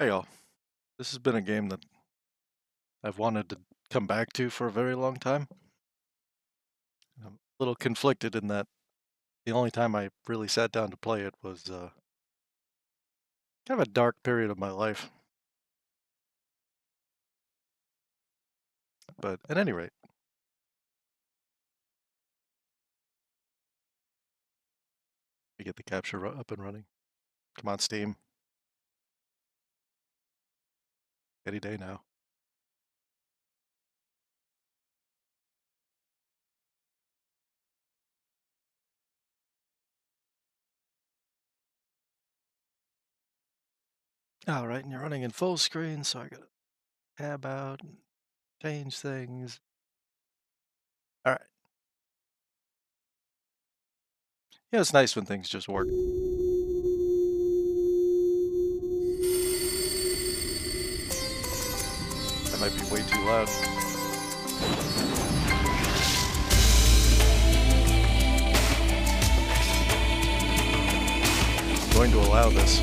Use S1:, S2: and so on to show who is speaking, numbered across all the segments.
S1: Hey y'all, this has been a game that I've wanted to come back to for a very long time. I'm a little conflicted in that the only time I really sat down to play it was kind of a dark period of my life. But at any rate, we get the capture up and running. Come on, Steam, any day now. All right, and you're running in full screen, so I gotta tab out and change things. All right. Yeah, it's nice when things just work. That might be way too loud. I'm going to allow this.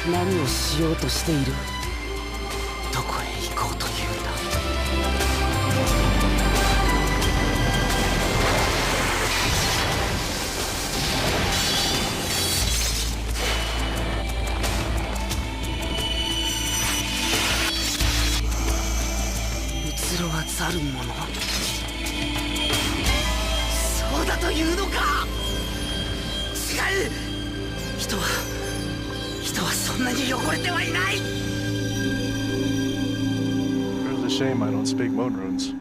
S2: 何をしようとしている。どこへ行こうというんだ。うつろはざる者。そうだというのか。違う。人はそんなに汚れてはいない。
S1: It's a shame I don't speak moon runes.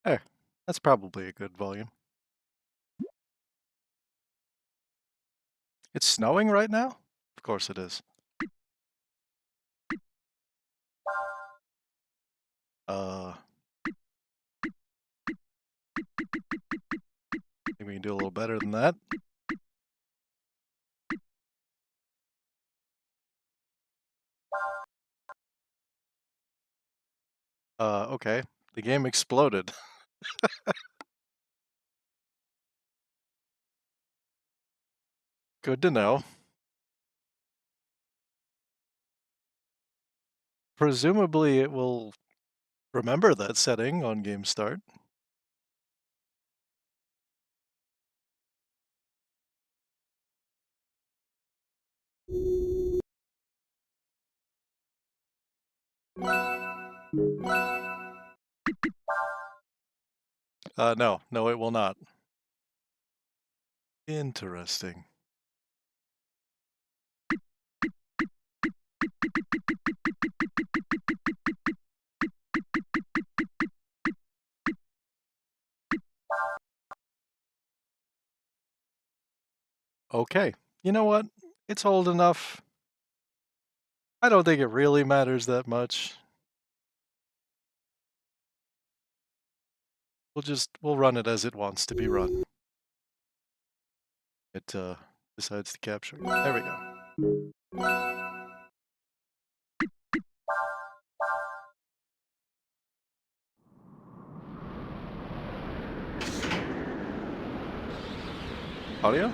S1: Hey, that's probably a good volume. It's snowing right now? Of course it is. Maybe we can do a little better than that. Okay. The game exploded. Good to know. Presumably it will remember that setting on game start. No, it will not. Interesting. Okay. You know what? It's old enough. I don't think it really matters that much. We'll run it as it wants to be run. It decides to capture. There we go. Audio?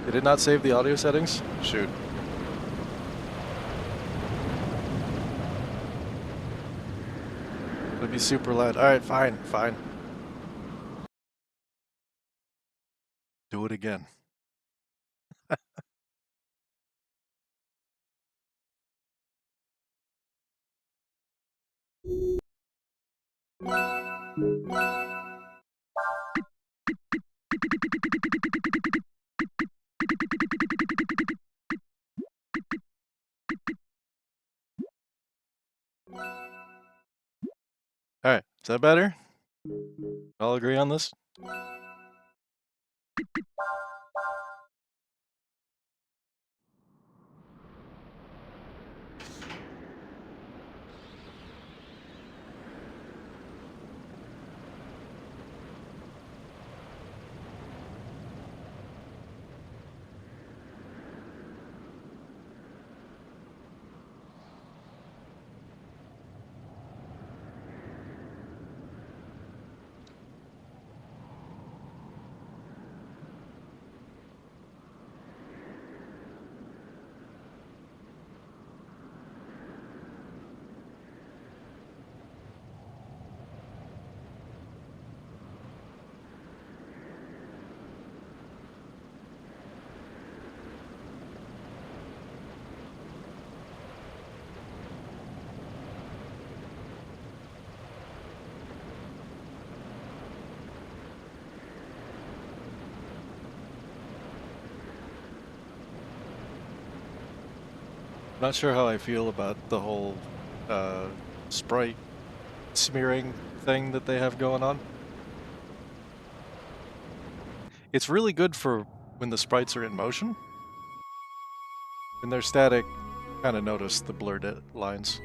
S1: Did it not save the audio settings? Shoot. It'll be super loud. Alright, fine. Do it again. Is that better? All agree on this? Not sure how I feel about the whole uh, sprite smearing thing that they have going on. It's really good for when the sprites are in motion. When they're static, kind of notice the blurred lines.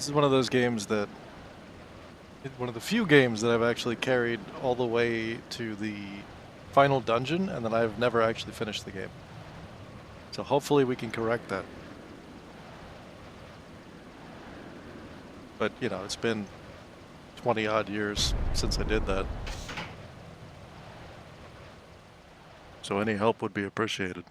S1: This is one of those games that, one of the few games that I've actually carried all the way to the final dungeon, and then I've never actually finished the game. So hopefully we can correct that. But, you know, it's been 20 odd years since I did that. So any help would be appreciated.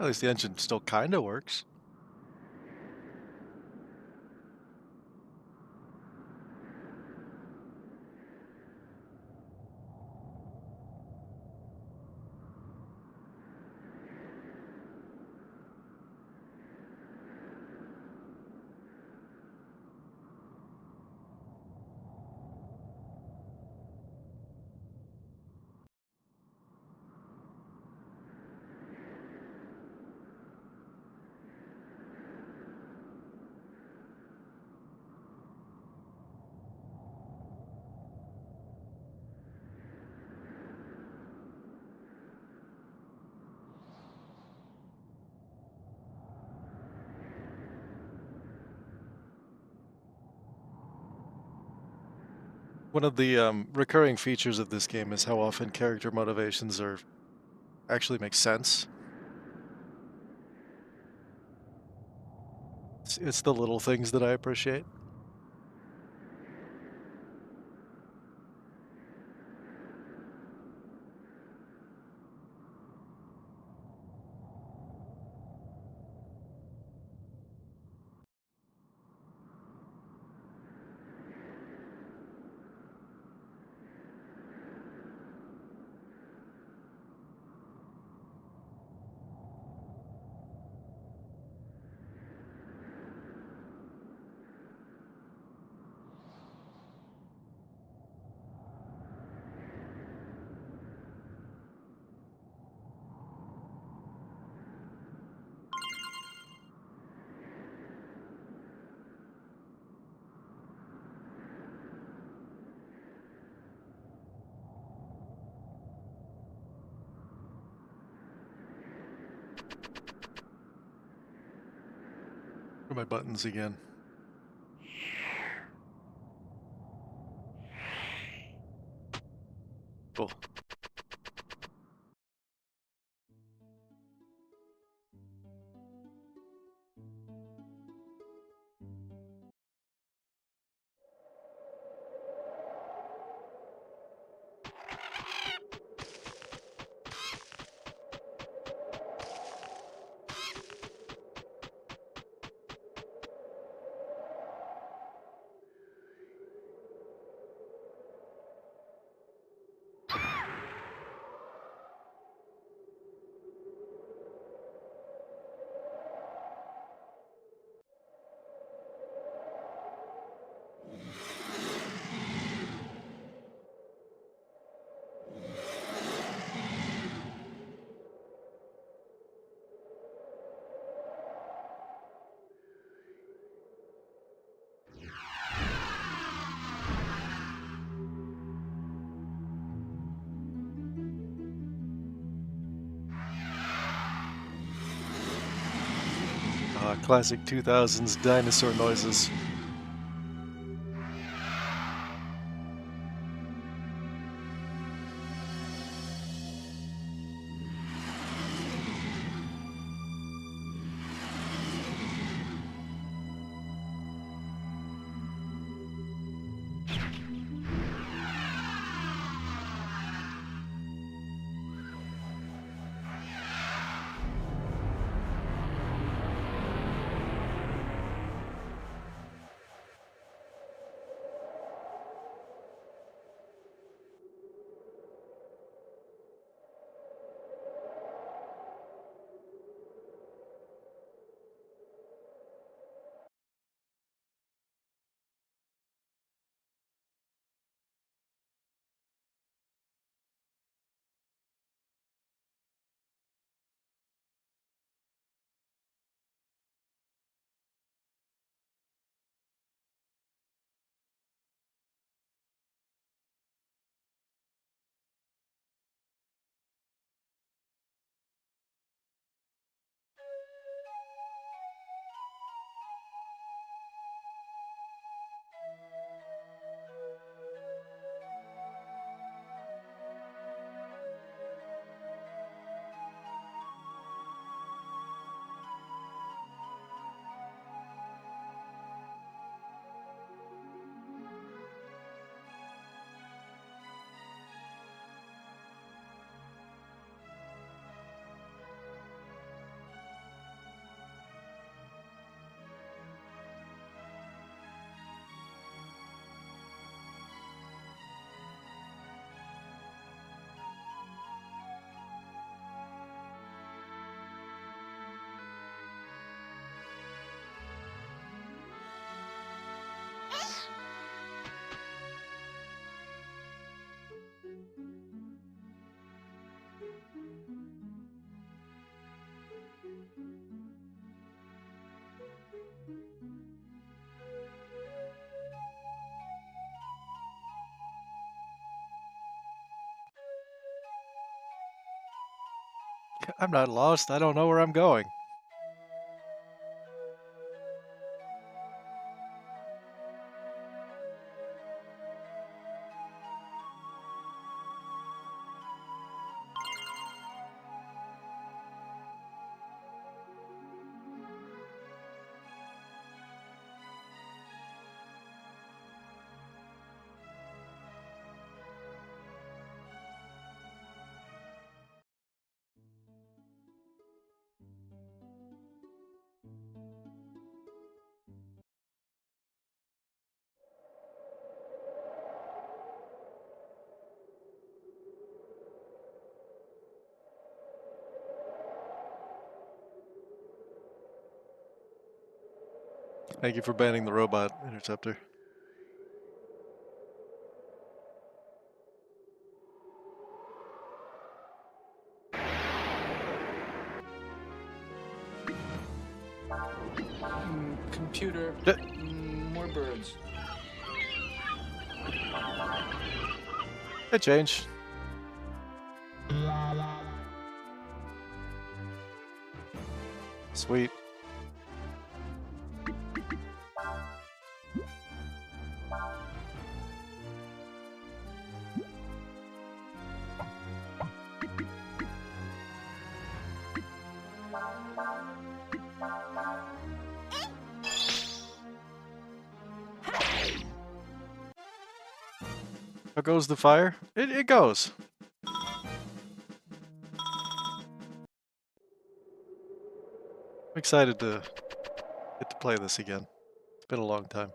S1: At least the engine still kind of works. One of the recurring features of this game is how often character motivations are actually make sense. It's the little things that I appreciate. Where are my buttons again? Cool. Classic 2000s dinosaur noises. I'm not lost. I don't know where I'm going. Thank you for banning the robot interceptor.
S2: Computer, more birds.
S1: It changed. Sweet. How goes the fire? It goes. I'm excited to get to play this again. It's been a long time.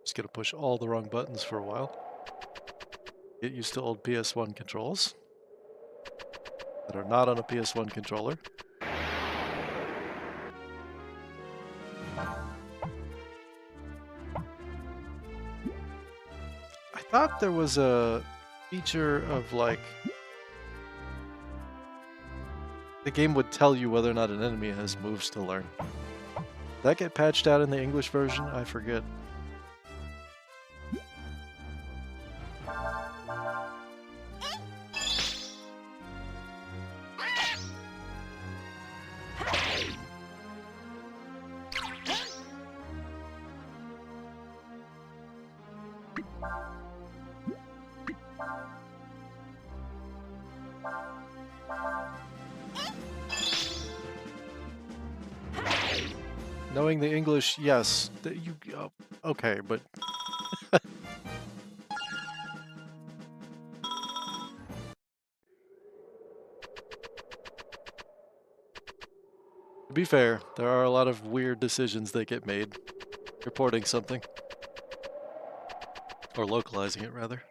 S1: Just gonna push all the wrong buttons for a while. Get used to old PS1 controls that are not on a PS1 controller. I thought there was a feature of like the game would tell you whether or not an enemy has moves to learn. Did that get patched out in the English version? I forget. Knowing the English, yes. Okay, but to be fair, there are a lot of weird decisions that get made reporting something. Or localizing it, rather.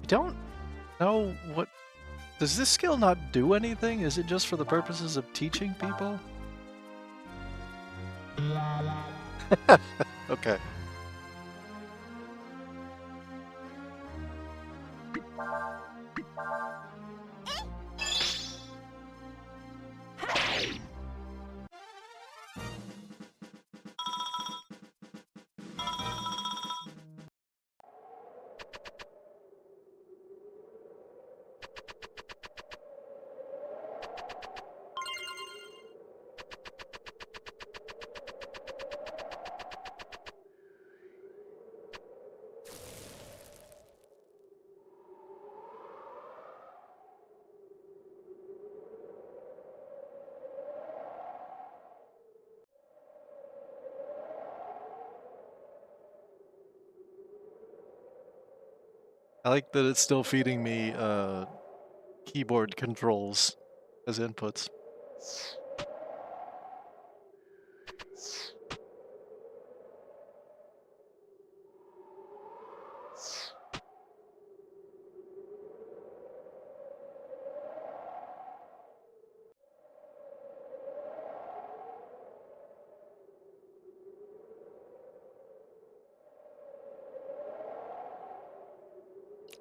S1: I don't know what... Does this skill not do anything? Is it just for the purposes of teaching people? Okay. I like that it's still feeding me keyboard controls as inputs.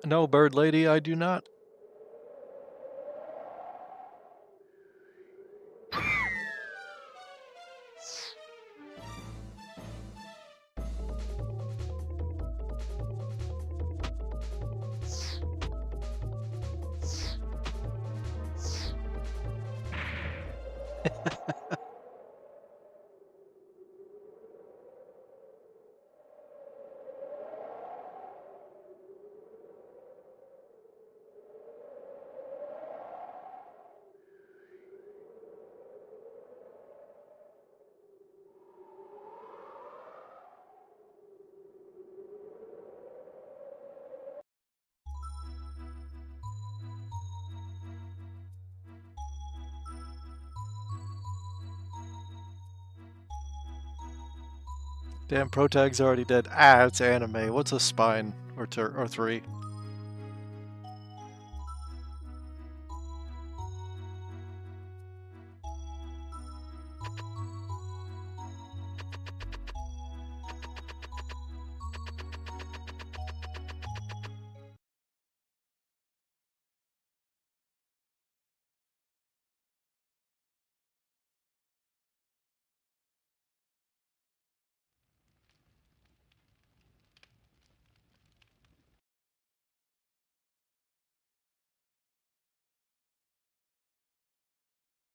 S1: No, Bird Lady, I do not. Damn, Protag's already dead. Ah, it's anime. What's a spine? Or three?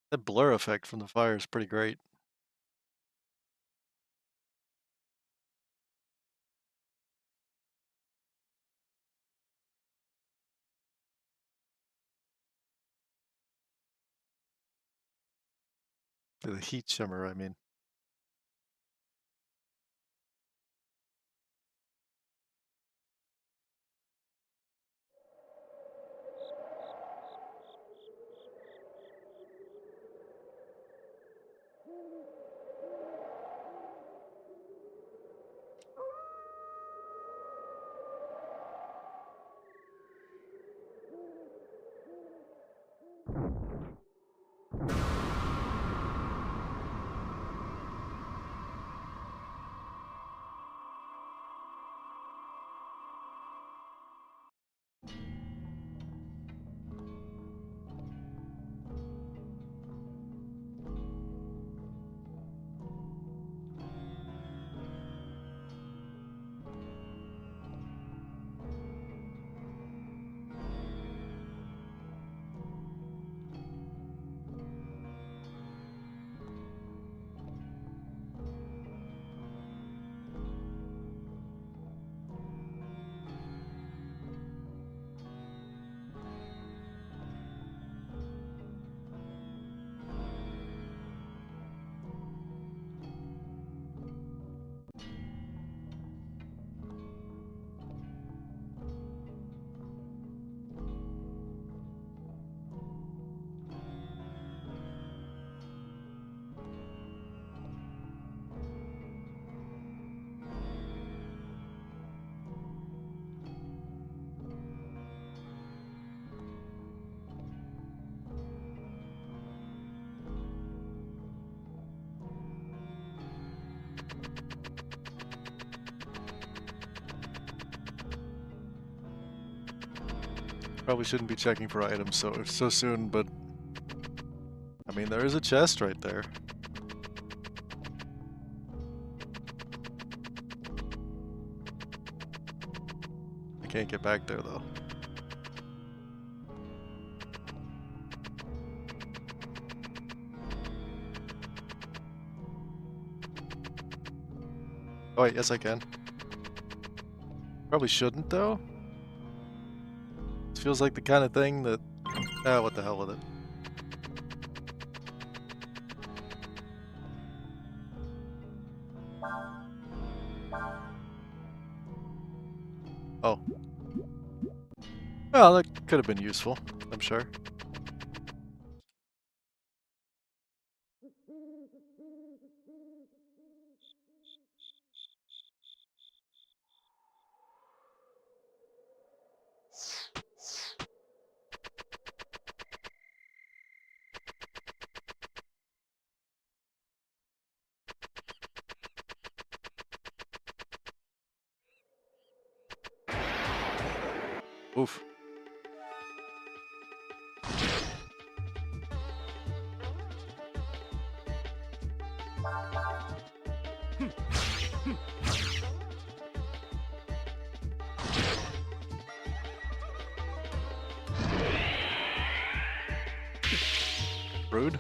S1: That blur effect from the fire is pretty great. The heat shimmer, I mean. Probably shouldn't be checking for items so soon, but I mean, there is a chest right there. I can't get back there though. Oh wait, yes I can. Probably shouldn't though. It feels like the kind of thing that... Ah, what the hell with it. Oh. Well, that could have been useful, I'm sure. Oof. Rude.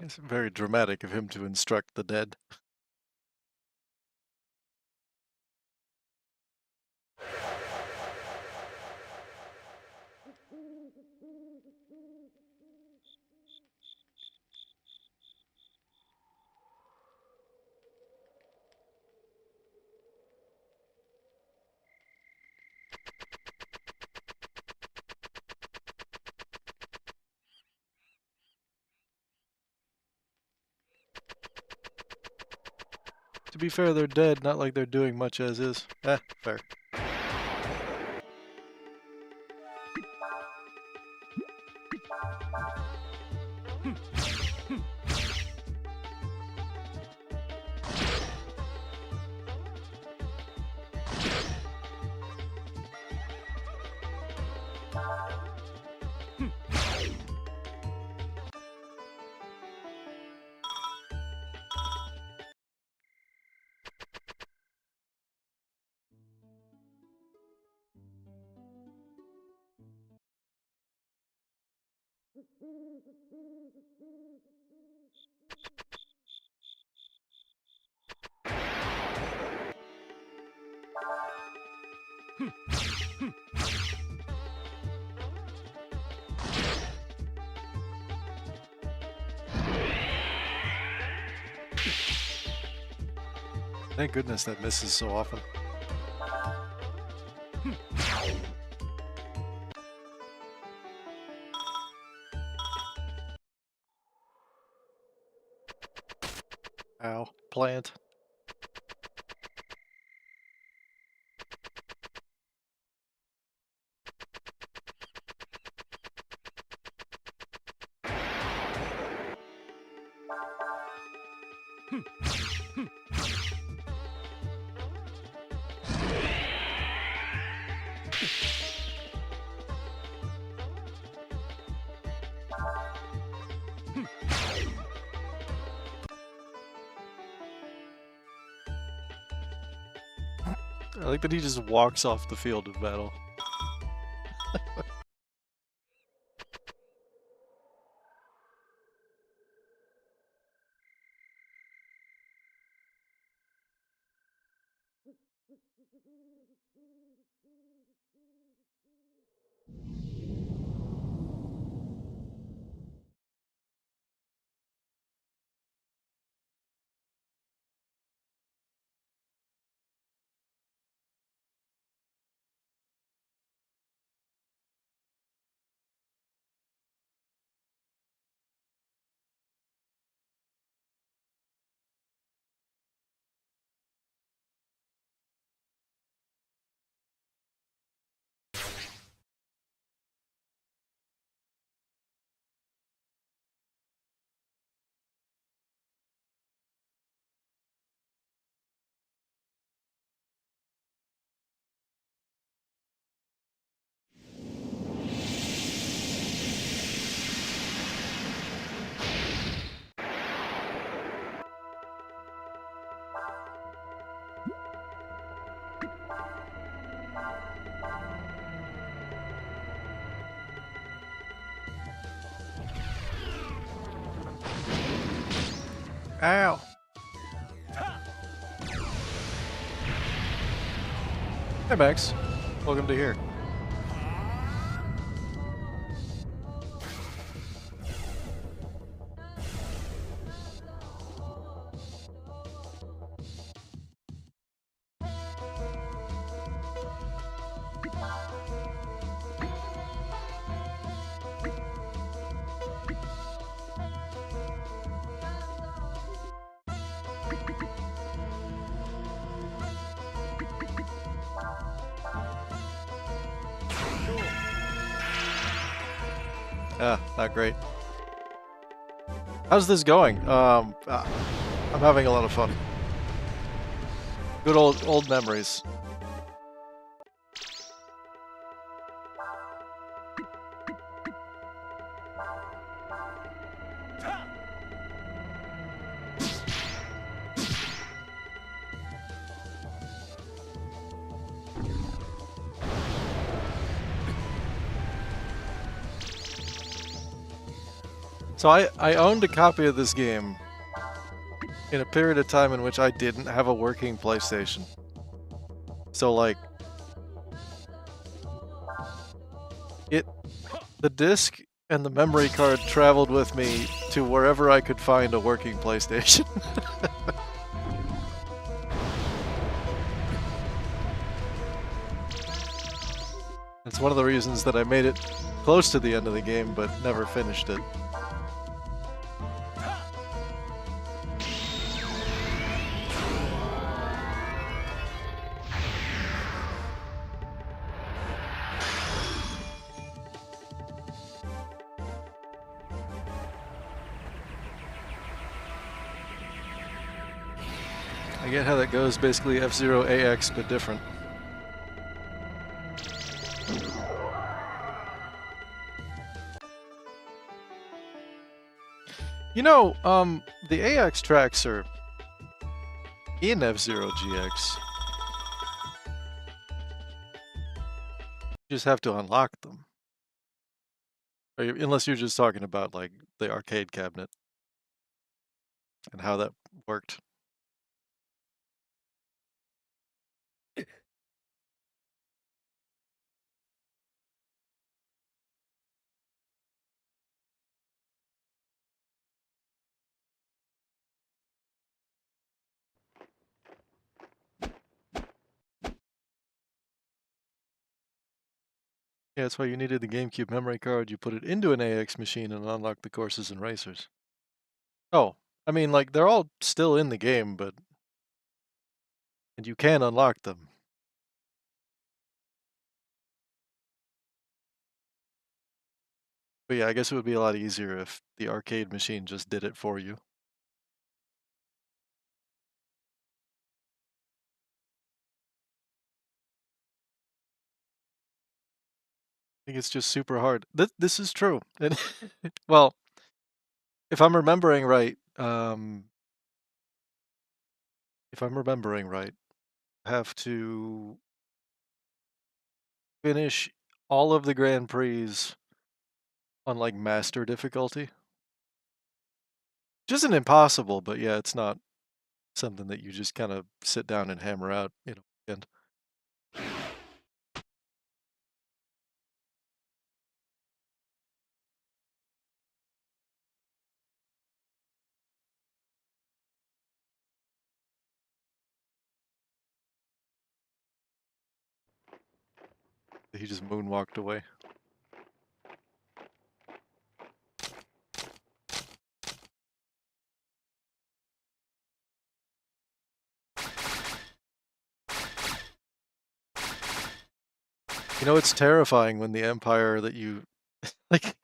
S1: It's very dramatic of him to instruct the dead. To be fair, they're dead, not like they're doing much as is. Fair. Thank goodness that misses so often. Ow. Plant. I like that he just walks off the field of battle. Ow! Hey Max, welcome to here. Not great. How's this going? I'm having a lot of fun. Good old memories. So I owned a copy of this game in a period of time in which I didn't have a working PlayStation. So like the disc and the memory card traveled with me to wherever I could find a working PlayStation. It's one of the reasons that I made it close to the end of the game but never finished it. I get how that goes, basically F-Zero AX but different. You know, the AX tracks are in F-Zero GX. You just have to unlock them. Unless you're just talking about, like, the arcade cabinet and how that worked. Yeah, that's why you needed the GameCube memory card. You put it into an AX machine and unlock the courses and racers. Oh, I mean, like, they're all still in the game, but... And you can unlock them. But yeah, I guess it would be a lot easier if the arcade machine just did it for you. I think it's just super hard. This is true. And well, if I'm remembering right, I have to finish all of the Grand Prix on like master difficulty. Which isn't impossible, but yeah, it's not something that you just kind of sit down and hammer out, you know, and he just moonwalked away. You know, it's terrifying when the empire that you like,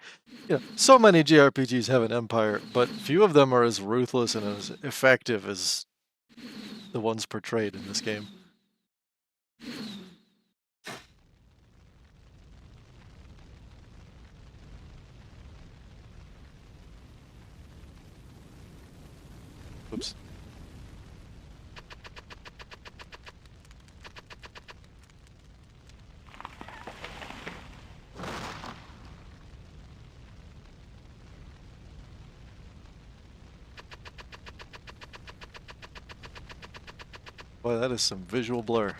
S1: you know, so many JRPGs have an empire, but few of them are as ruthless and as effective as the ones portrayed in this game. Oops. Boy, that is some visual blur.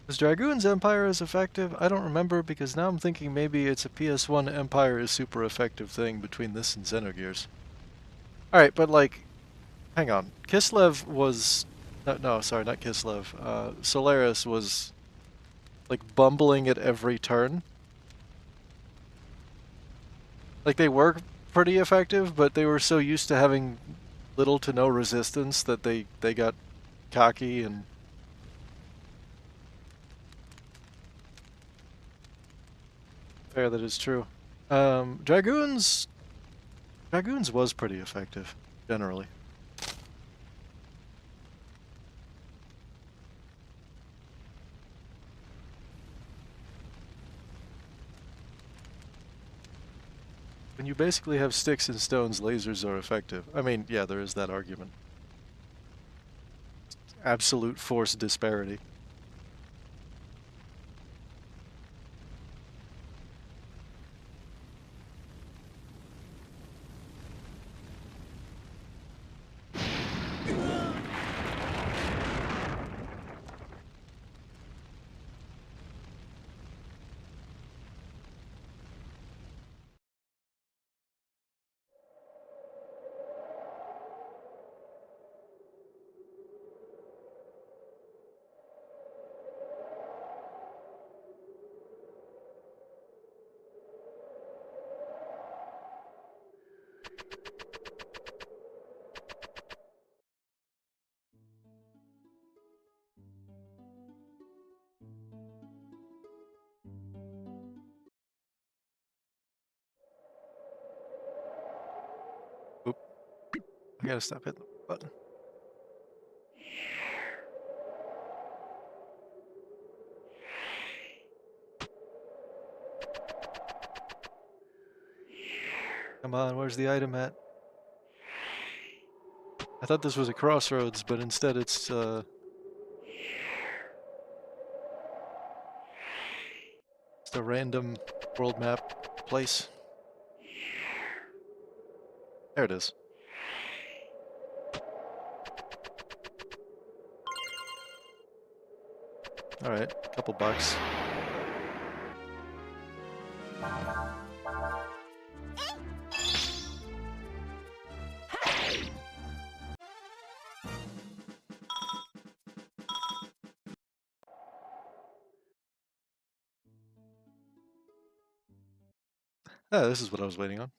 S1: Was Dragoon's Empire as effective? I don't remember, because now I'm thinking maybe it's a PS1 Empire is super effective thing between this and Xenogears. Alright, but like, hang on. Kislev was... No, sorry, not Kislev. Solaris was like bumbling at every turn. Like, they were pretty effective, but they were so used to having little to no resistance that they got cocky and... Fair, that is true. Dragoons was pretty effective, generally. When you basically have sticks and stones, lasers are effective. I mean, yeah, there is that argument. Absolute force disparity. Oop. I gotta stop hitting the button. Come on, where's the item at? I thought this was a crossroads, but instead it's a random world map place. There it is. Alright, couple bucks. Ah, this is what I was waiting on.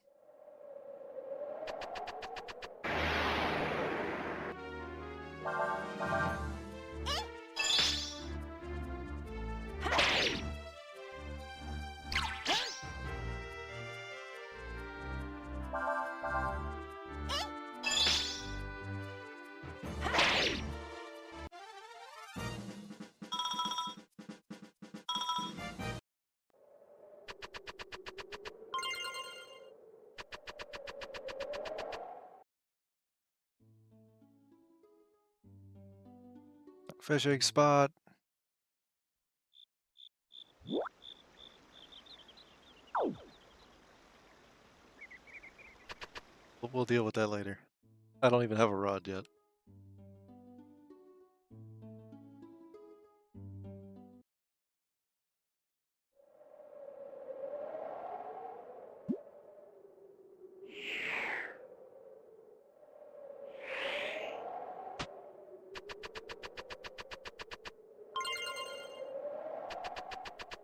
S1: Fish egg spot. We'll deal with that later. I don't even have a rod yet.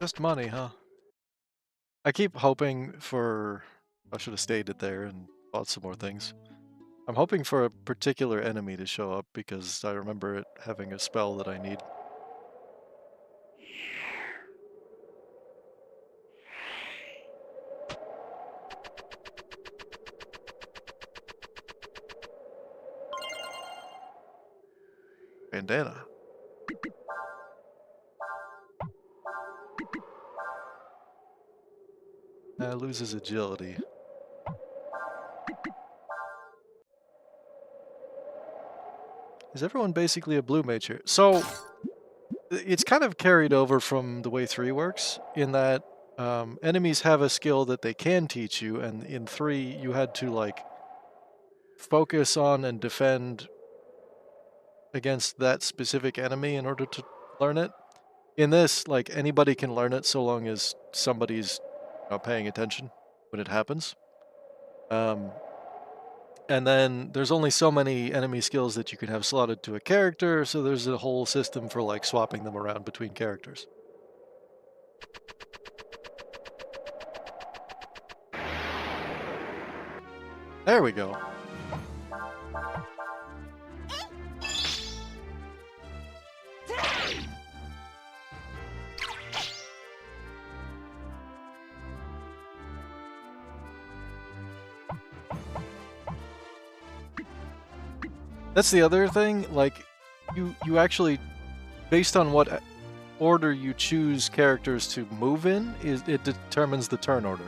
S1: Just money, huh? I keep hoping for... I should have stayed it there and bought some more things. I'm hoping for a particular enemy to show up because I remember it having a spell that I need. Bandana. Loses agility. Is everyone basically a blue mage here? So, it's kind of carried over from the way 3 works, in that enemies have a skill that they can teach you, and in 3 you had to, like, focus on and defend against that specific enemy in order to learn it. In this, like, anybody can learn it so long as somebody's paying attention when it happens. And then there's only so many enemy skills that you can have slotted to a character, so there's a whole system for, like, swapping them around between characters. There we go. That's the other thing, like, you actually, based on what order you choose characters to move in, it determines the turn order.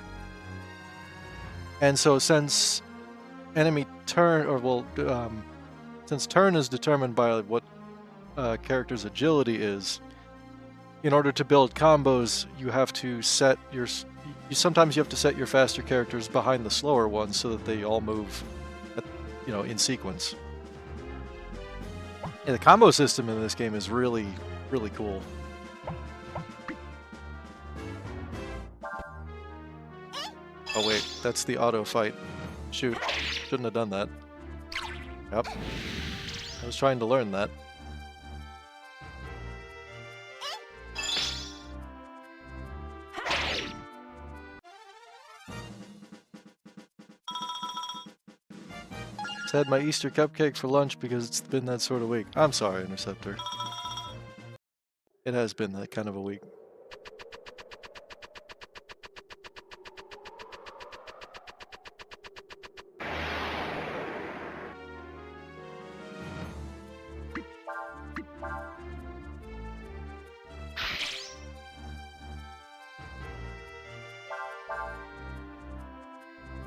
S1: And so since enemy turn, or well, since turn is determined by what character's agility is, in order to build combos, you have to set your. Sometimes you have to set your faster characters behind the slower ones so that they all move, in sequence. Yeah, the combo system in this game is really, really cool. Oh wait, that's the auto fight. Shoot, shouldn't have done that. Yep, I was trying to learn that. Had my Easter cupcake for lunch because it's been that sort of week. I'm sorry, Interceptor. It has been that kind of a week.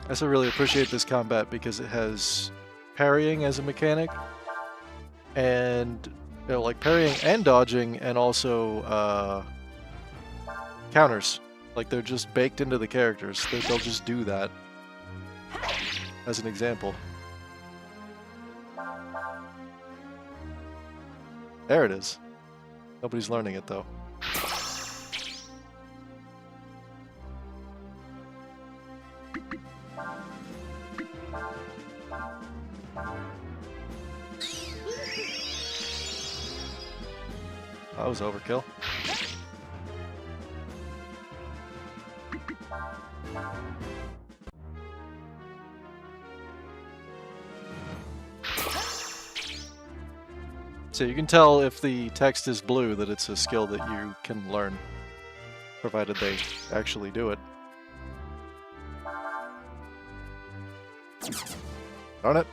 S1: I also really appreciate this combat because it has parrying as a mechanic, and like parrying and dodging, and also counters. Like they're just baked into the characters. They'll just do that. As an example. There it is. Nobody's learning it though. That was overkill. So you can tell if the text is blue that it's a skill that you can learn, provided they actually do it. Darn it.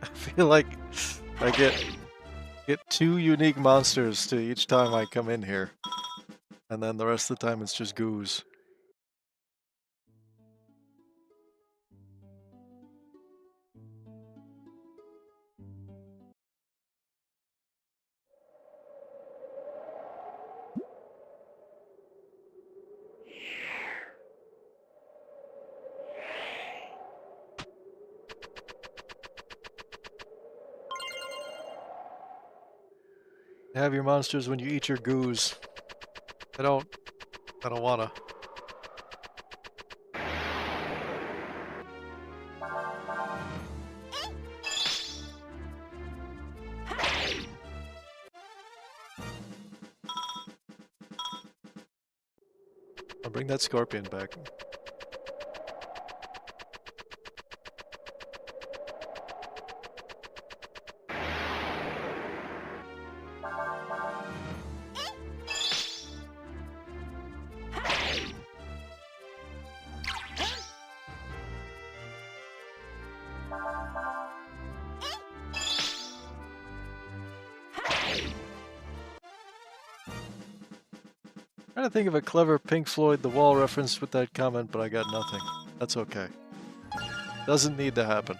S1: I feel like I get 2 unique monsters to each time I come in here. And then the rest of the time it's just goos. Have your monsters when you eat your goos. I don't wanna. I'll bring that scorpion back. Trying to think of a clever Pink Floyd The Wall reference with that comment, but I got nothing. That's okay. Doesn't need to happen.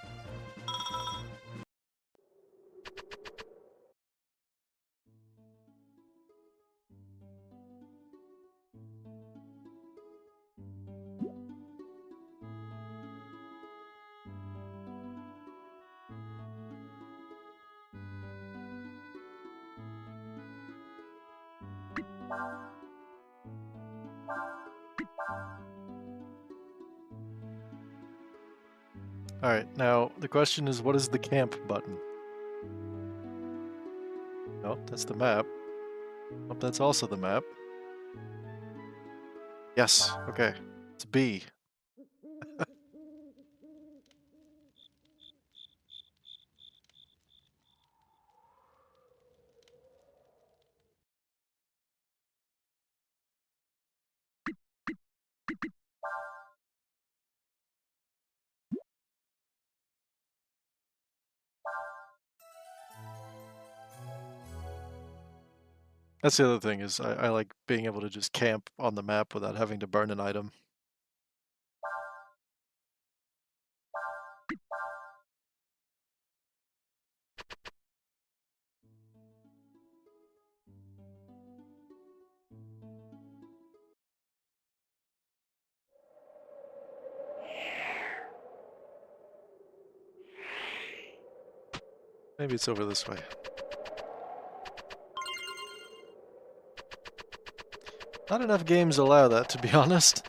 S1: Alright, now the question is, what is the camp button? No, that's the map. Oh, that's also the map. Yes, okay. It's B. That's the other thing, is I like being able to just camp on the map without having to burn an item. Maybe it's over this way. Not enough games allow that, to be honest.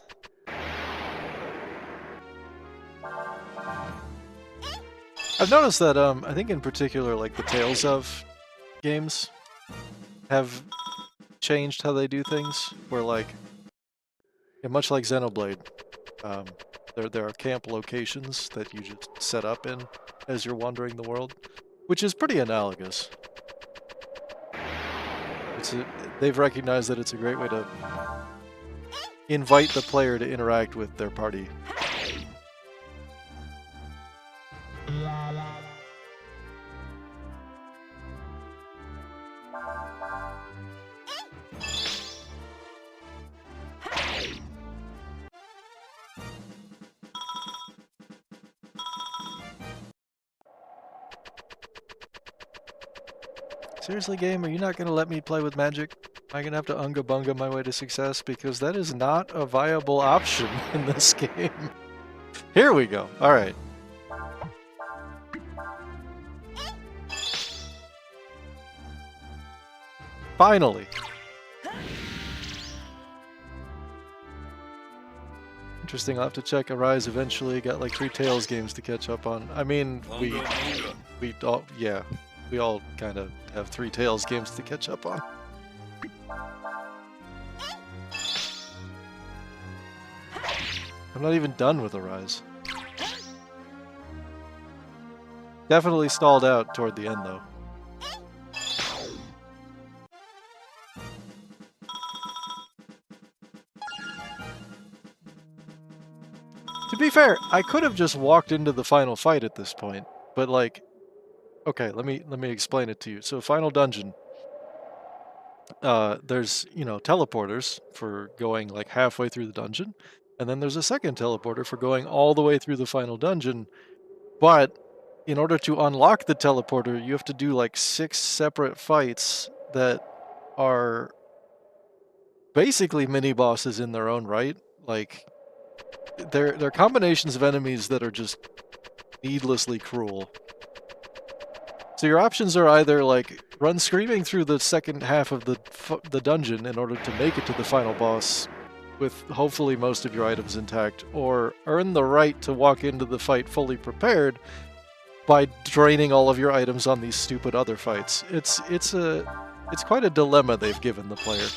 S1: I've noticed that, I think in particular, like, the Tales of games have changed how they do things, where, like, yeah, much like Xenoblade, there are camp locations that you just set up in as you're wandering the world, which is pretty analogous. They've recognized that it's a great way to invite the player to interact with their party. Seriously, game, are you not going to let me play with magic? Am I going to have to unga bunga my way to success? Because that is not a viable option in this game. Here we go. Alright. Finally! Interesting, I'll have to check Arise eventually. Got like 3 Tales games to catch up on. I mean, we all, yeah. We all kind of have 3 Tales games to catch up on. I'm not even done with Arise. Definitely stalled out toward the end, though. To be fair, I could have just walked into the final fight at this point, but like, okay, let me explain it to you. So, final dungeon. There's, you know, teleporters for going like halfway through the dungeon, and then there's a second teleporter for going all the way through the final dungeon. But in order to unlock the teleporter, you have to do like 6 separate fights that are basically mini bosses in their own right. Like, they're combinations of enemies that are just needlessly cruel. So your options are either like run screaming through the second half of the dungeon in order to make it to the final boss with hopefully most of your items intact, or earn the right to walk into the fight fully prepared by draining all of your items on these stupid other fights. It's quite a dilemma they've given the player.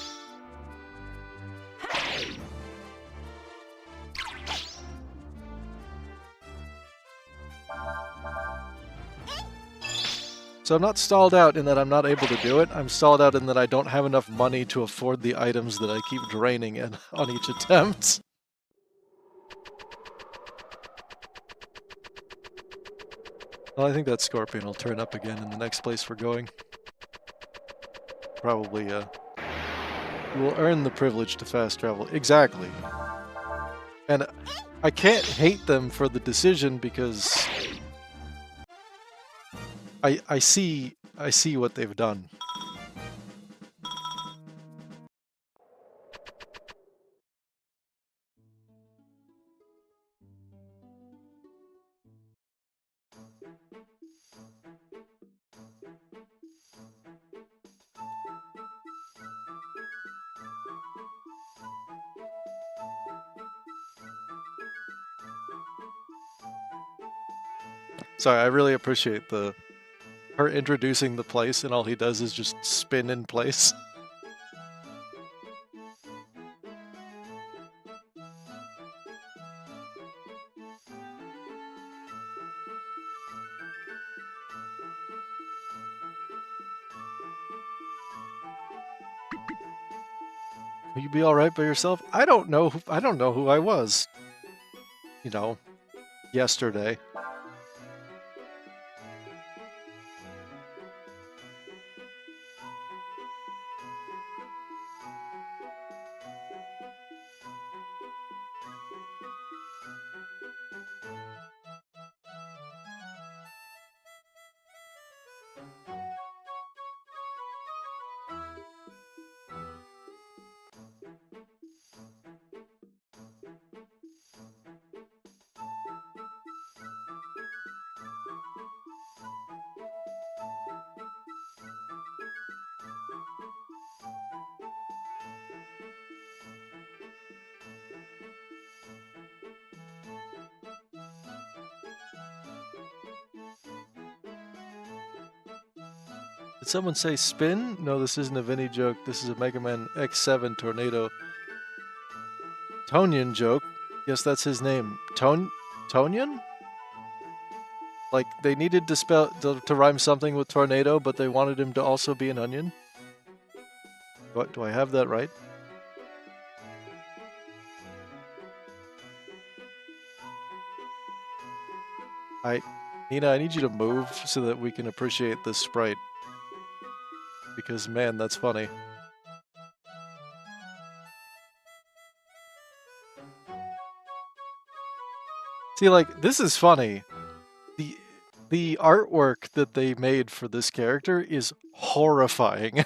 S1: So I'm not stalled out in that I'm not able to do it. I'm stalled out in that I don't have enough money to afford the items that I keep draining on each attempt. Well, I think that scorpion will turn up again in the next place we're going. Probably, you will earn the privilege to fast travel. Exactly. And I can't hate them for the decision because I see what they've done. Sorry, I really appreciate her introducing the place, and all he does is just spin in place. Will you be all right by yourself? I don't know. I don't know who I was. You know, yesterday. Did someone say spin? No, this isn't a Vinny joke. This is a Mega Man X7 Tornado. Tonyan joke. Yes, that's his name. Tonyan? Like, they needed to to rhyme something with tornado, but they wanted him to also be an onion? What, do I have that right? Nina, I need you to move so that we can appreciate this sprite. Because, man, that's funny. See, like, this is funny. The artwork that they made for this character is horrifying.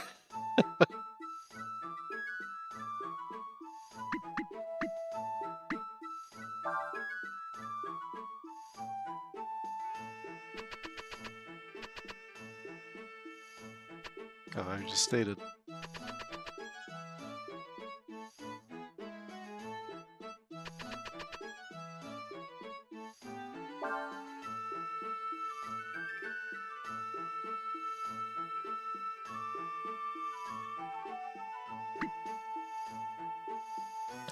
S1: Oh, I just stated.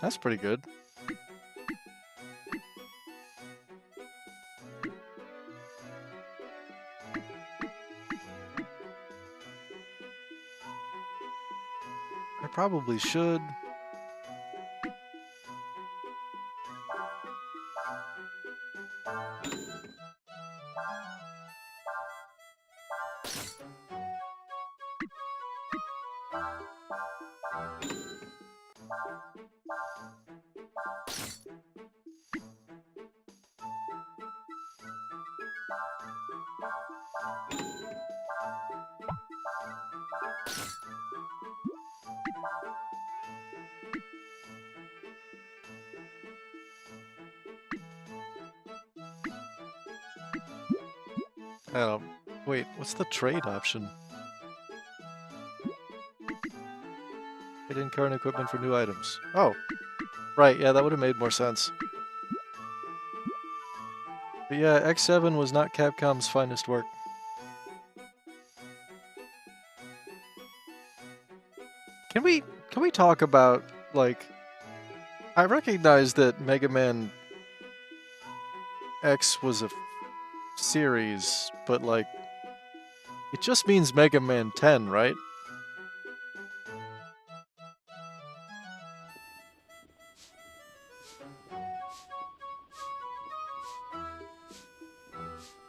S1: That's pretty good. I probably should. Wait, what's the trade option? Trade in current equipment for new items. Oh, right, yeah, that would have made more sense. But yeah, X7 was not Capcom's finest work. Can we talk about, like, I recognize that Mega Man X was a series, but, like, It just means Mega Man 10, right?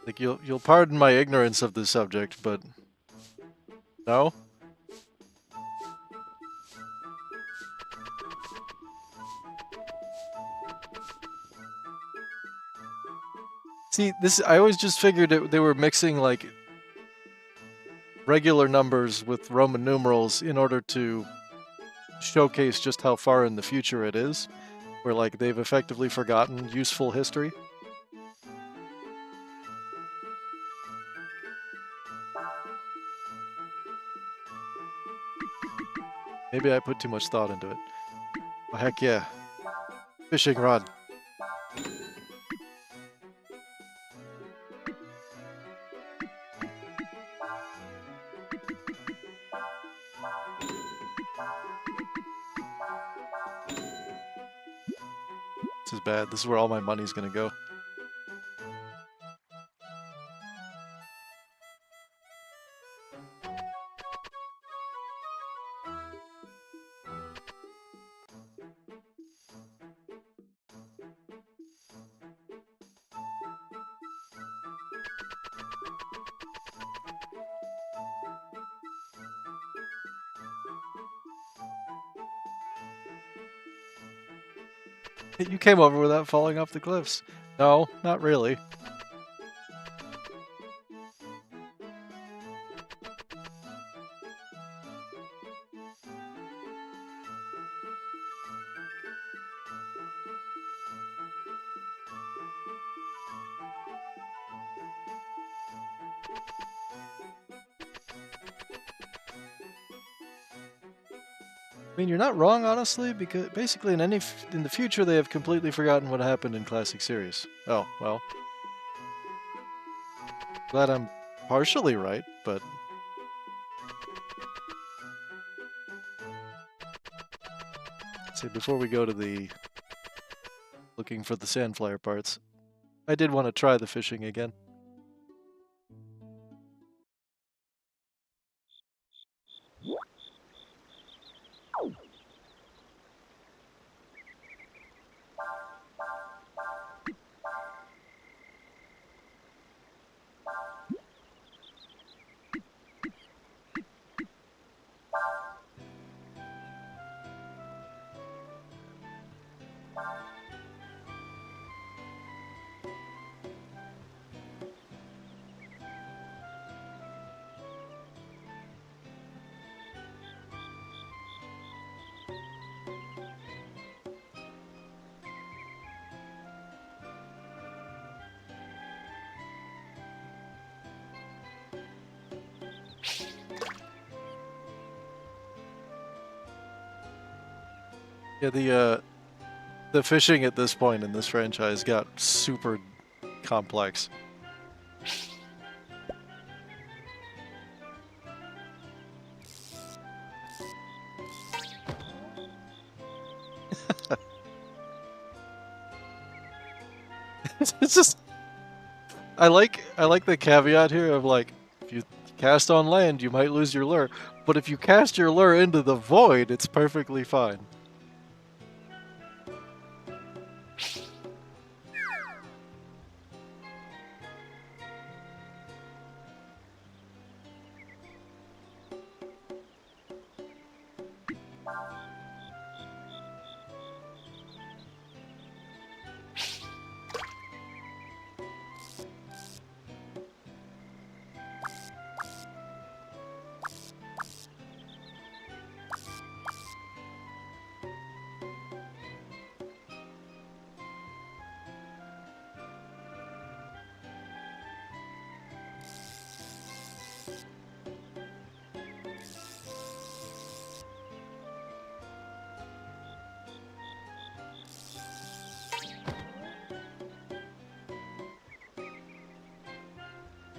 S1: Like you'll pardon my ignorance of the subject, but no. See, this I always just figured they were mixing like regular numbers with Roman numerals in order to showcase just how far in the future it is, where like they've effectively forgotten useful history. Maybe I put too much thought into it. Oh, heck yeah. Fishing rod. This is bad. This is where all my money's gonna go. You came over without falling off the cliffs. No, not really. I mean, you're not wrong, honestly, because basically in the future they have completely forgotten what happened in classic series. Oh, well. Glad I'm partially right, but see, before we go to the looking for the sandflyer parts, I did want to try the fishing again. Yeah, the fishing at this point in this franchise got super complex. It's just I like the caveat here of like if you cast on land you might lose your lure, but if you cast your lure into the void, it's perfectly fine.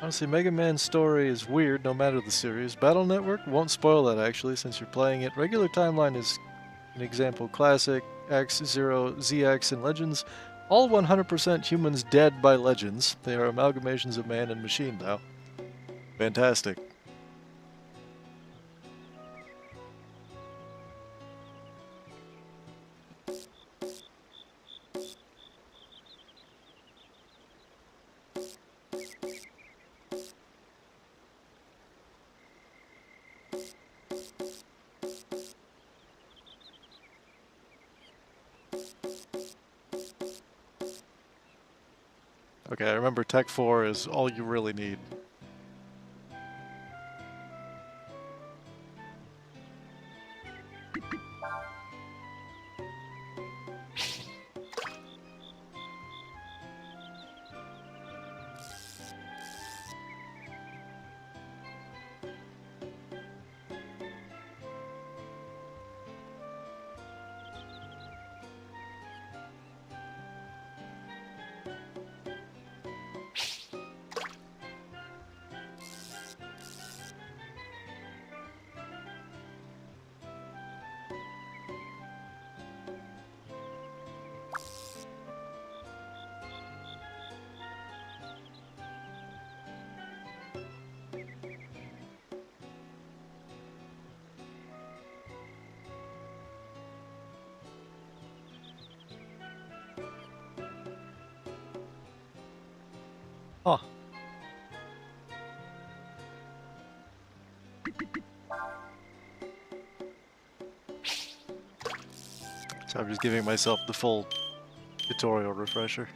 S1: Honestly, Mega Man's story is weird no matter the series. Battle Network won't spoil that actually since you're playing it. Regular timeline is an example. Classic, X, Zero, ZX, and Legends. All 100% humans dead by Legends. They are amalgamations of man and machine now. Fantastic. Okay, I remember Tech 4 is all you really need. Huh. So I'm just giving myself the full tutorial refresher.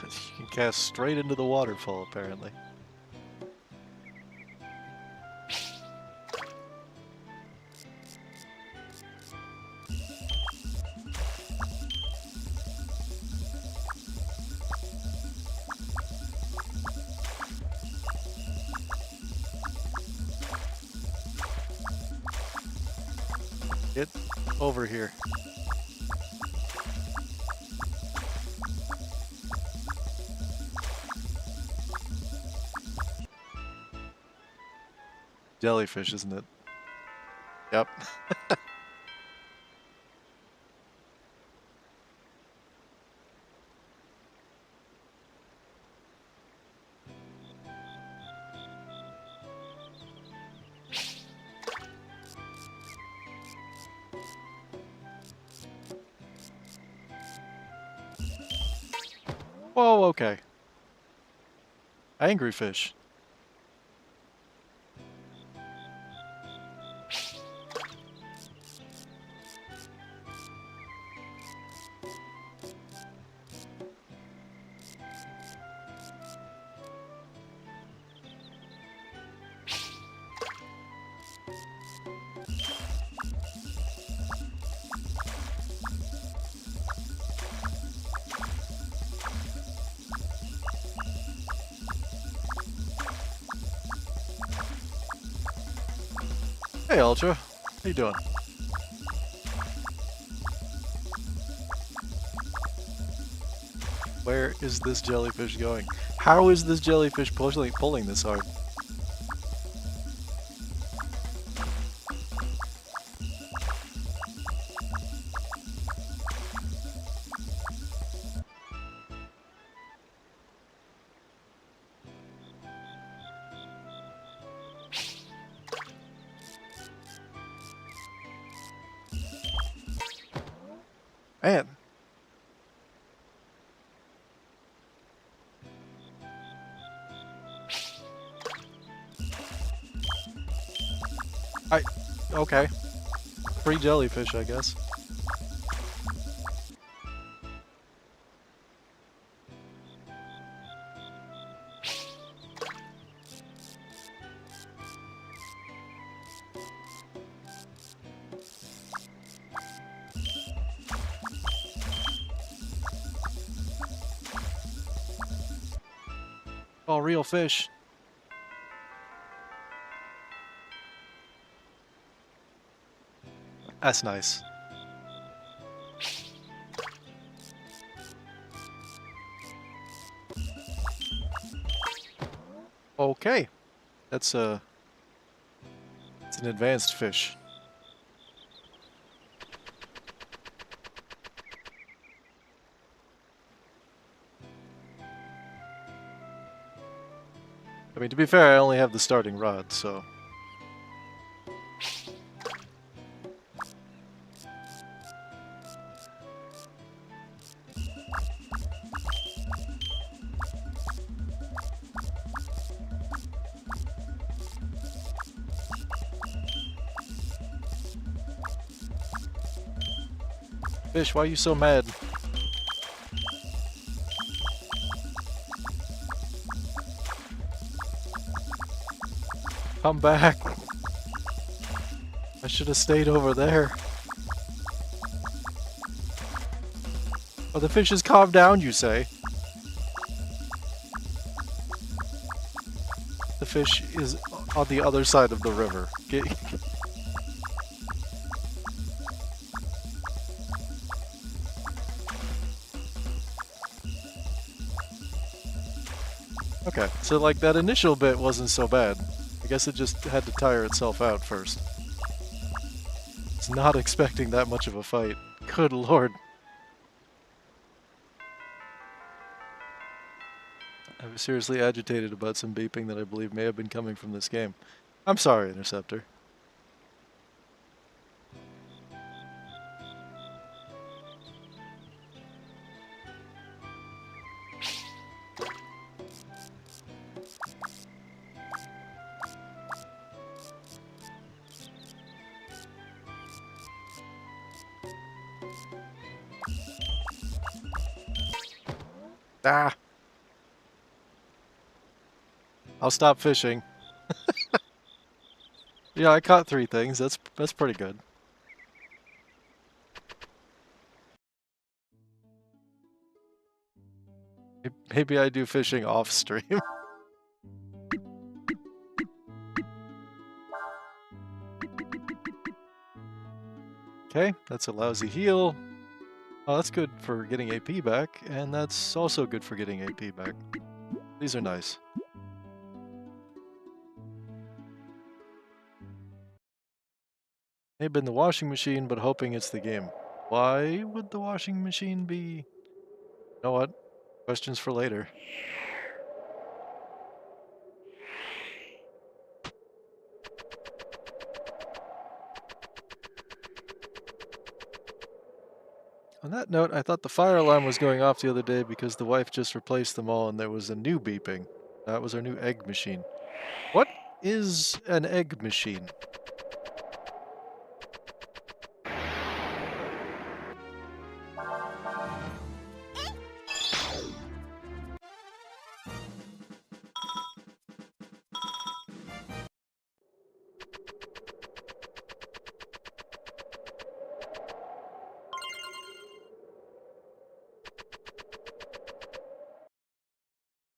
S1: You can cast straight into the waterfall, apparently. Get over here. Jellyfish, isn't it? Yep. Whoa, okay. Angry fish. Hey, Ultra. How you doing? Where is this jellyfish going? How is this jellyfish pulling this hard? Man. Okay. Free jellyfish, I guess. All real fish. That's nice. Okay. That's it's an advanced fish. I mean, to be fair, I only have the starting rod, so... Fish, why are you so mad? Come back. I should have stayed over there. Oh, the fish has calmed down, you say? The fish is on the other side of the river. Okay, so like that initial bit wasn't so bad. I guess it just had to tire itself out first. It's not expecting that much of a fight. Good lord. I was seriously agitated about some beeping that I believe may have been coming from this game. I'm sorry, Interceptor. Ah! I'll stop fishing. Yeah, I caught 3 things. That's pretty good. Maybe I do fishing off stream. Okay, that's a lousy heal. Oh, that's good for getting AP back, and that's also good for getting AP back. These are nice. May have been the washing machine, but hoping it's the game. Why would the washing machine be... You know what? Questions for later. On that note, I thought the fire alarm was going off the other day because the wife just replaced them all and there was a new beeping. That was our new egg machine. What is an egg machine?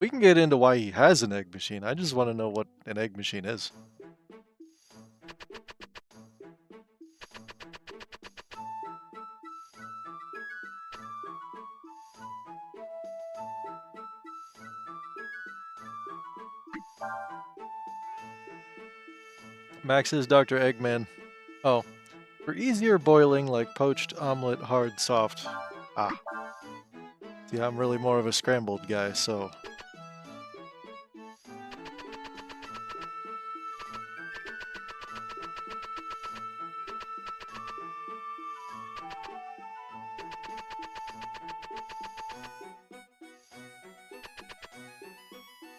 S1: We can get into why he has an egg machine. I just want to know what an egg machine is. Max is Dr. Eggman. Oh. For easier boiling, like poached, omelet, hard, soft. Ah. See, I'm really more of a scrambled guy, so...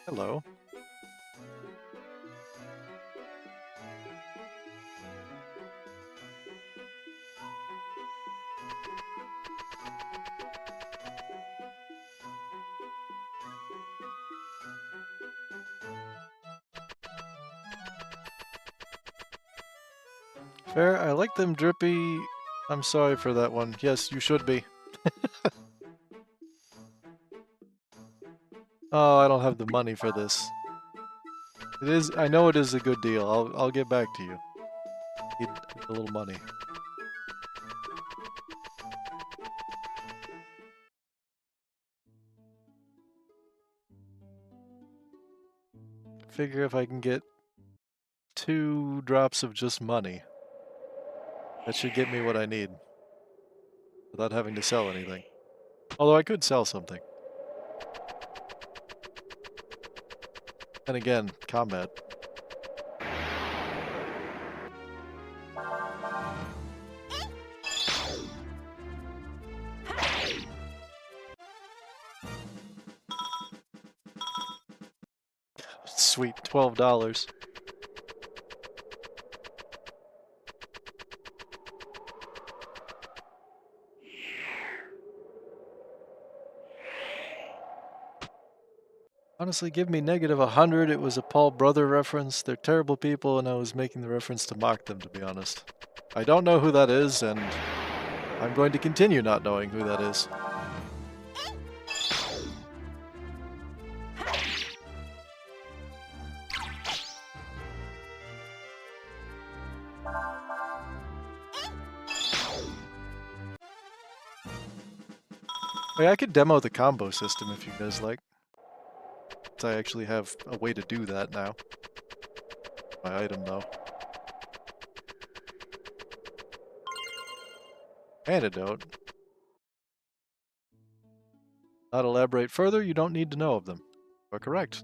S1: Hello. Fair, I like them drippy. I'm sorry for that one. Yes, you should be. Oh, I don't have the money for this. It is. I know it is a good deal. I'll get back to you. Need a little money. Figure if I can get 2 drops of just money. That should get me what I need. Without having to sell anything. Although I could sell something. And again, combat. Sweet, $12. Honestly, give me -100. It was a Paul Brother reference. They're terrible people, and I was making the reference to mock them, to be honest. I don't know who that is, and I'm going to continue not knowing who that is. Wait, I could demo the combo system if you guys like. I actually have a way to do that now. My item, though. Antidote. Not elaborate further, you don't need to know of them. You are correct.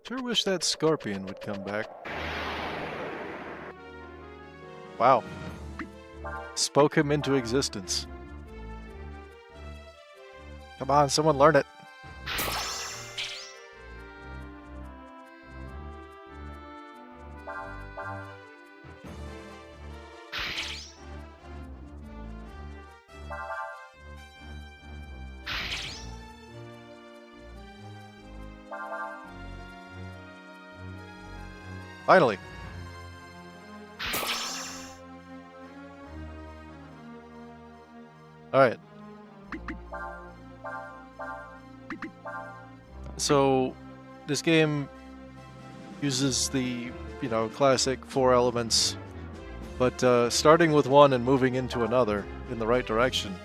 S1: Sure wish that scorpion would come back. Wow. Spoke him into existence. Come on, someone learn it. Finally. Alright. So, this game uses the, classic 4 elements, but starting with one and moving into another in the right direction.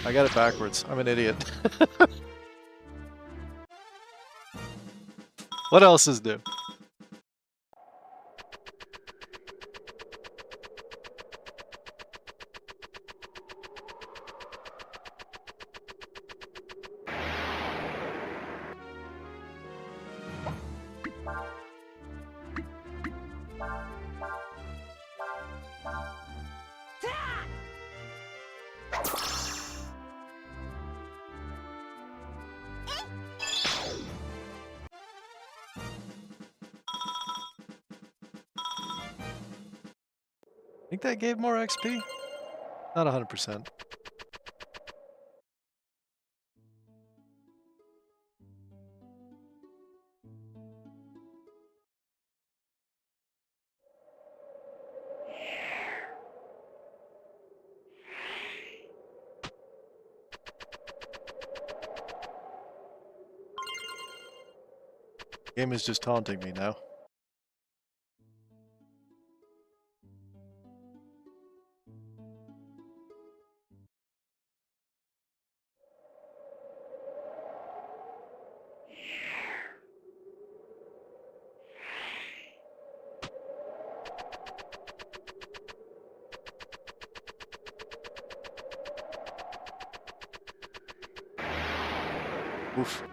S1: I got it backwards. I'm an idiot. What else is new? Think that gave more XP? Not 100%. Game is just taunting me now. Oof.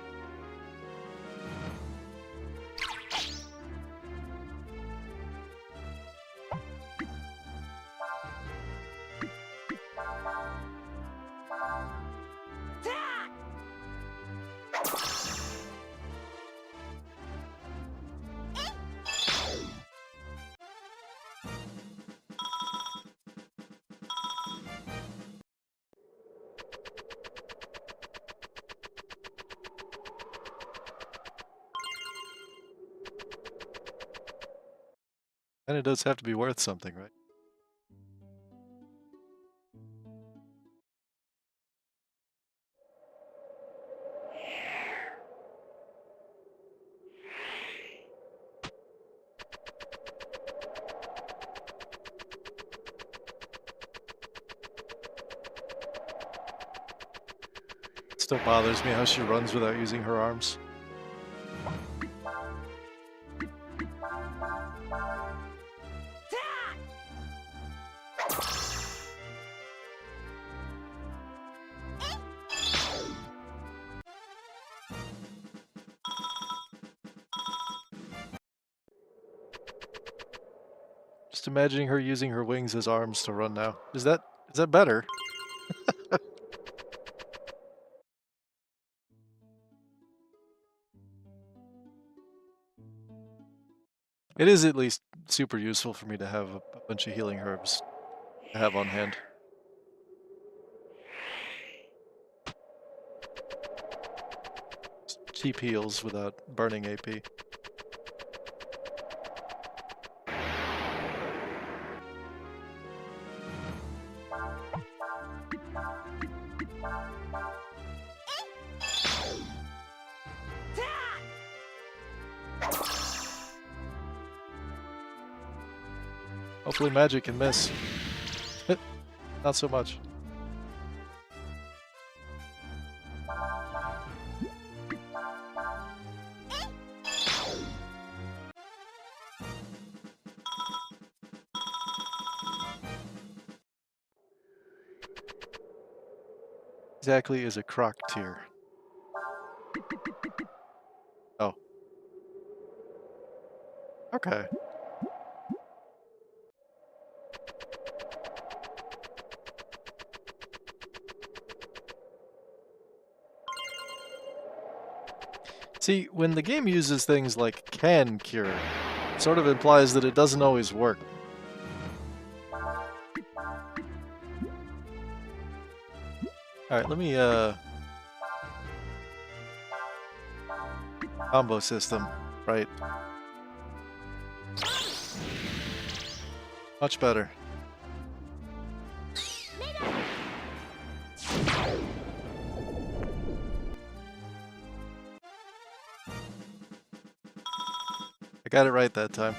S1: And it does have to be worth something, right? Still bothers me how she runs without using her arms. Just imagining her using her wings as arms to run now. Is that better? It is at least super useful for me to have a bunch of healing herbs to have on hand. Cheap heals without burning AP. Hopefully magic can miss. Not so much. Exactly is a croc tier. Oh. Okay. See, when the game uses things like can cure, it sort of implies that it doesn't always work. Alright, let me, combo system, right. Much better. I got it right that time.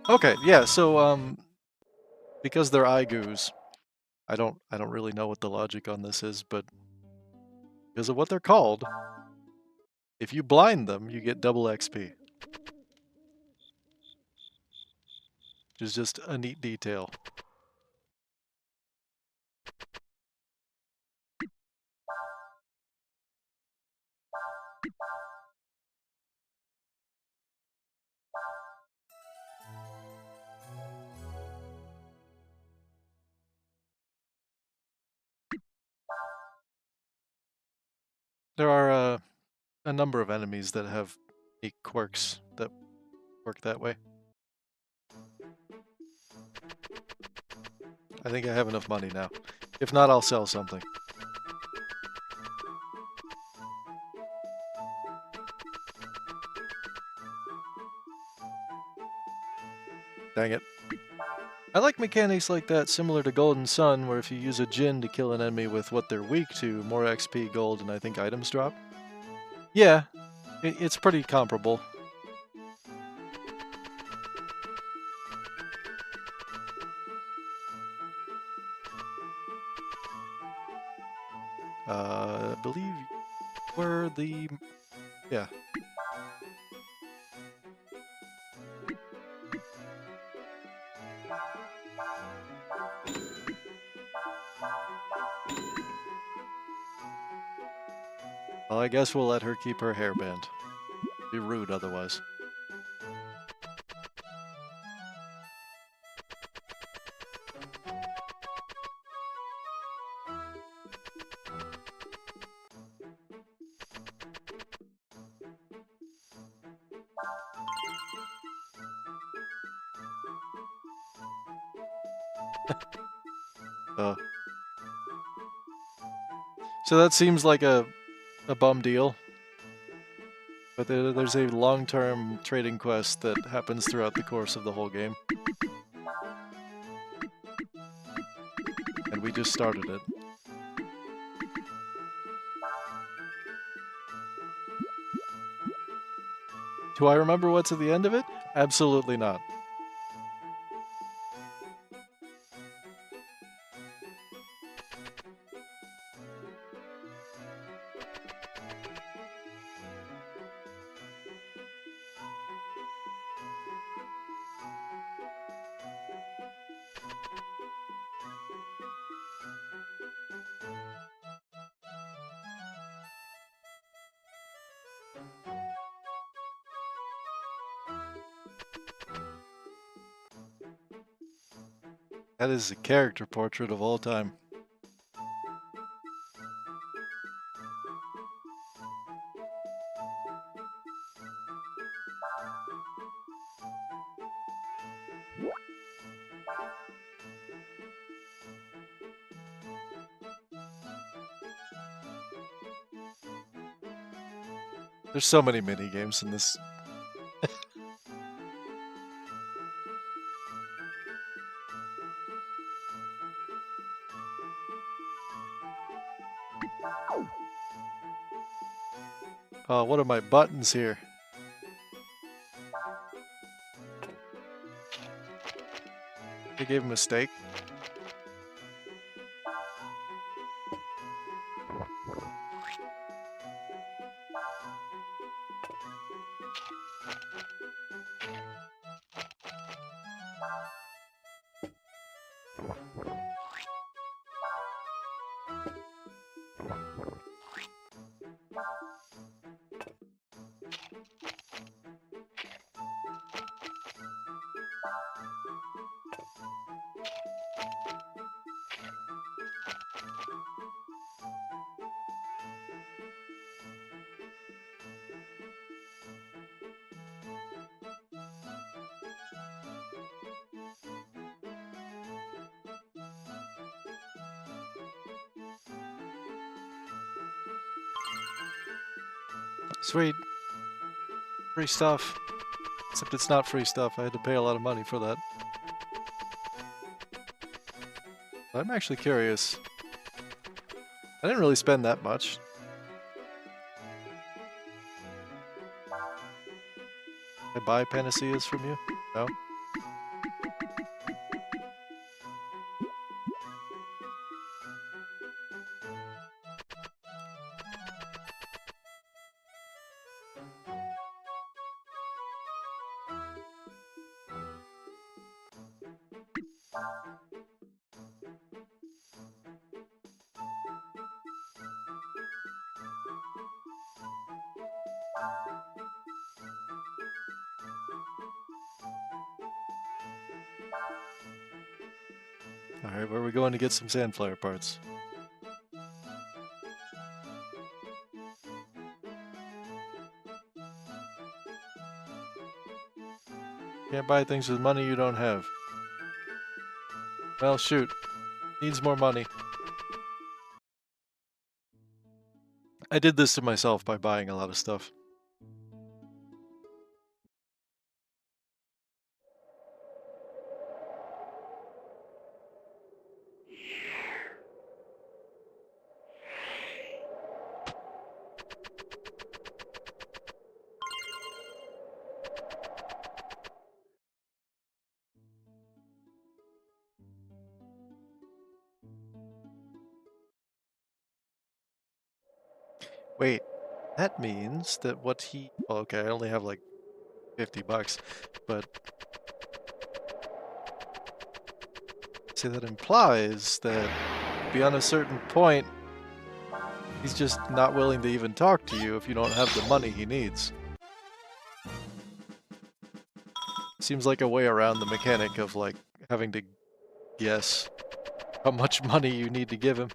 S1: Okay, yeah, so, because they're Igus, I don't really know what the logic on this is, but because of what they're called, if you blind them, you get double XP. Which is just a neat detail. There are a number of enemies that have unique quirks that work that way. I think I have enough money now. If not, I'll sell something. Dang it. I like mechanics like that, similar to Golden Sun, where if you use a Djinn to kill an enemy with what they're weak to, more XP, gold, and I think items drop. Yeah, it's pretty comparable. I believe where the... yeah. Well, I guess we'll let her keep her hairband. Be rude otherwise. So that seems like a bum deal. But there's a long-term trading quest that happens throughout the course of the whole game. And we just started it. Do I remember what's at the end of it? Absolutely not. That is a character portrait of all time. There's so many mini games in this. What are my buttons here? I gave him a steak. Sweet. Free stuff. Except it's not free stuff. I had to pay a lot of money for that. I'm actually curious. I didn't really spend that much. I buy panaceas from you? No? Alright, where are we going to get some sandflyer parts? Can't buy things with money you don't have. Well, shoot. Needs more money. I did this to myself by buying a lot of stuff. Wait, that means that what he... Well, okay, I only have like 50 bucks, but... See, that implies that beyond a certain point, he's just not willing to even talk to you if you don't have the money he needs. Seems like a way around the mechanic of, like, having to guess how much money you need to give him.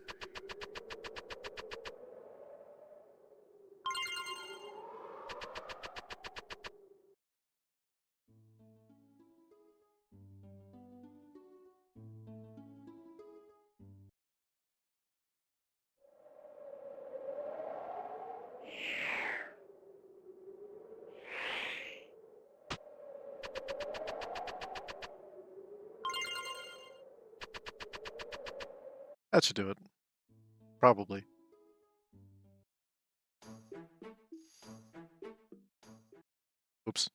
S1: That should do it. Probably. Oops.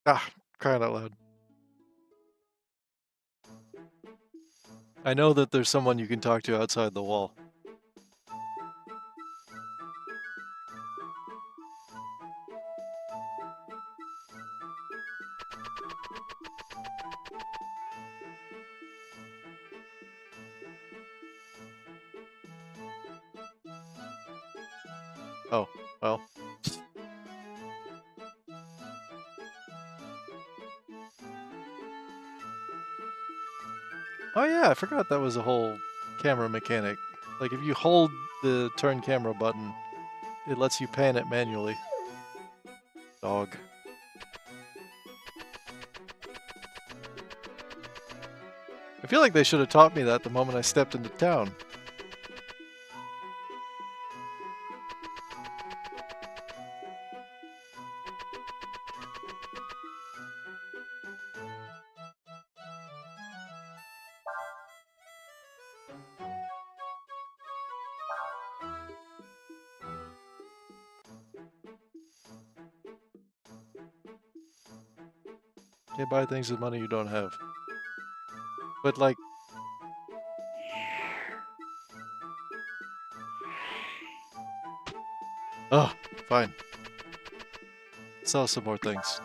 S1: Ah, crying out loud. I know that there's someone you can talk to outside the wall. Oh, well. Oh yeah, I forgot that was a whole camera mechanic. Like if you hold the turn camera button, it lets you pan it manually. Dog. I feel like they should have taught me that the moment I stepped into town. Can't buy things with money you don't have. But like, oh, fine. Sell some more things.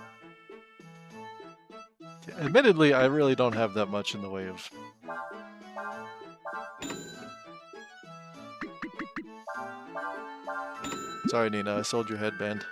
S1: Admittedly, I really don't have that much in the way of... Sorry, Nina, I sold your headband.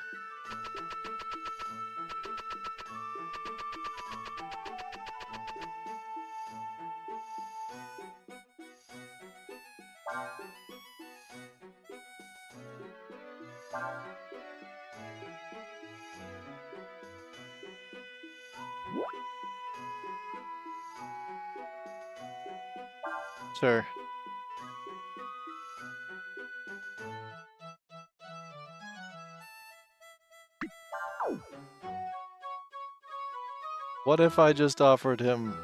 S1: Sure. What if I just offered him...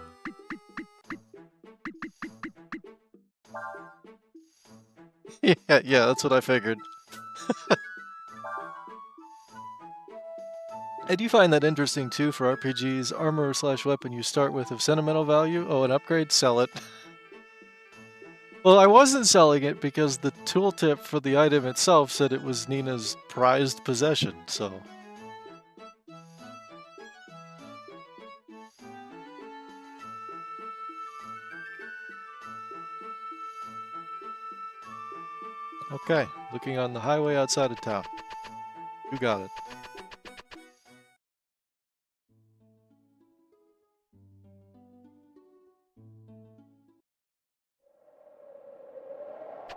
S1: yeah, that's what I figured. I do find that interesting too for RPGs. Armor/weapon you start with of sentimental value. Oh, an upgrade? Sell it. Well, I wasn't selling it because the tooltip for the item itself said it was Nina's prized possession, so... Okay, looking on the highway outside of town. You got it.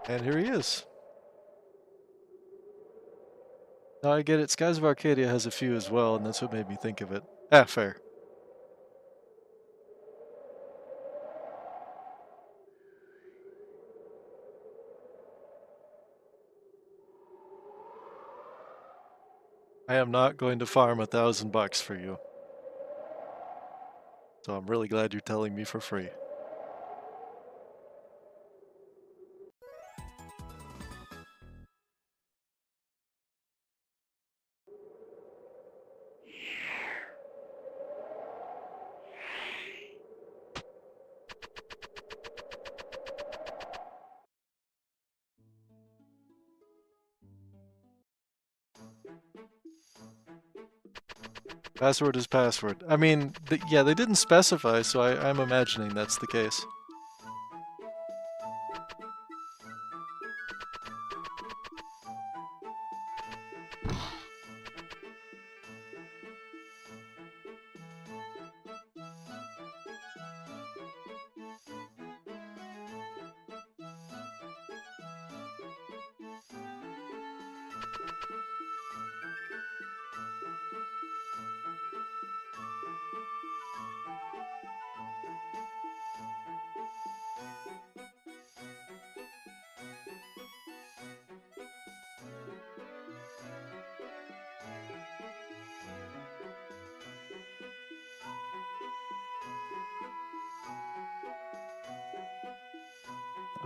S1: And here he is. Now I get it, Skies of Arcadia has a few as well, and that's what made me think of it. Ah, fair. I am not going to farm $1,000 for you. So I'm really glad you're telling me for free. Password is password. I mean, yeah, they didn't specify, so I'm imagining that's the case.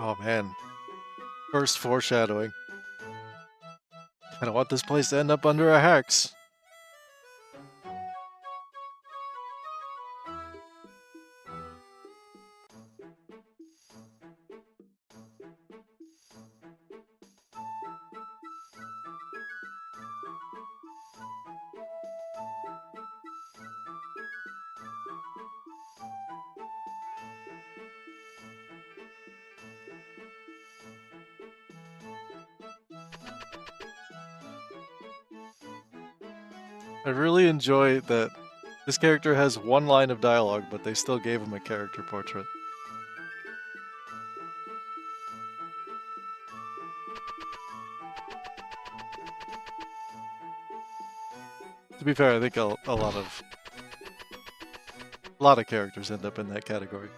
S1: Oh man, first foreshadowing. I don't want this place to end up under a hex. I really enjoy that this character has one line of dialogue, but they still gave him a character portrait. To be fair, I think a lot of characters end up in that category.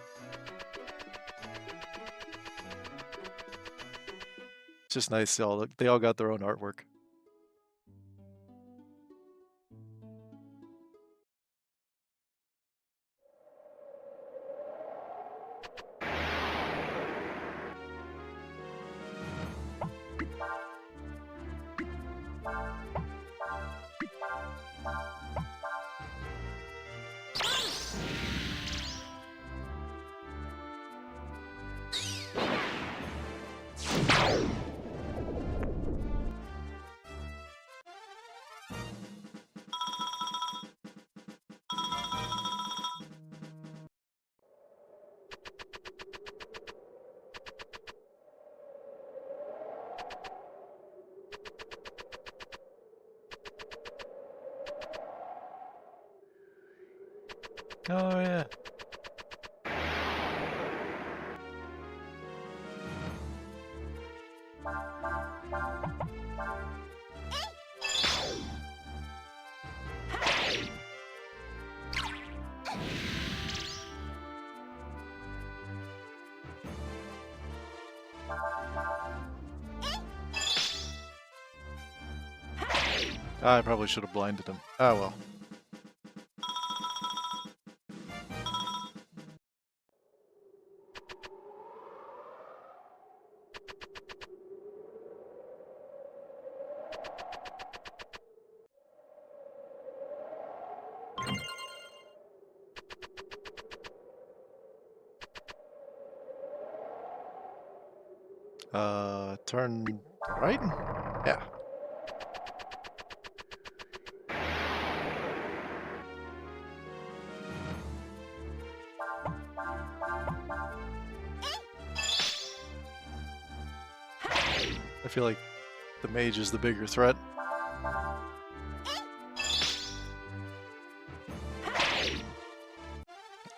S1: It's just nice they all got their own artwork. Oh yeah. I probably should have blinded him. Ah well. Turn right? Yeah. I feel like the mage is the bigger threat.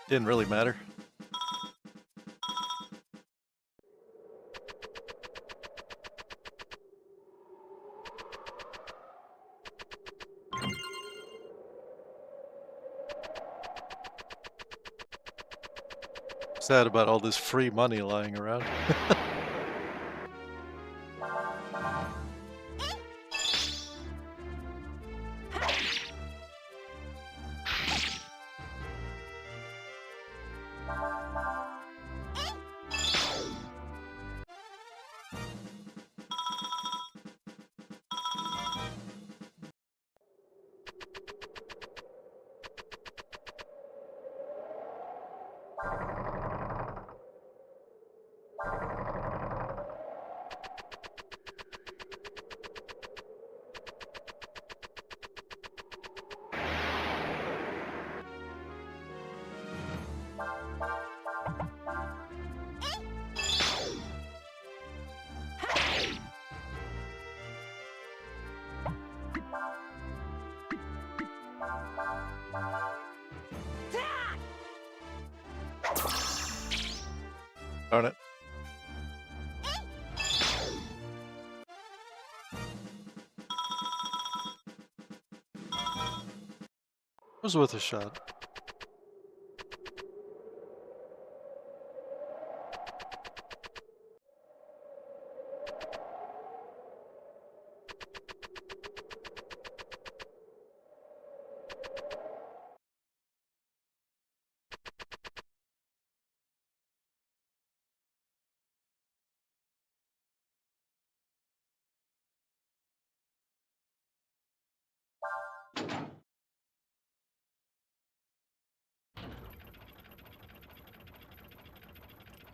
S1: Didn't really matter. Sad about all this free money lying around. Darn it. Was worth a shot. I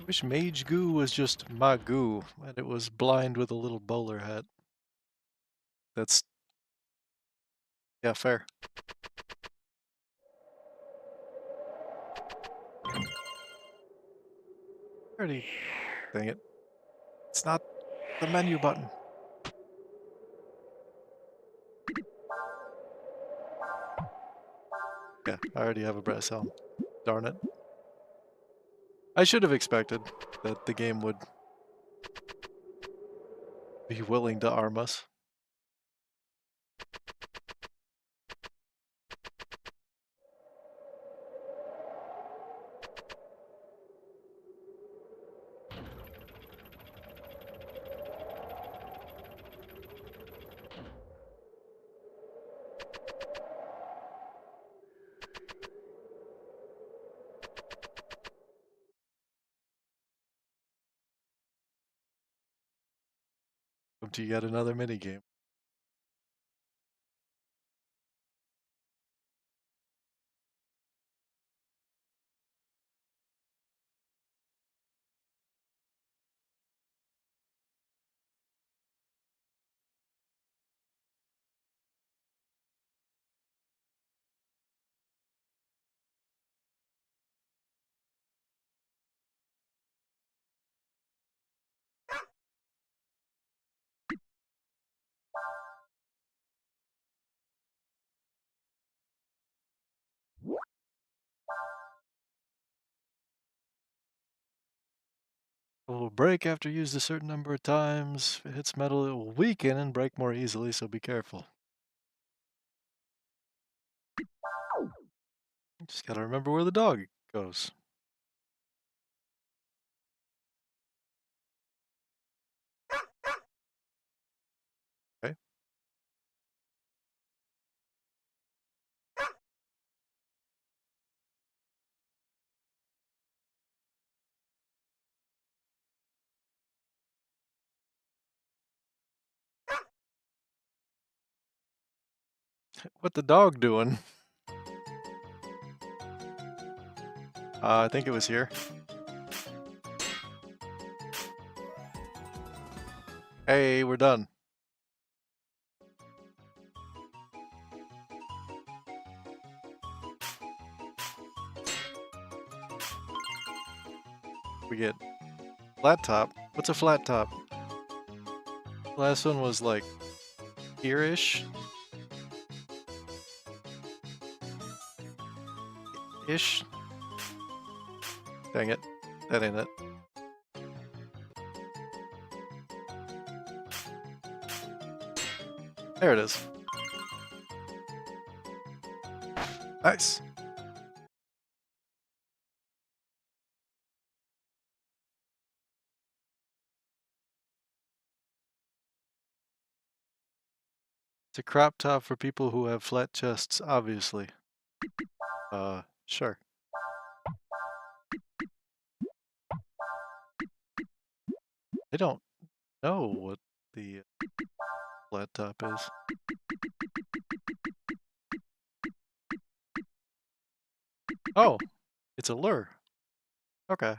S1: wish Mage Goo was just Magoo, and it was blind with a little bowler hat. That's... yeah, fair. Already... dang it. It's not the menu button. Yeah, I already have a brass helm. Darn it. I should have expected that the game would be willing to arm us. Come to yet another minigame. It will break after used a certain number of times. If it hits metal, it will weaken and break more easily, so be careful. Just gotta remember where the dog goes. Okay. What the dog doing? I think it was here. Hey, we're done. We get flat top. What's a flat top? Last one was like here-ish. Ish. Dang it. That ain't it. There it is. Nice. It's a crop top for people who have flat chests, obviously. Sure. I don't know what the flat top is. Oh, it's a lure. Okay.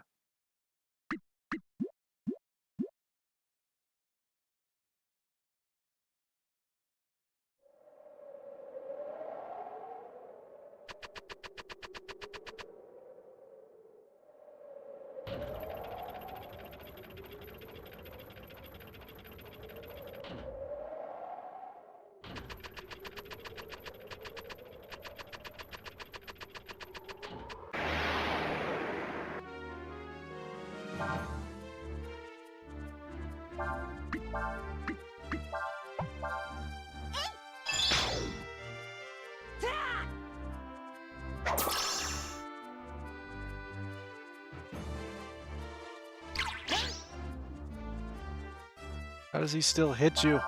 S1: How does he still hit you?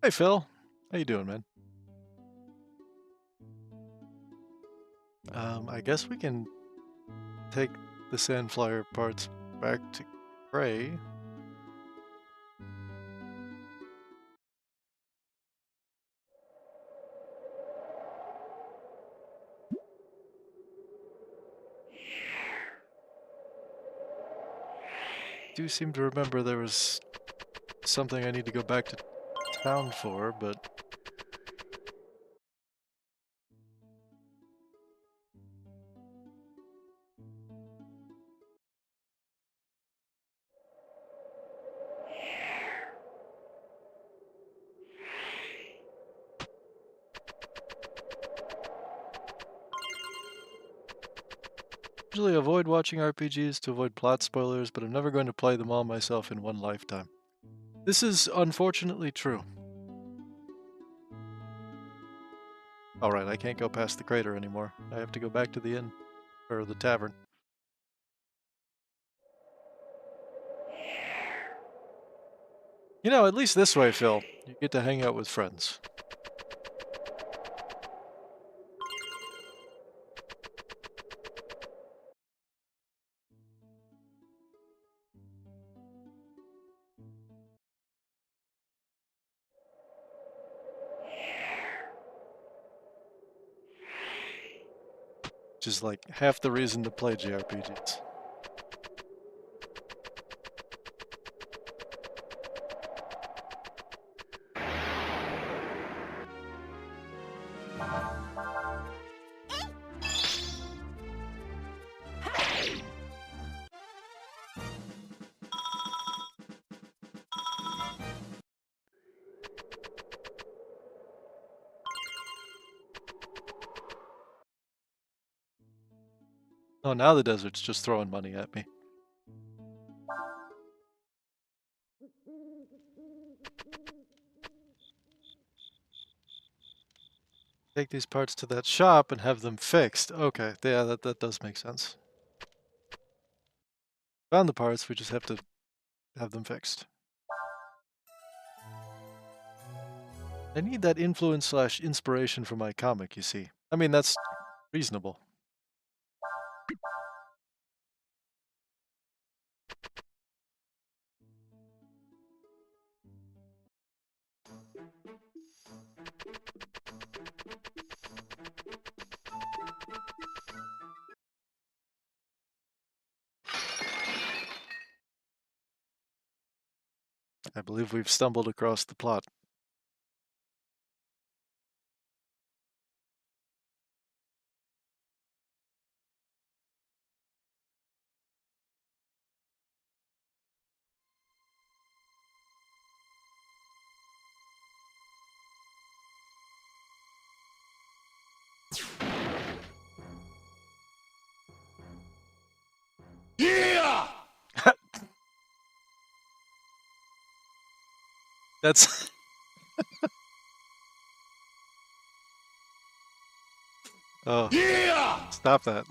S1: Hey, Phil. How you doing, man? I guess we can take the Sandflyer parts back to Gray. I do seem to remember there was something I need to go back to town for, but usually avoid watching RPGs to avoid plot spoilers, but I'm never going to play them all myself in one lifetime. This is unfortunately true. Alright, I can't go past the crater anymore. I have to go back to the inn. Or the tavern. You know, at least this way, Phil, you get to hang out with friends. Which is like half the reason to play JRPGs. Oh, now the desert's just throwing money at me. Take these parts to that shop and have them fixed. Okay, yeah, that does make sense. Found the parts, we just have to have them fixed. I need that influence / inspiration for my comic, you see. I mean, that's reasonable. I believe we've stumbled across the plot.
S2: Yeah!
S1: That's... Oh,
S2: Yeah!
S1: stop that.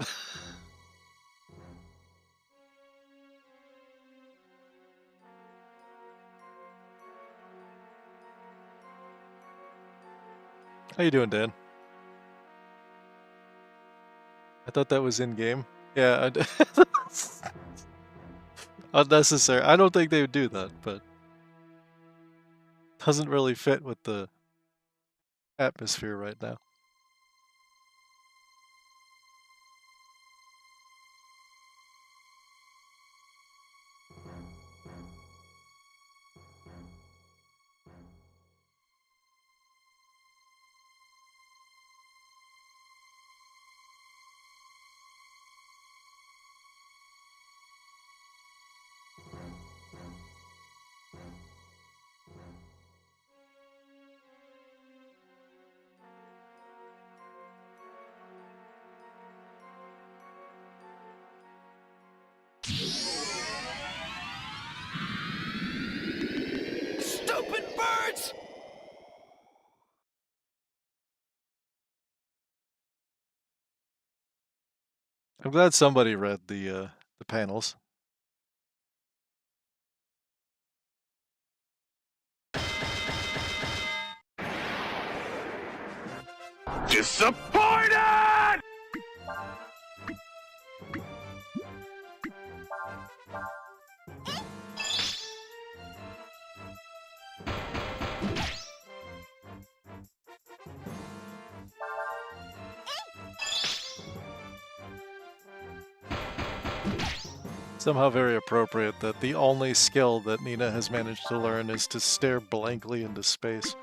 S1: How you doing, Dan? I thought that was in-game. Yeah, unnecessary. I don't think they would do that, but doesn't really fit with the atmosphere right now.
S2: Stupid birds!
S1: I'm glad somebody read the panels.
S2: Disappointed!
S1: Somehow very appropriate that the only skill that Nina has managed to learn is to stare blankly into space.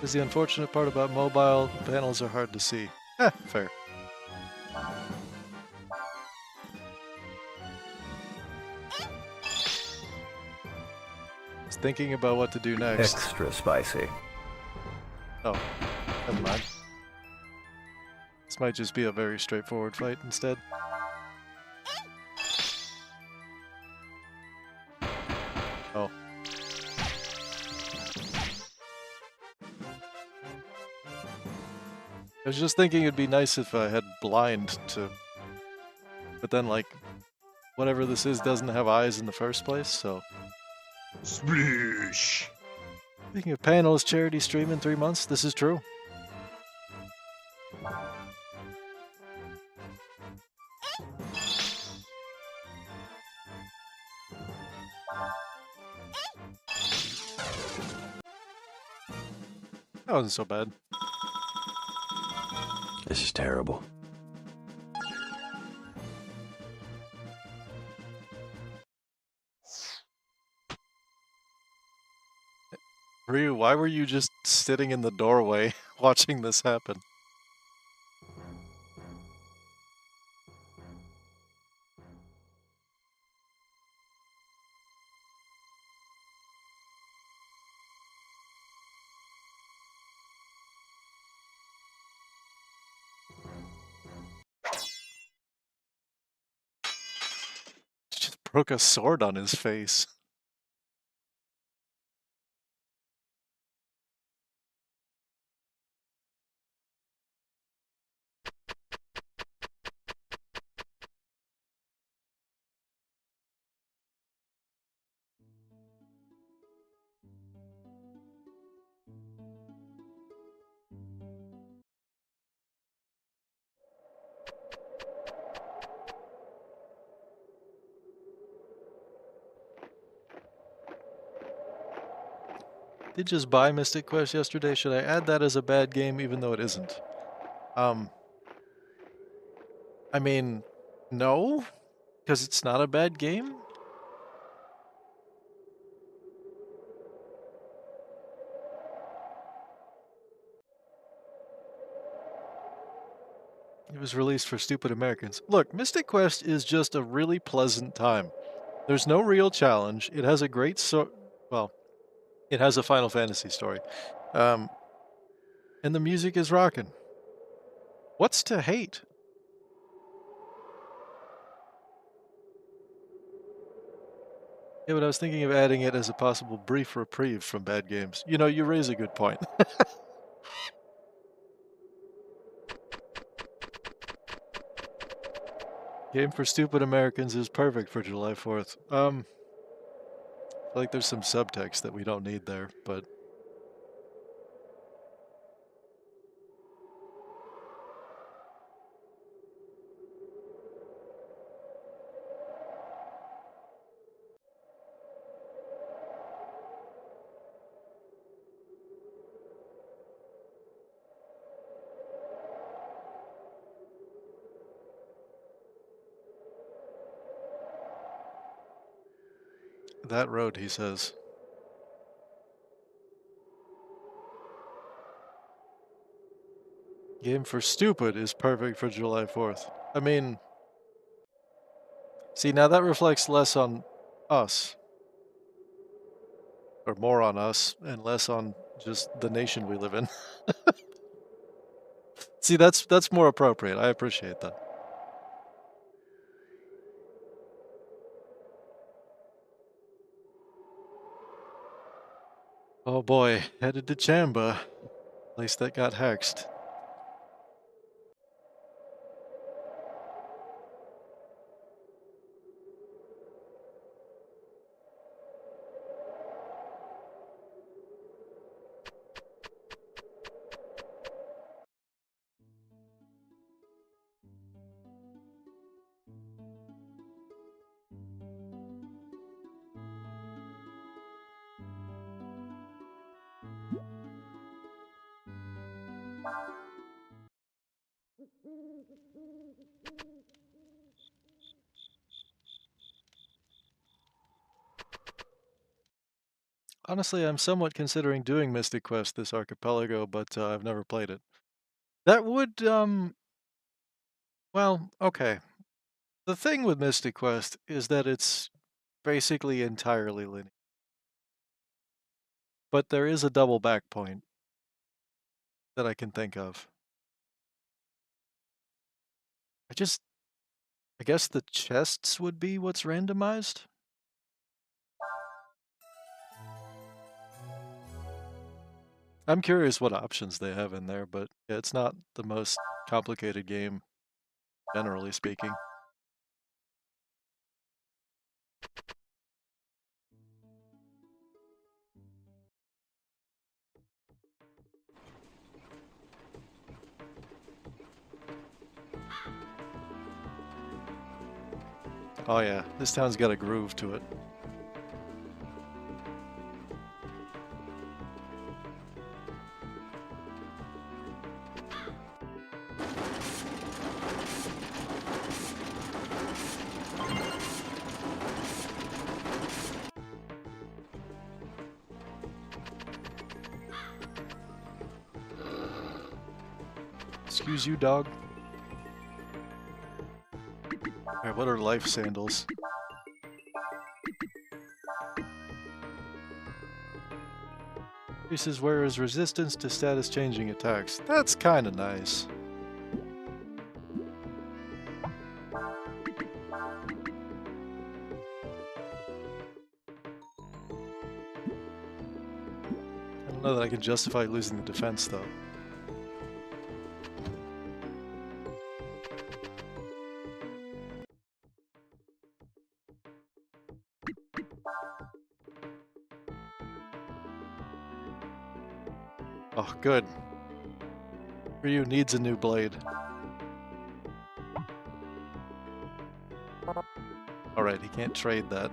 S1: Is the unfortunate part about mobile panels are hard to see. Fair. Just thinking about what to do next.
S3: Extra spicy.
S1: Oh, never mind. This might just be a very straightforward fight instead. Oh. I was just thinking it'd be nice if I had blind to... But then, like, whatever this is doesn't have eyes in the first place, so...
S3: Splish!
S1: Speaking of panels, charity stream in 3 months. This is true. That wasn't so bad.
S3: This is terrible.
S1: Ryu, why were you just sitting in the doorway watching this happen? Just broke a sword on his face. Did just buy Mystic Quest yesterday. Should I add that as a bad game even though it isn't? I mean, no, because it's not a bad game. It was released for stupid Americans. Look, Mystic Quest is just a really pleasant time. There's no real challenge. It has a great well, it has a Final Fantasy story. And the music is rocking. What's to hate? Yeah, but I was thinking of adding it as a possible brief reprieve from bad games. You know, you raise a good point. Game for Stupid Americans is perfect for July 4th. I feel like there's some subtext that we don't need there, but... That road, he says. Game for Stupid is perfect for July 4th. I mean... See, now that reflects less on us. Or more on us, and less on just the nation we live in. See, that's more appropriate. I appreciate that. Oh boy, headed to Chamba. Place that got hexed. Honestly, I'm somewhat considering doing Mystic Quest this archipelago, but I've never played it. That would, well, okay. The thing with Mystic Quest is that it's basically entirely linear. But there is a double back point that I can think of. I guess the chests would be what's randomized? I'm curious what options they have in there, but yeah, it's not the most complicated game, generally speaking. Oh yeah, this town's got a groove to it. Excuse you, dog. Alright, what are life sandals? Increases wearer's resistance to status changing attacks. That's kinda nice. I don't know that I can justify losing the defense though. Oh, good. Ryu needs a new blade. Alright, he can't trade that.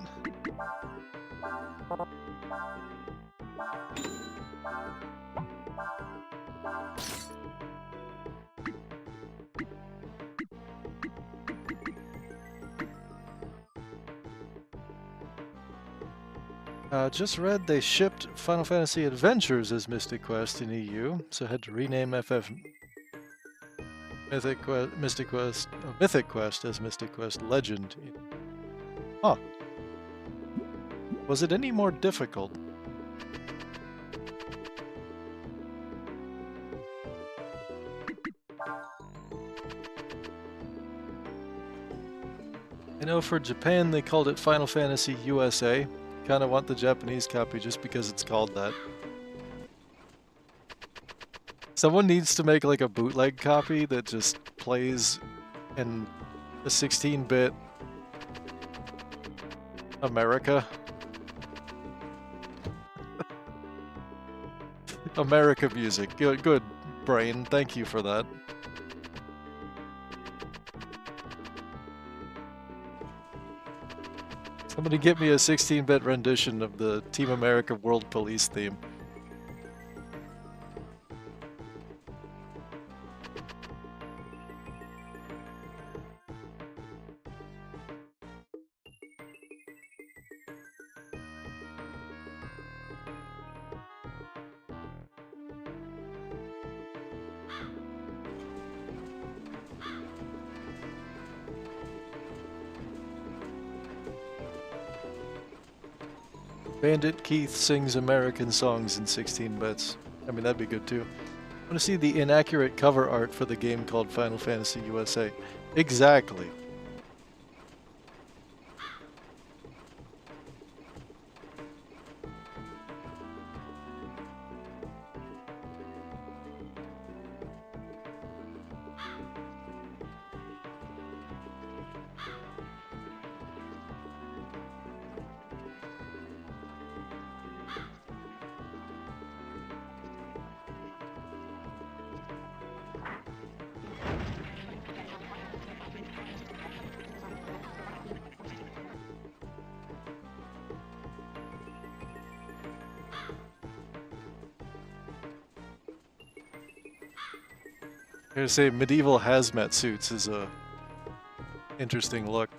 S1: Just read they shipped Final Fantasy Adventures as Mystic Quest in EU, so had to rename FF Mythic Quest as Mystic Quest Legend. Huh. Was it any more difficult? I know for Japan they called it Final Fantasy USA. Kinda want the Japanese copy just because it's called that. Someone needs to make like a bootleg copy that just plays in a 16-bit America. America music. Good brain. Thank you for that. Somebody get me a 16-bit rendition of the Team America World Police theme. Bandit Keith sings American songs in 16 bits. I mean, that'd be good too. I want to see the inaccurate cover art for the game called Final Fantasy USA. Exactly. I gotta say, medieval hazmat suits is a interesting look.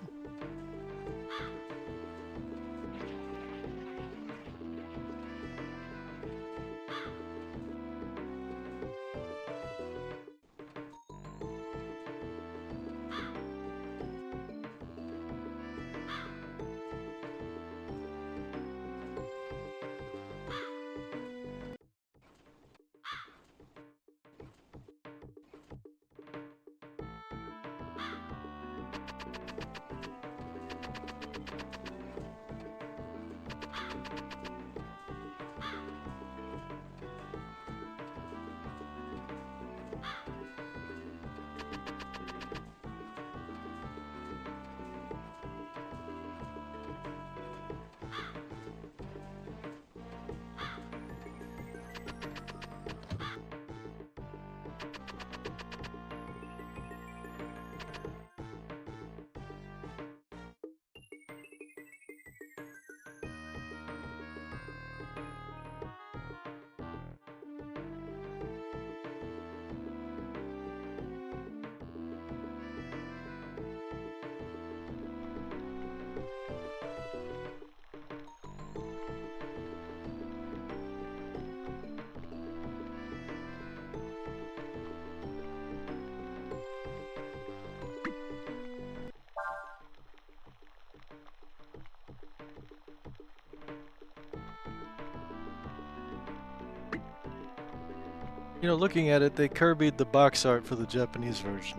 S1: You know, looking at it, they Kirby'd the box art for the Japanese version.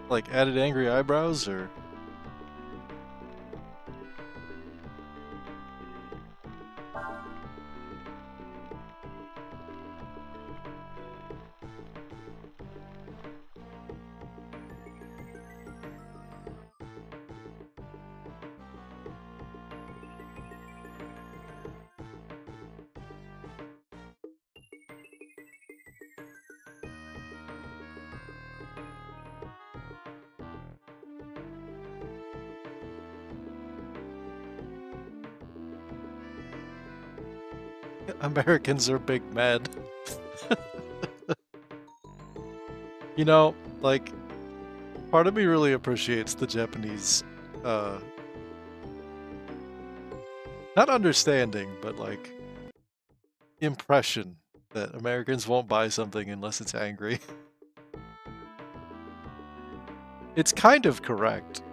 S1: Like, added angry eyebrows, or... Americans are big mad. You know, like, part of me really appreciates the Japanese, not understanding, but like, impression that Americans won't buy something unless it's angry. It's kind of correct.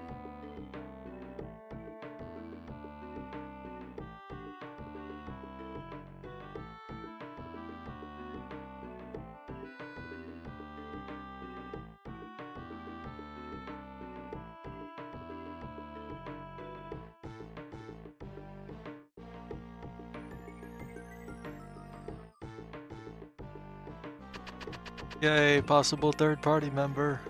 S1: Yay, possible third-party member.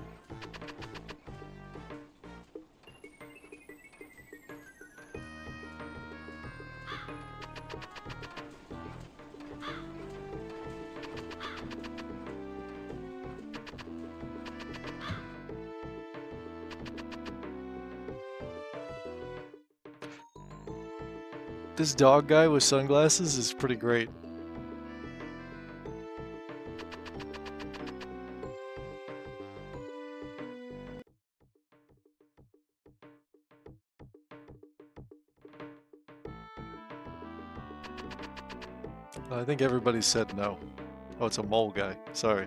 S1: This dog guy with sunglasses is pretty great. I think everybody said no. Oh, it's a mole guy. Sorry.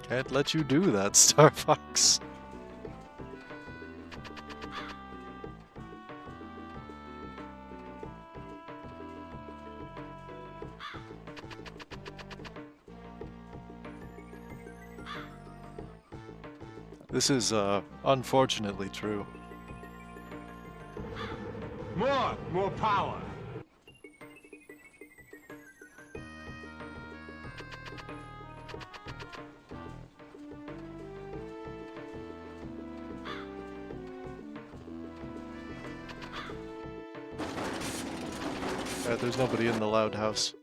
S1: Can't let you do that, Star Fox. This is, unfortunately true.
S4: More power.
S1: There's nobody in the loud house.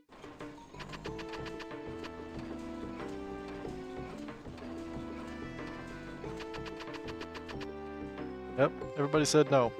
S1: Yep, everybody said no.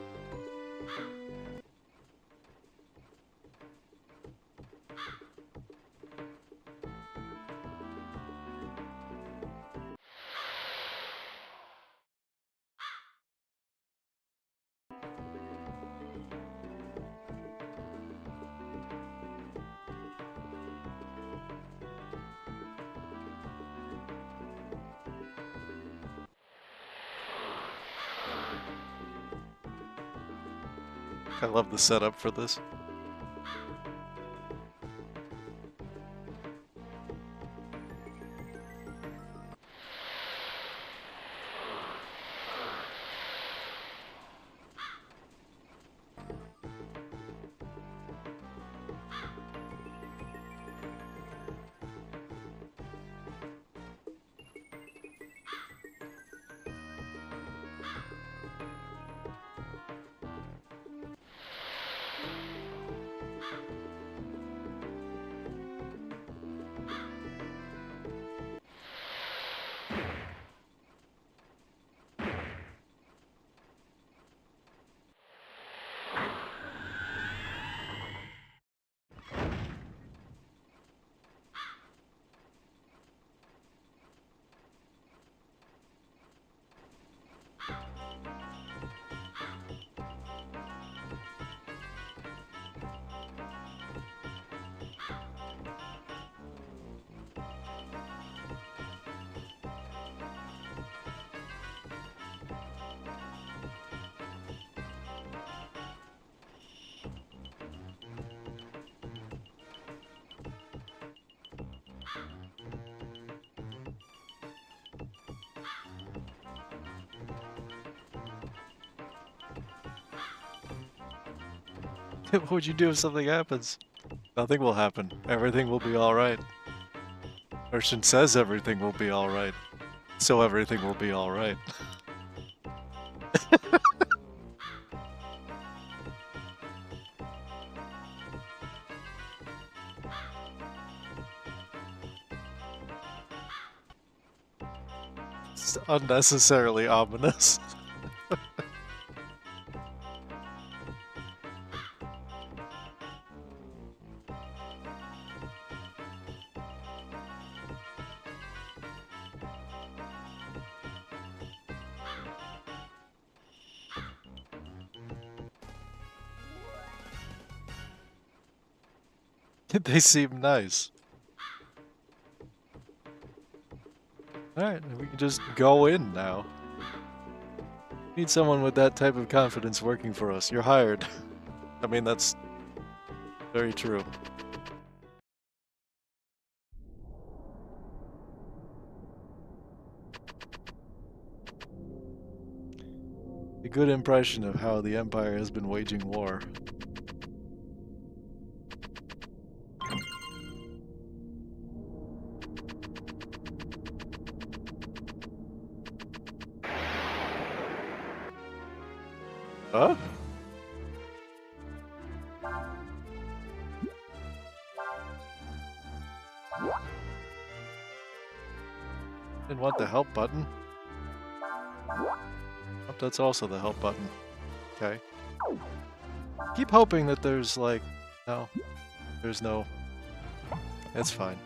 S1: I love the setup for this. What would you do if something happens? Nothing will happen. Everything will be alright. Urshan says everything will be alright. So everything will be alright. It's unnecessarily ominous. They seem nice. Alright, we can just go in now. Need someone with that type of confidence working for us. You're hired. I mean, that's very true. A good impression of how the Empire has been waging war. Huh? Didn't want the help button. Oh, that's also the help button. Okay. Keep hoping that there's like... No. There's no... It's fine.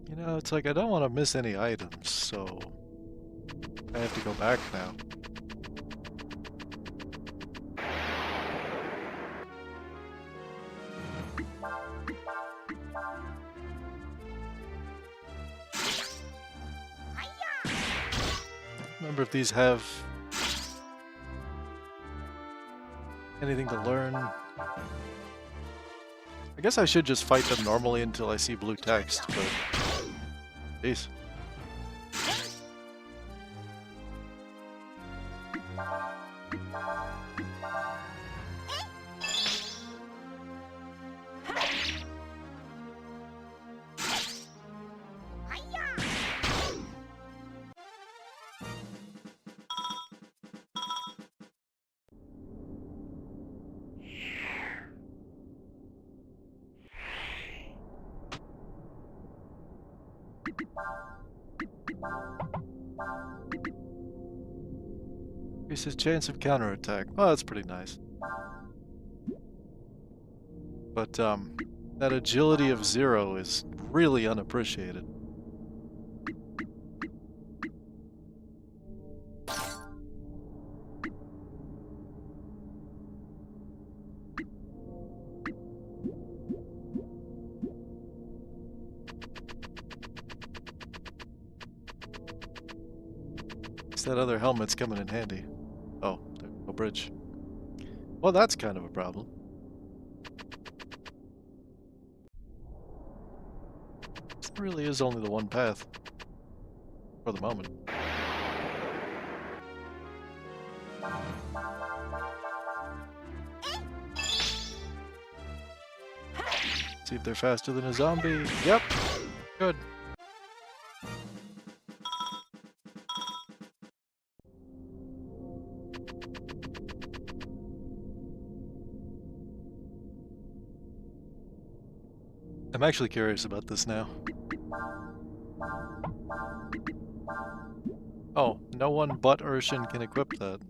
S1: You know, it's like I don't want to miss any items, so I have to go back now. Remember if these have anything to learn. I guess I should just fight them normally until I see blue text, but... Jeez. Increases chance of counterattack. Oh, that's pretty nice. But, that agility of 0 is really unappreciated. That other helmet's coming in handy. Oh, there's no bridge. Well, that's kind of a problem. There really is only the one path. For the moment. See if they're faster than a zombie. Yep. Good. I'm actually curious about this now. Oh, no one but Urshan can equip that.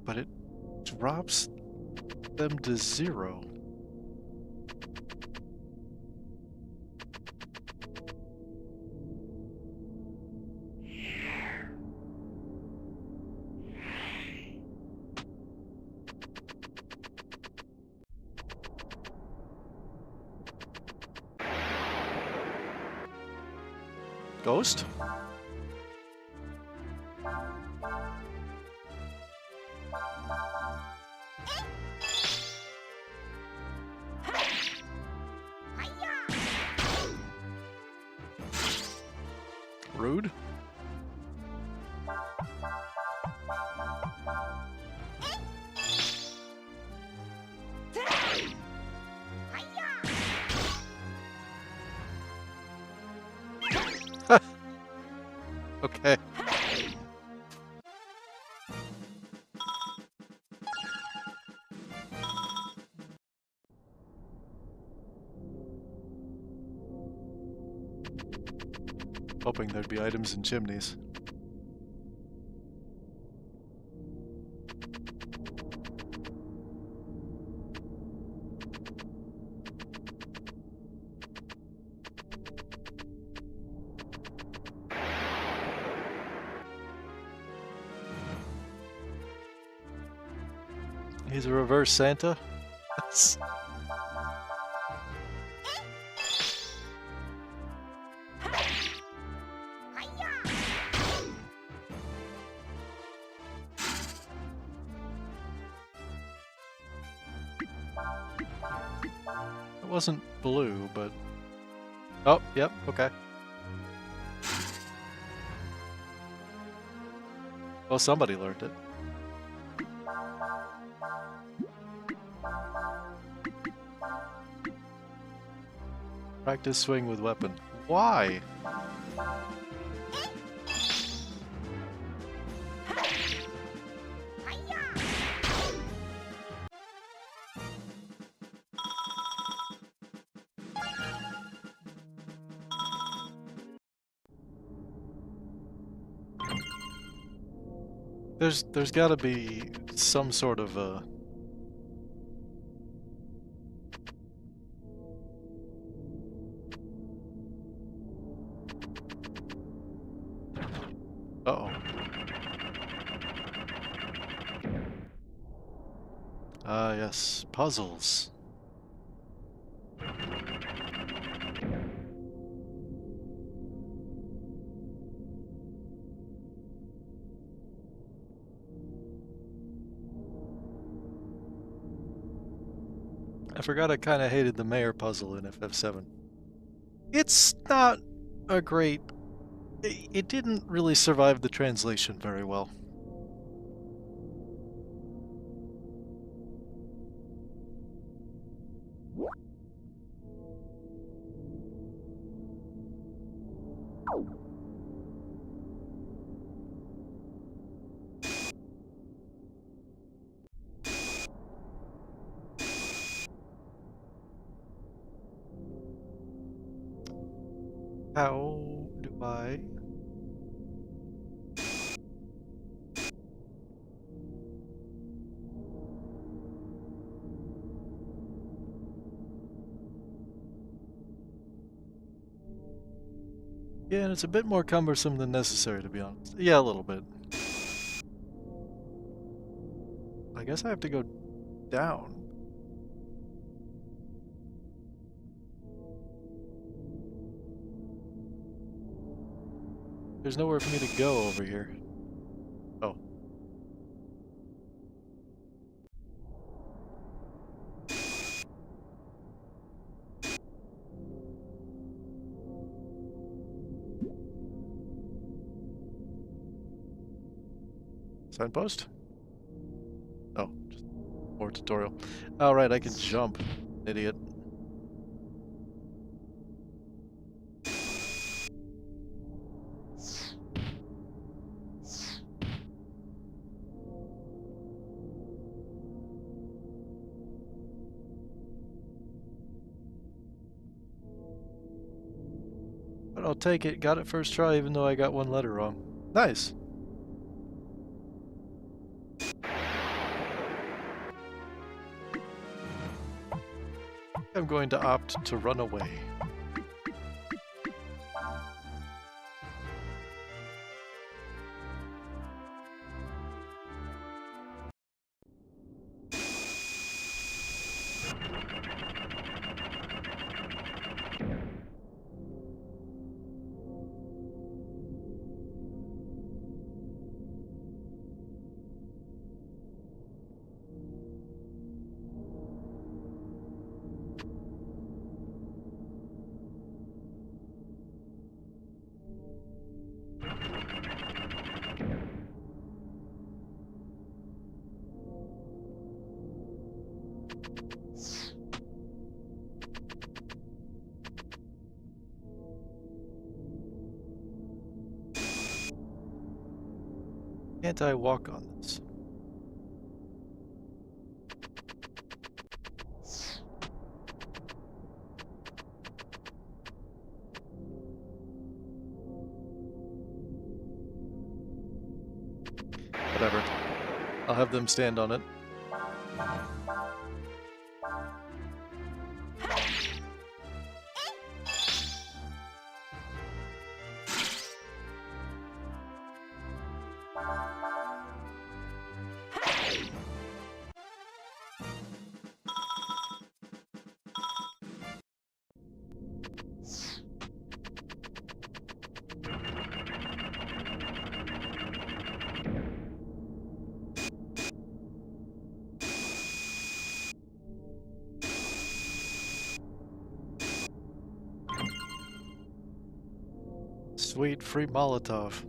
S1: But it drops them to 0. Ghost? Rude? Okay. Hoping there'd be items in chimneys. He's a reverse Santa? It wasn't blue, but... Oh, yep, okay. Well, somebody learned it. Practice swing with weapon. Why? There's gotta be some sort of uh-oh. Ah, yes. Puzzles. I forgot I kinda hated the mayor puzzle in FF7. It's not a great... It didn't really survive the translation very well. How do Why? Yeah, and it's a bit more cumbersome than necessary, to be honest. Yeah, a little bit. I guess I have to go down. There's nowhere for me to go over here. Oh. Signpost? Oh, just more tutorial. Alright, I can jump. Idiot. But I'll take it. Got it first try, even though I got one letter wrong. Nice. I'm going to opt to run away. Can't I walk on this? Whatever. I'll have them stand on it. Sweet free Molotov.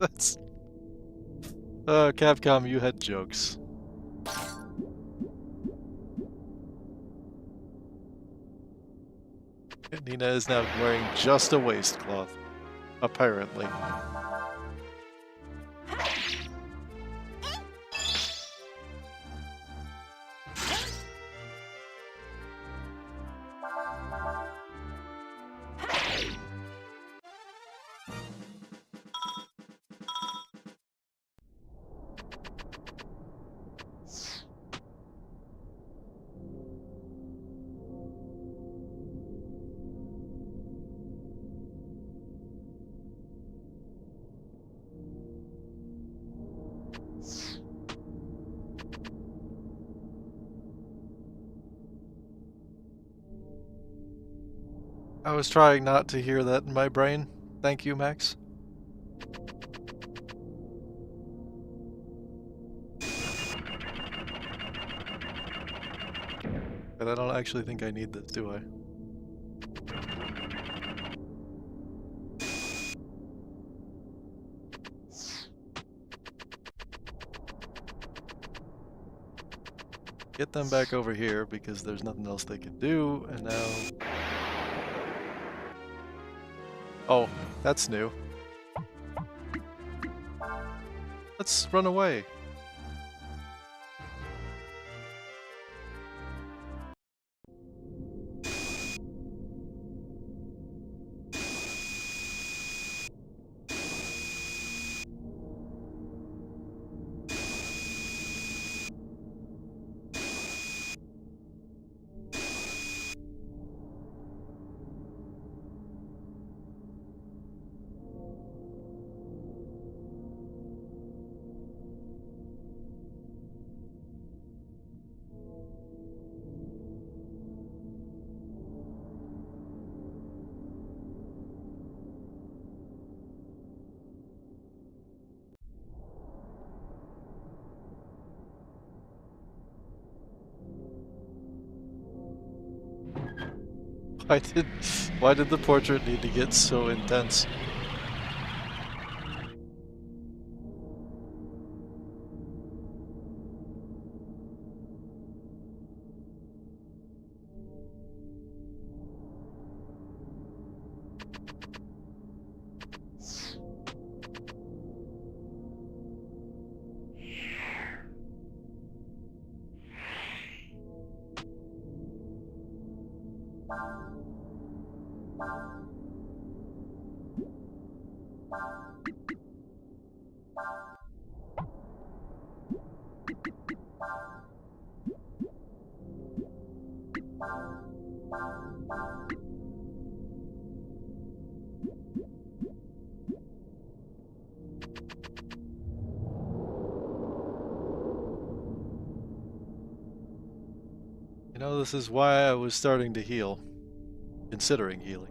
S1: That's... Capcom, you had jokes. And Nina is now wearing just a waistcloth. Apparently. I was trying not to hear that in my brain. Thank you, Max. But I don't actually think I need this, do I? Get them back over here because there's nothing else they can do, and now... Oh, that's new. Let's run away. Why did, why did the portrait need to get so intense? You know, this is why I was starting to heal. Considering healing.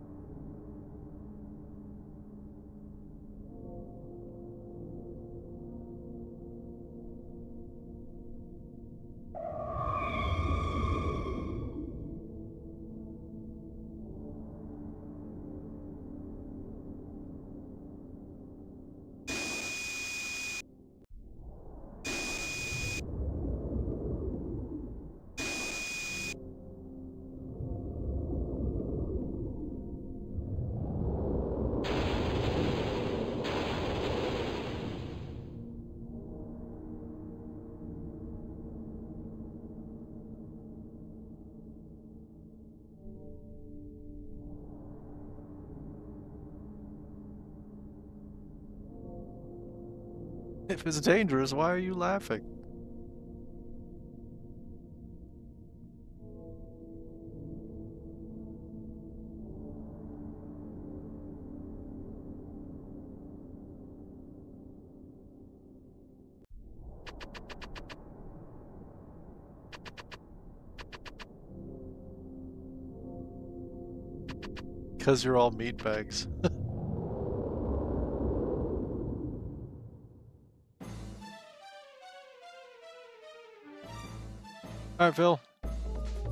S1: If it's dangerous, why are you laughing? Because you're all meatbags. Alright, Phil.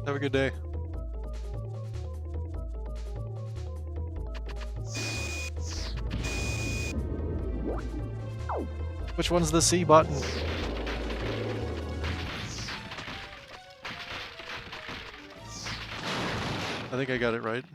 S1: Have a good day. Which one's the C button? I think I got it right.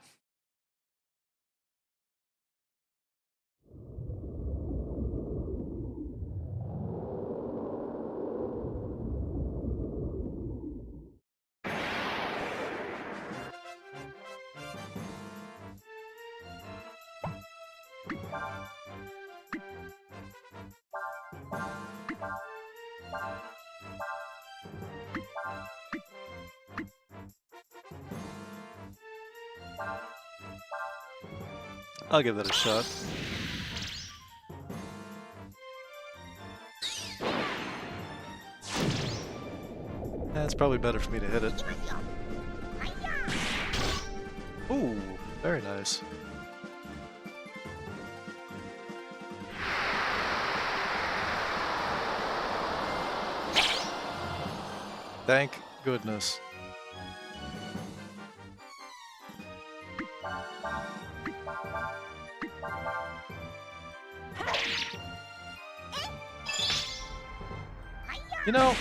S1: I'll give that a shot. It's probably better for me to hit it. Ooh. Very nice. Thank goodness. You know,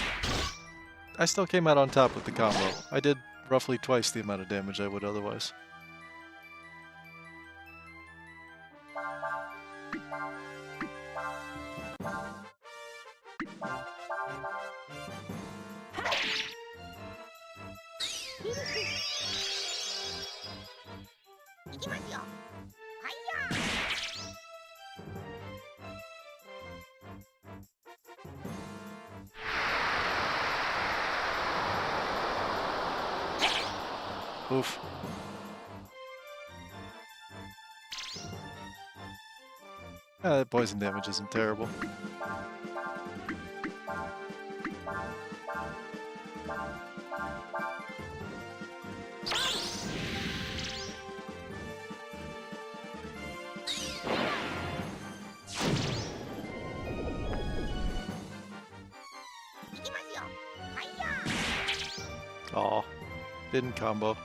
S1: I still came out on top with the combo. I did roughly twice the amount of damage I would otherwise. Oof. That poison damage isn't terrible. Aw, didn't combo.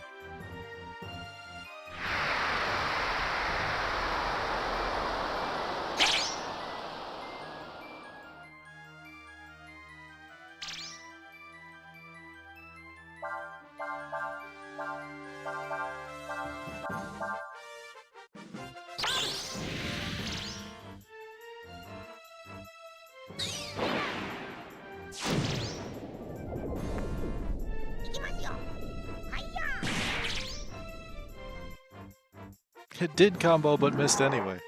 S1: It did combo, but missed anyway.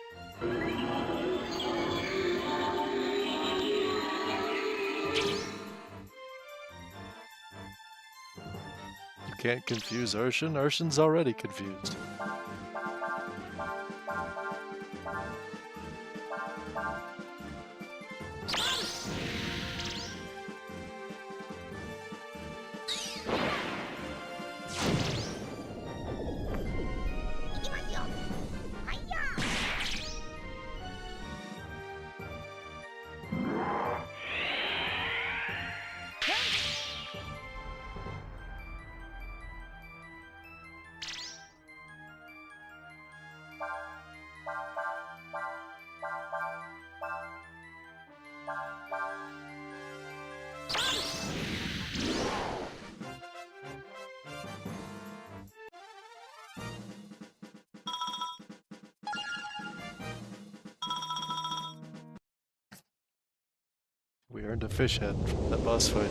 S1: You can't confuse Urshan. Urshan's already confused. We earned a fish head from that boss fight.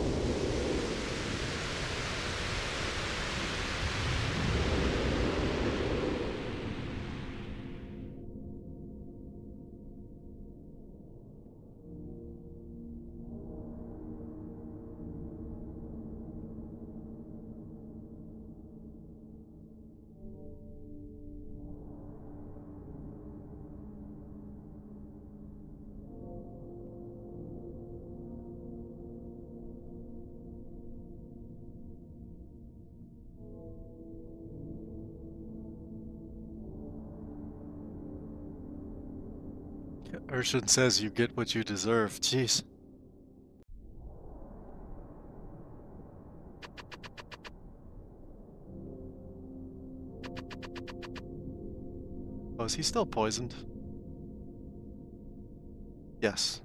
S1: Urshan says you get what you deserve. Jeez. Oh, is he still poisoned? Yes.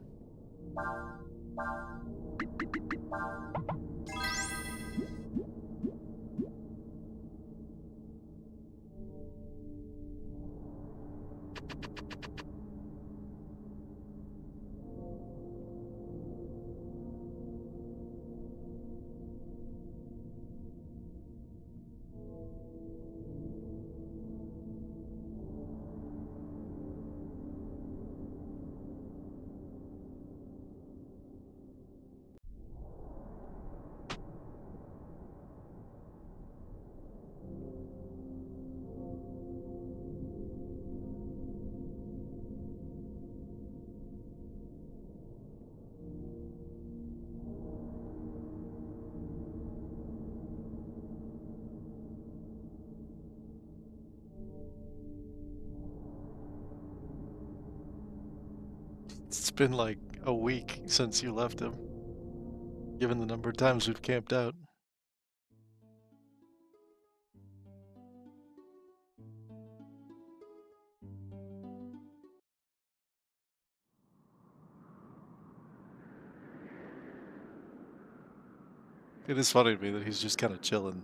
S1: It's been like a week since you left him, given the number of times we've camped out. It is funny to me that he's just kind of chilling.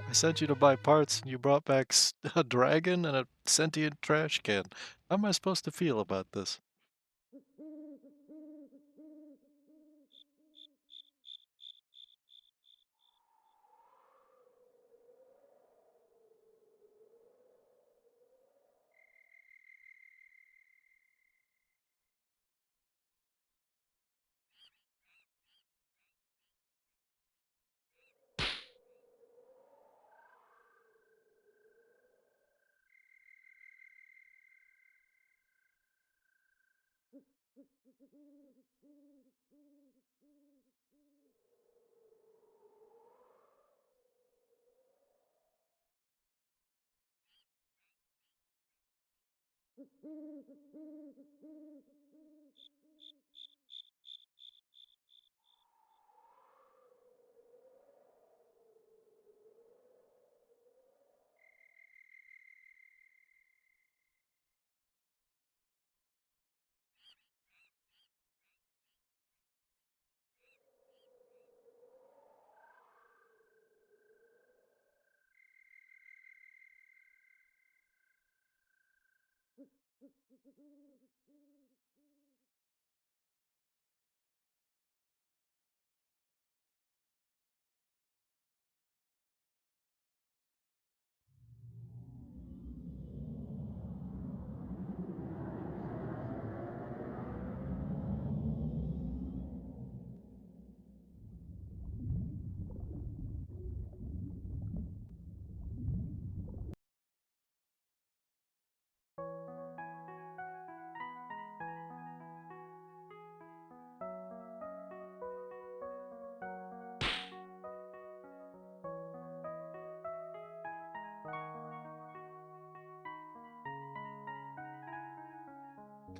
S1: I sent you to buy parts and you brought back a dragon and a sentient trash can. How am I supposed to feel about this?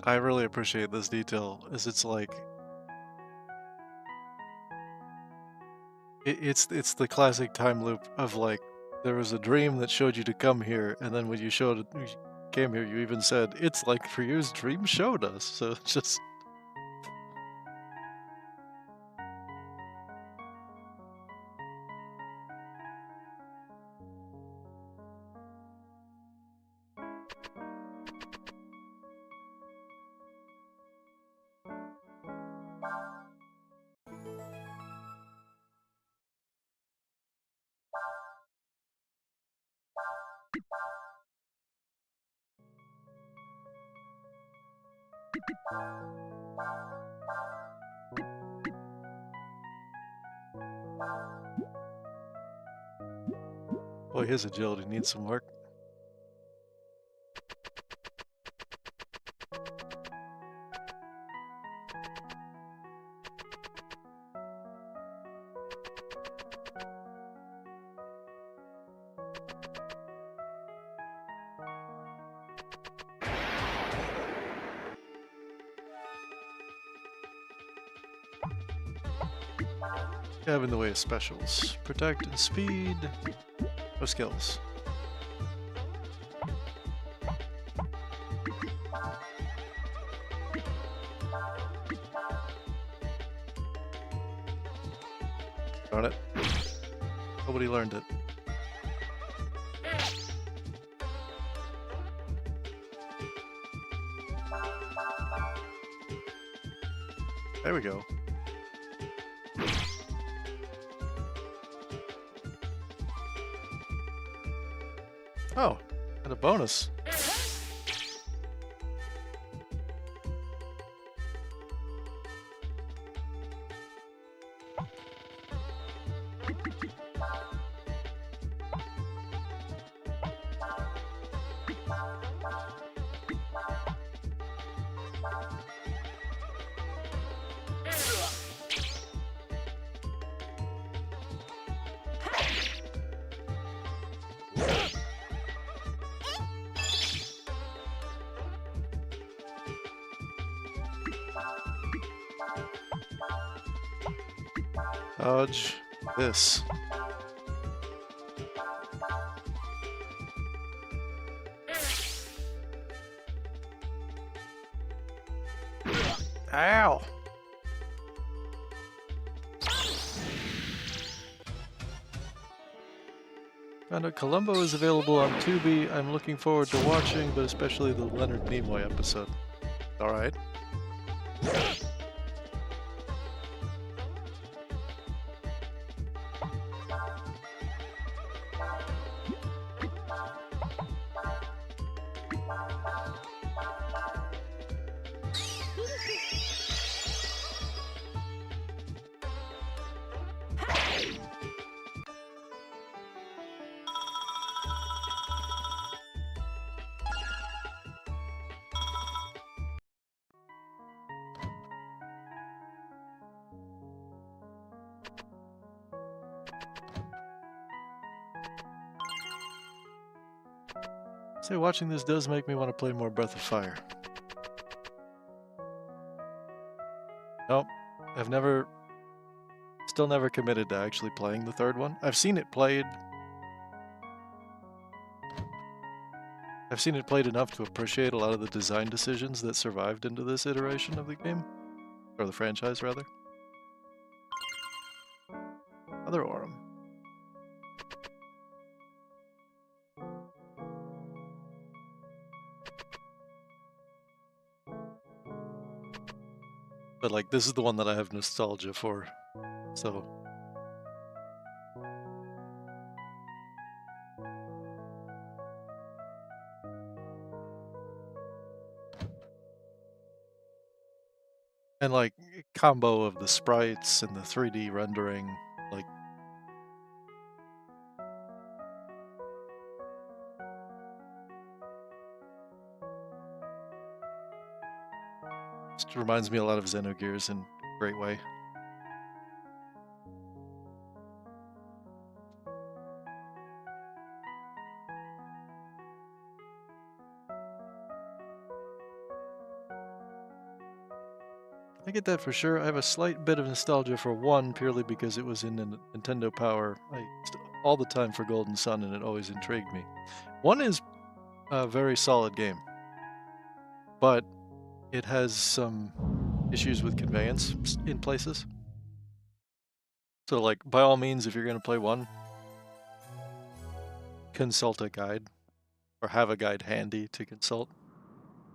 S1: I really appreciate this detail, as it's like it's the classic time loop of like there was a dream that showed you to come here, and then when you came here, you even said it's like for years dream showed us. So it's just boy, his agility needs some work. You have in the way of specials, protect and speed, no skills. Darn it. Nobody learned it. There we go. Oh, and a bonus. Dodge this. Ow! Found out Columbo is available on Tubi. I'm looking forward to watching, but especially the Leonard Nimoy episode. Alright. Say, watching this does make me want to play more Breath of Fire. Nope. Still never committed to actually playing the third one. I've seen it played enough to appreciate a lot of the design decisions that survived into this iteration of the game. Or the franchise, rather. Other Aurum. But like, this is the one that I have nostalgia for, so... And like, combo of the sprites and the 3D rendering, like... Just reminds me a lot of Xenogears in a great way. I get that for sure. I have a slight bit of nostalgia for 1 purely because it was in Nintendo Power. I used all the time for Golden Sun and it always intrigued me. 1 is a very solid game, but it has some issues with conveyance in places. So like, by all means, if you're going to play 1, consult a guide, or have a guide handy to consult.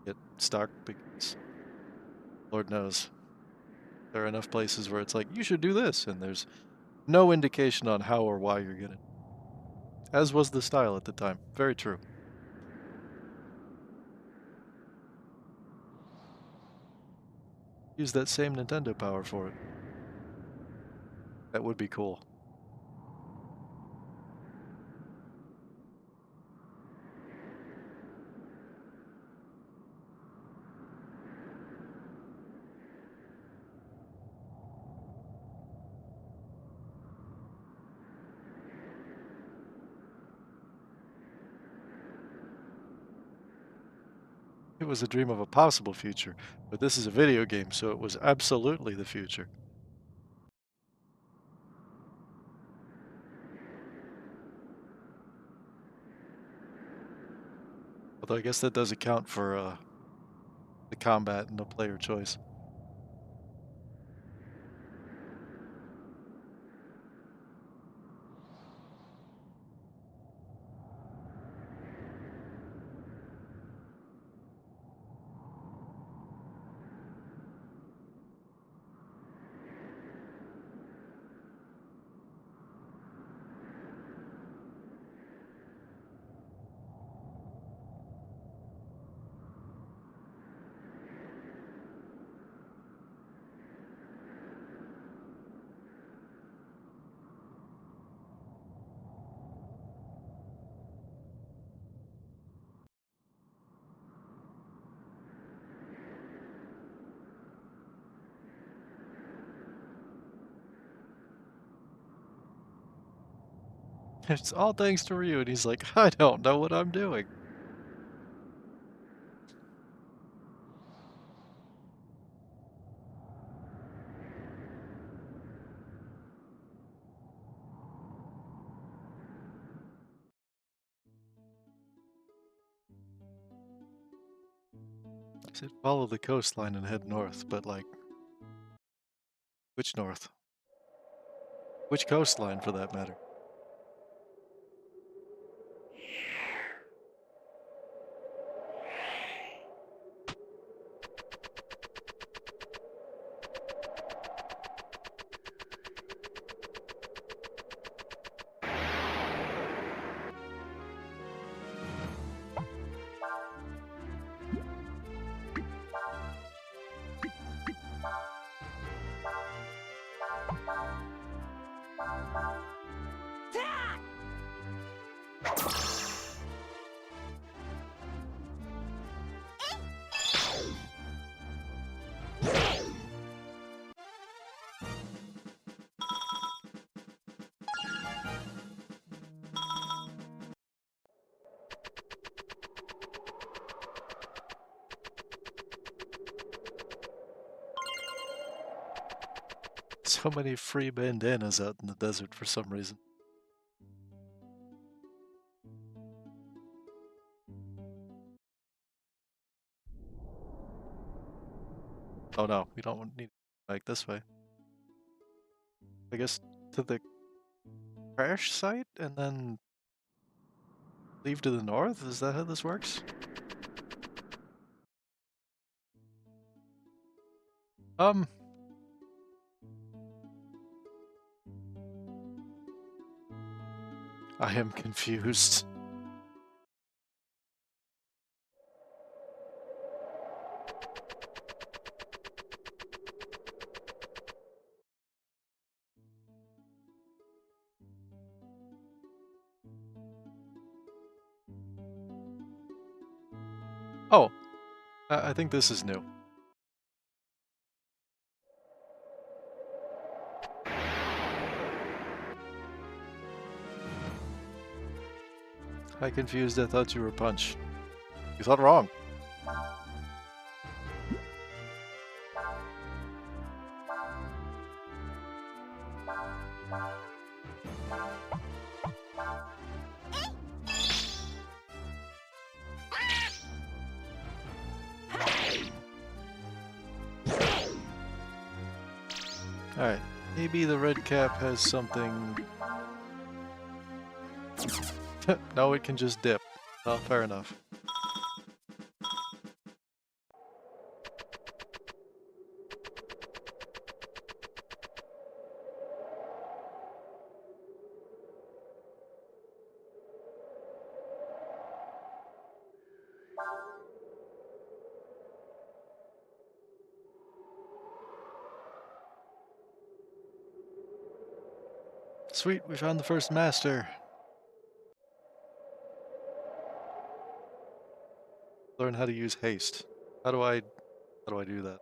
S1: Get stuck because Lord knows there are enough places where it's like, you should do this, and there's no indication on how or why you're gonna. As was the style at the time. Very true. Use that same Nintendo Power for it. That would be cool. It was a dream of a possible future, but this is a video game, so it was absolutely the future. Although I guess that does account for the combat and the player choice. It's all thanks to Ryu, and he's like, I don't know what I'm doing. I said follow the coastline and head north, but like, which north? Which coastline, for that matter? So many free bandanas out in the desert for some reason. Oh no, we don't need to go back this way. I guess to the crash site and then leave to the north? Is that how this works? Um, I am confused. Oh, I think this is new. I confused, I thought you were Punch. You thought wrong. Alright, maybe the red cap has something... No, it can just dip. Well, fair enough. Sweet, we found the first master. Learn how to use haste. How do I do that?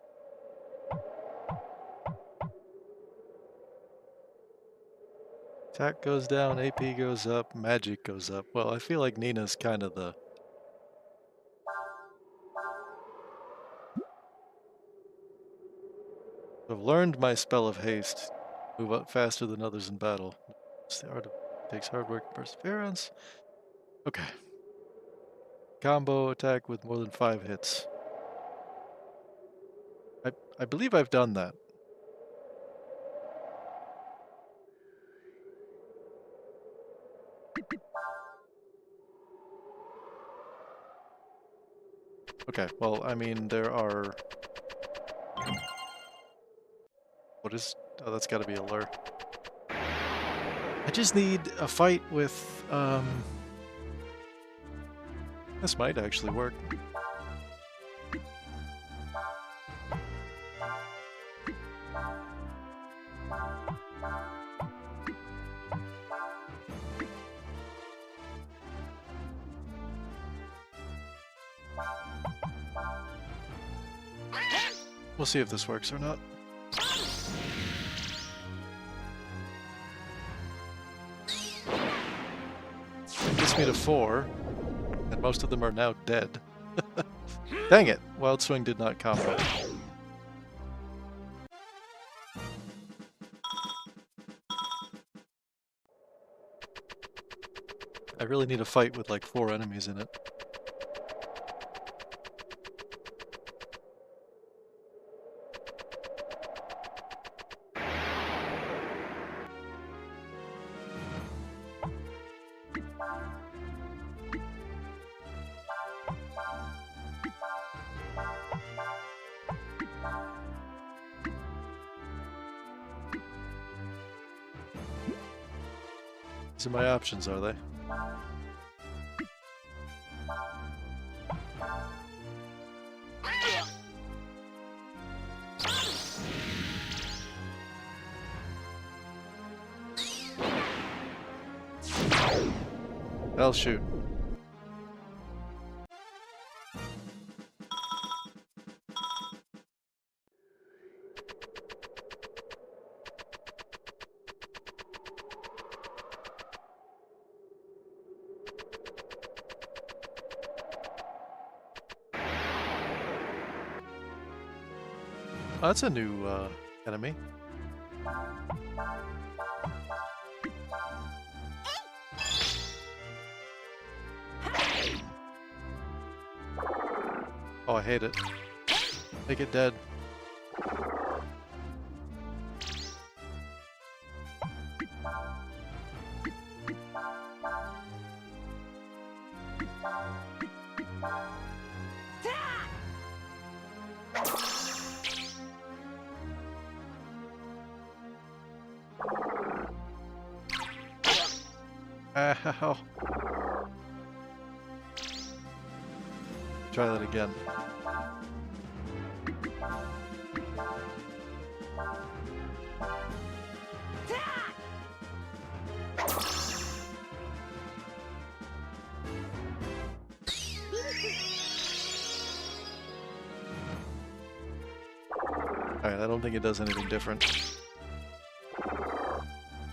S1: Attack goes down, AP goes up, magic goes up. Well, I feel like Nina's kind of the... I've learned my spell of haste. Move up faster than others in battle. It's the art of... Takes hard work and perseverance. Okay. Combo attack with more than 5 hits. I believe I've done that. Okay, well, I mean, there are... What is... Oh, that's gotta be a lure. I just need a fight with, This might actually work. We'll see if this works or not. gets me to 4, and most of them are now dead. Dang it! Wild Swing did not combo. I really need a fight with like 4 enemies in it. These are my options, are they? I'll shoot. Oh, that's a new enemy. Oh, I hate it. Make it dead. Ow. Try that again. Alright, I don't think it does anything different.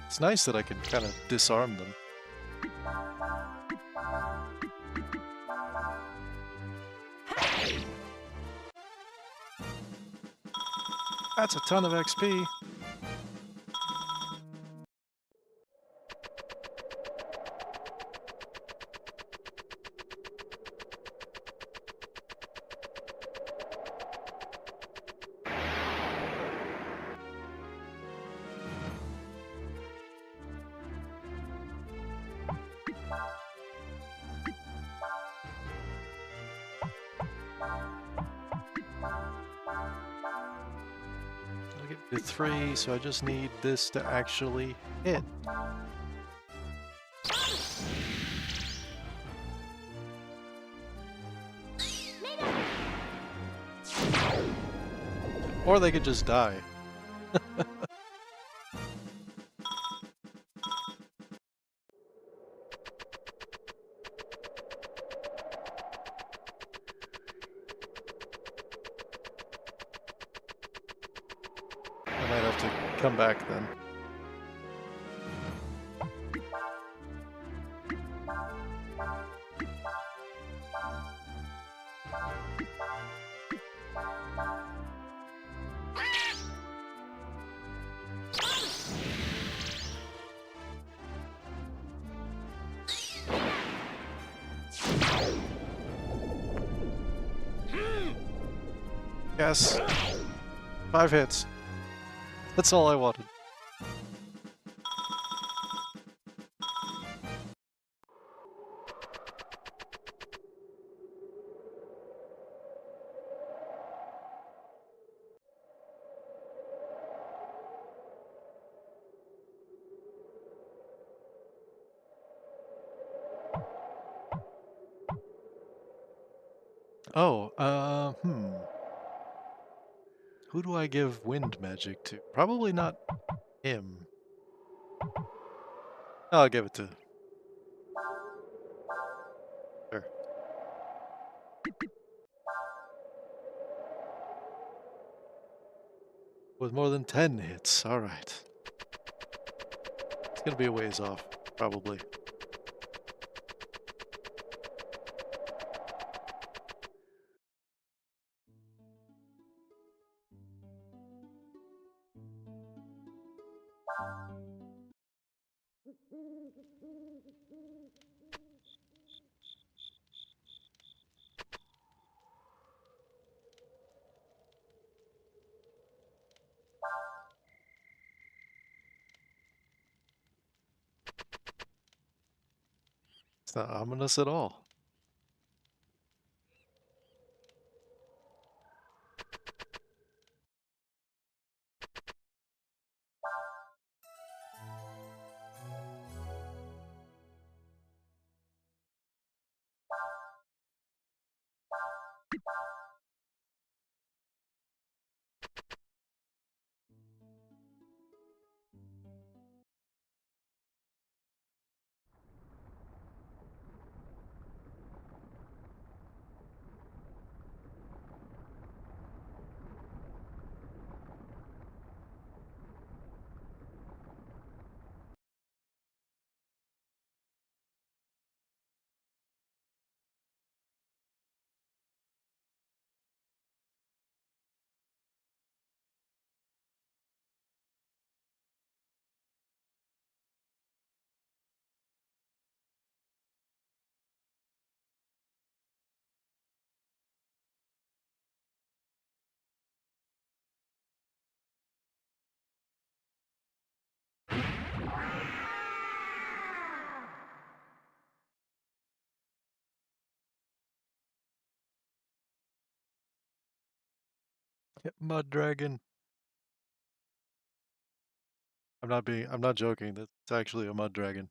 S1: It's nice that I can kind of disarm them. That's a ton of XP. I get to 3, so I just need this to actually hit. Or they could just die. I might have to come back then. Yes. 5 hits. That's all I wanted. Oh, who do I give wind magic to? Probably not him. I'll give it to... Sure. With more than 10 hits, alright. It's gonna be a ways off, probably. It's not ominous at all. Yep, mud dragon. I'm not joking. That's actually a mud dragon.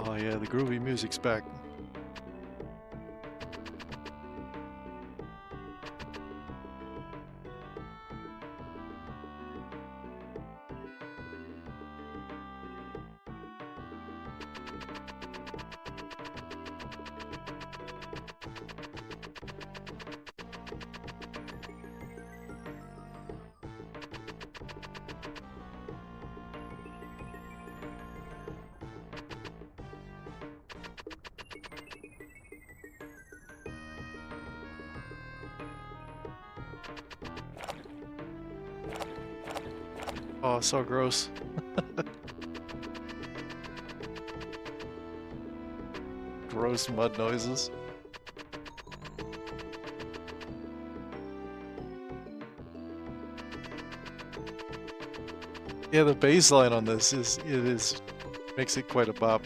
S1: Oh yeah, the groovy music's back. Oh, so gross. Gross mud noises. Yeah, the bass line on this makes it quite a bop.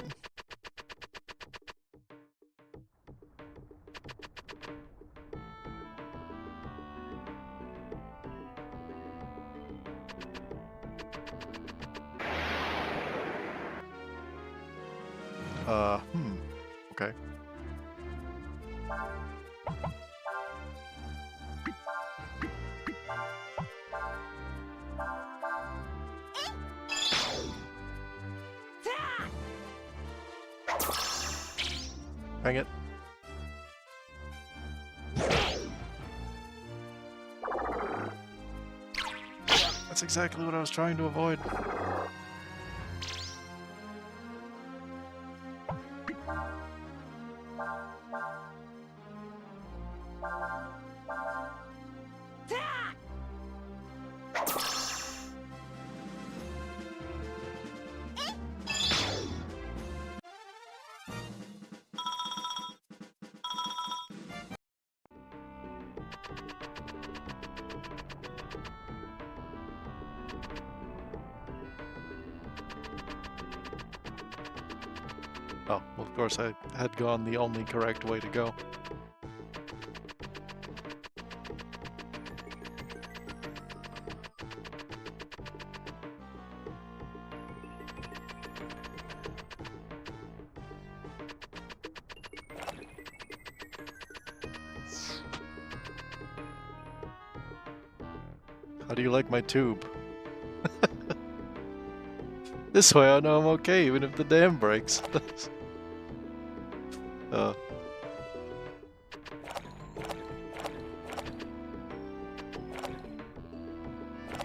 S1: Okay. Hang it. That's exactly what I was trying to avoid. Oh, well, of course I had gone the only correct way to go. How do you like my tube? This way I know I'm okay, even if the dam breaks. uh.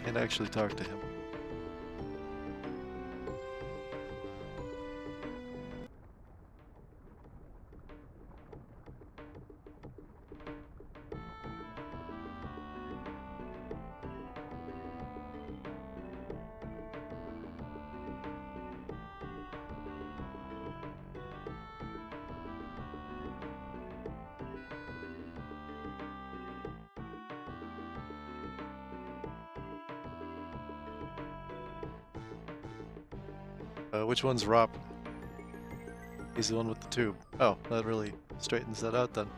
S1: Can't actually talk to him. Which one's Rob? He's the one with the tube. Oh, that really straightens that out then.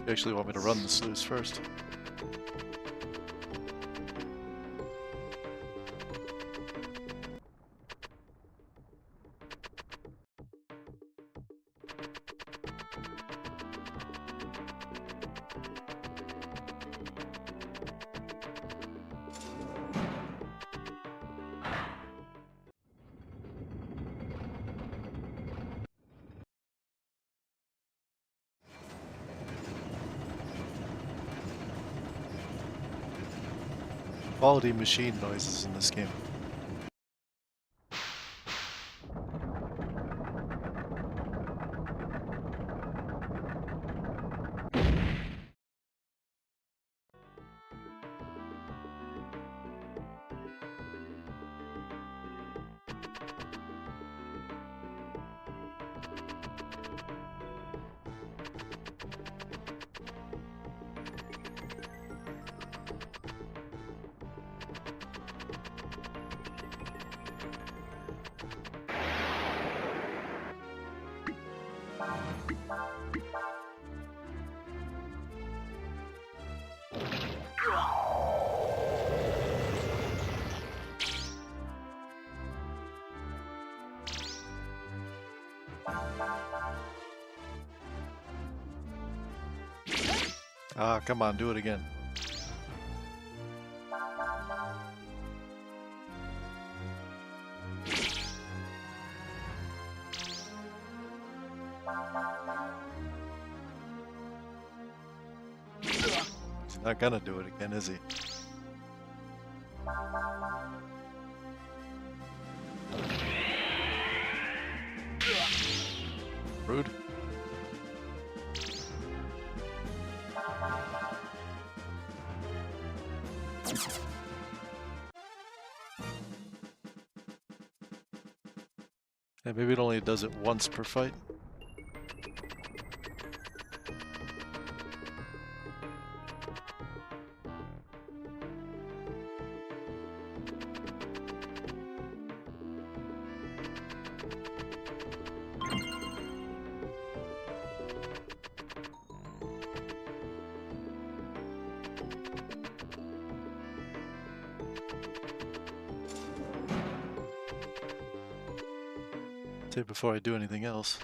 S1: You actually want me to run the sluice first. Quality machine noises in this game. Ah, come on, do it again. He's not gonna do it again, is he? Rude. Yeah, maybe it only does it once per fight. Before I do anything else.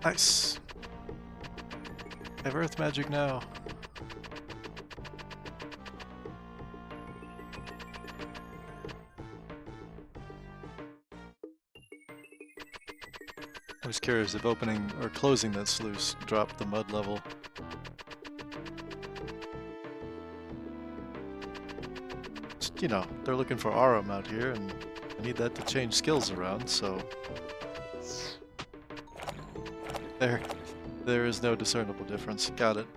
S1: Nice. I have Earth Magic now. I was curious if opening or closing that sluice dropped the mud level. Just, you know, they're looking for Arum out here, and I need that to change skills around, so... There is no discernible difference. Got it.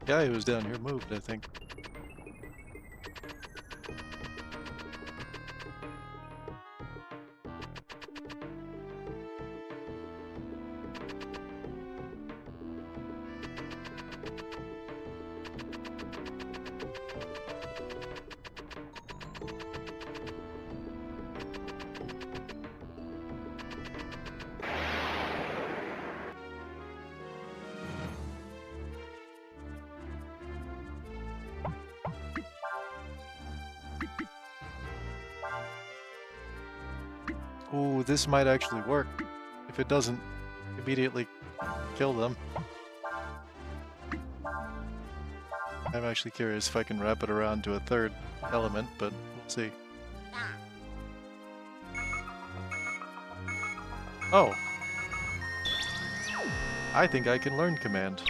S1: Guy who was down here moved, I think. Ooh, this might actually work. If it doesn't immediately kill them. I'm actually curious if I can wrap it around to a third element, but we'll see. Oh! I think I can learn command.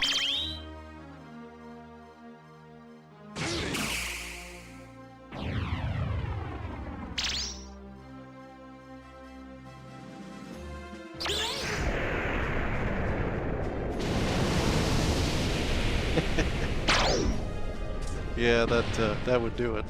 S1: Yeah, that would do it.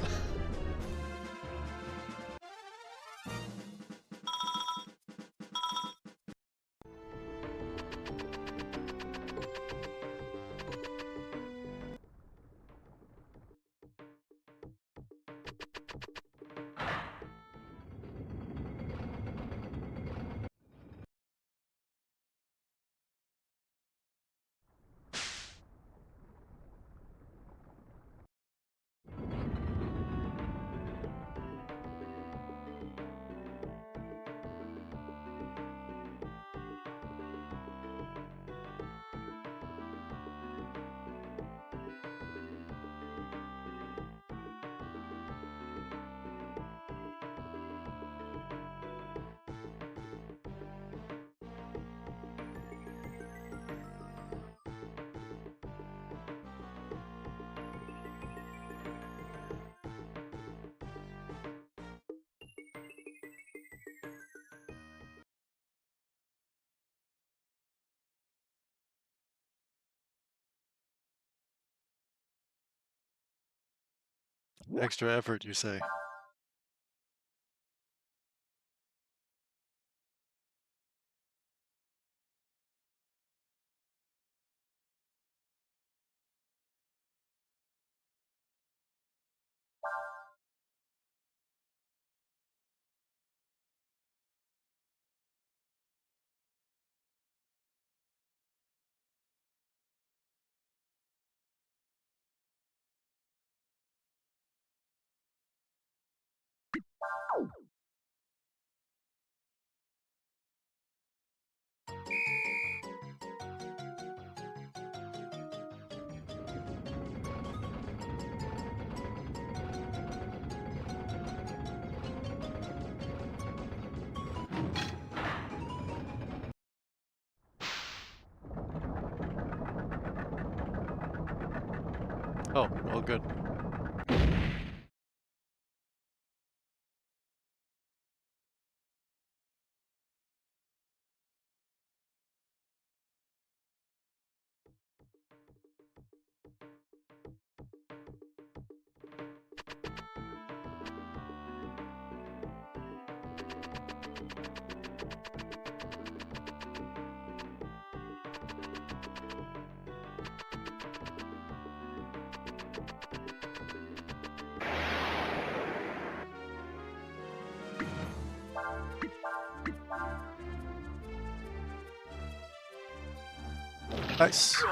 S1: Extra effort, you say? Oh, well, good. Nice.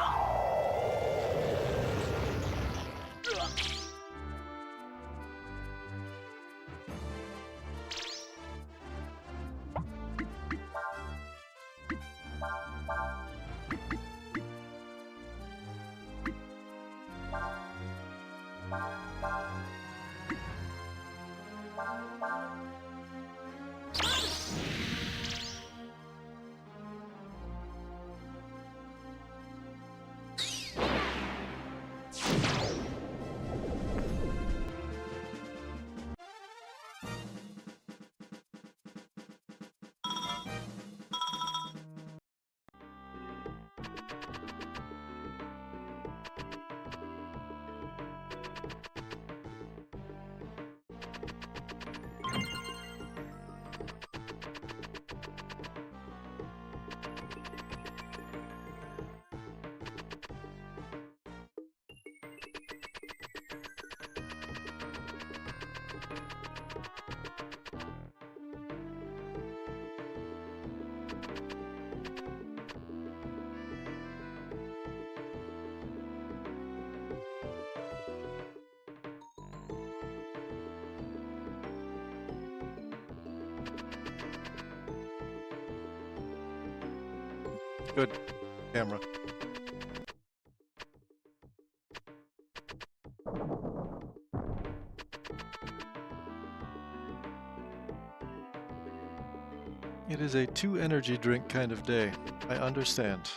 S1: Good camera. It is a 2 energy drink kind of day. I understand.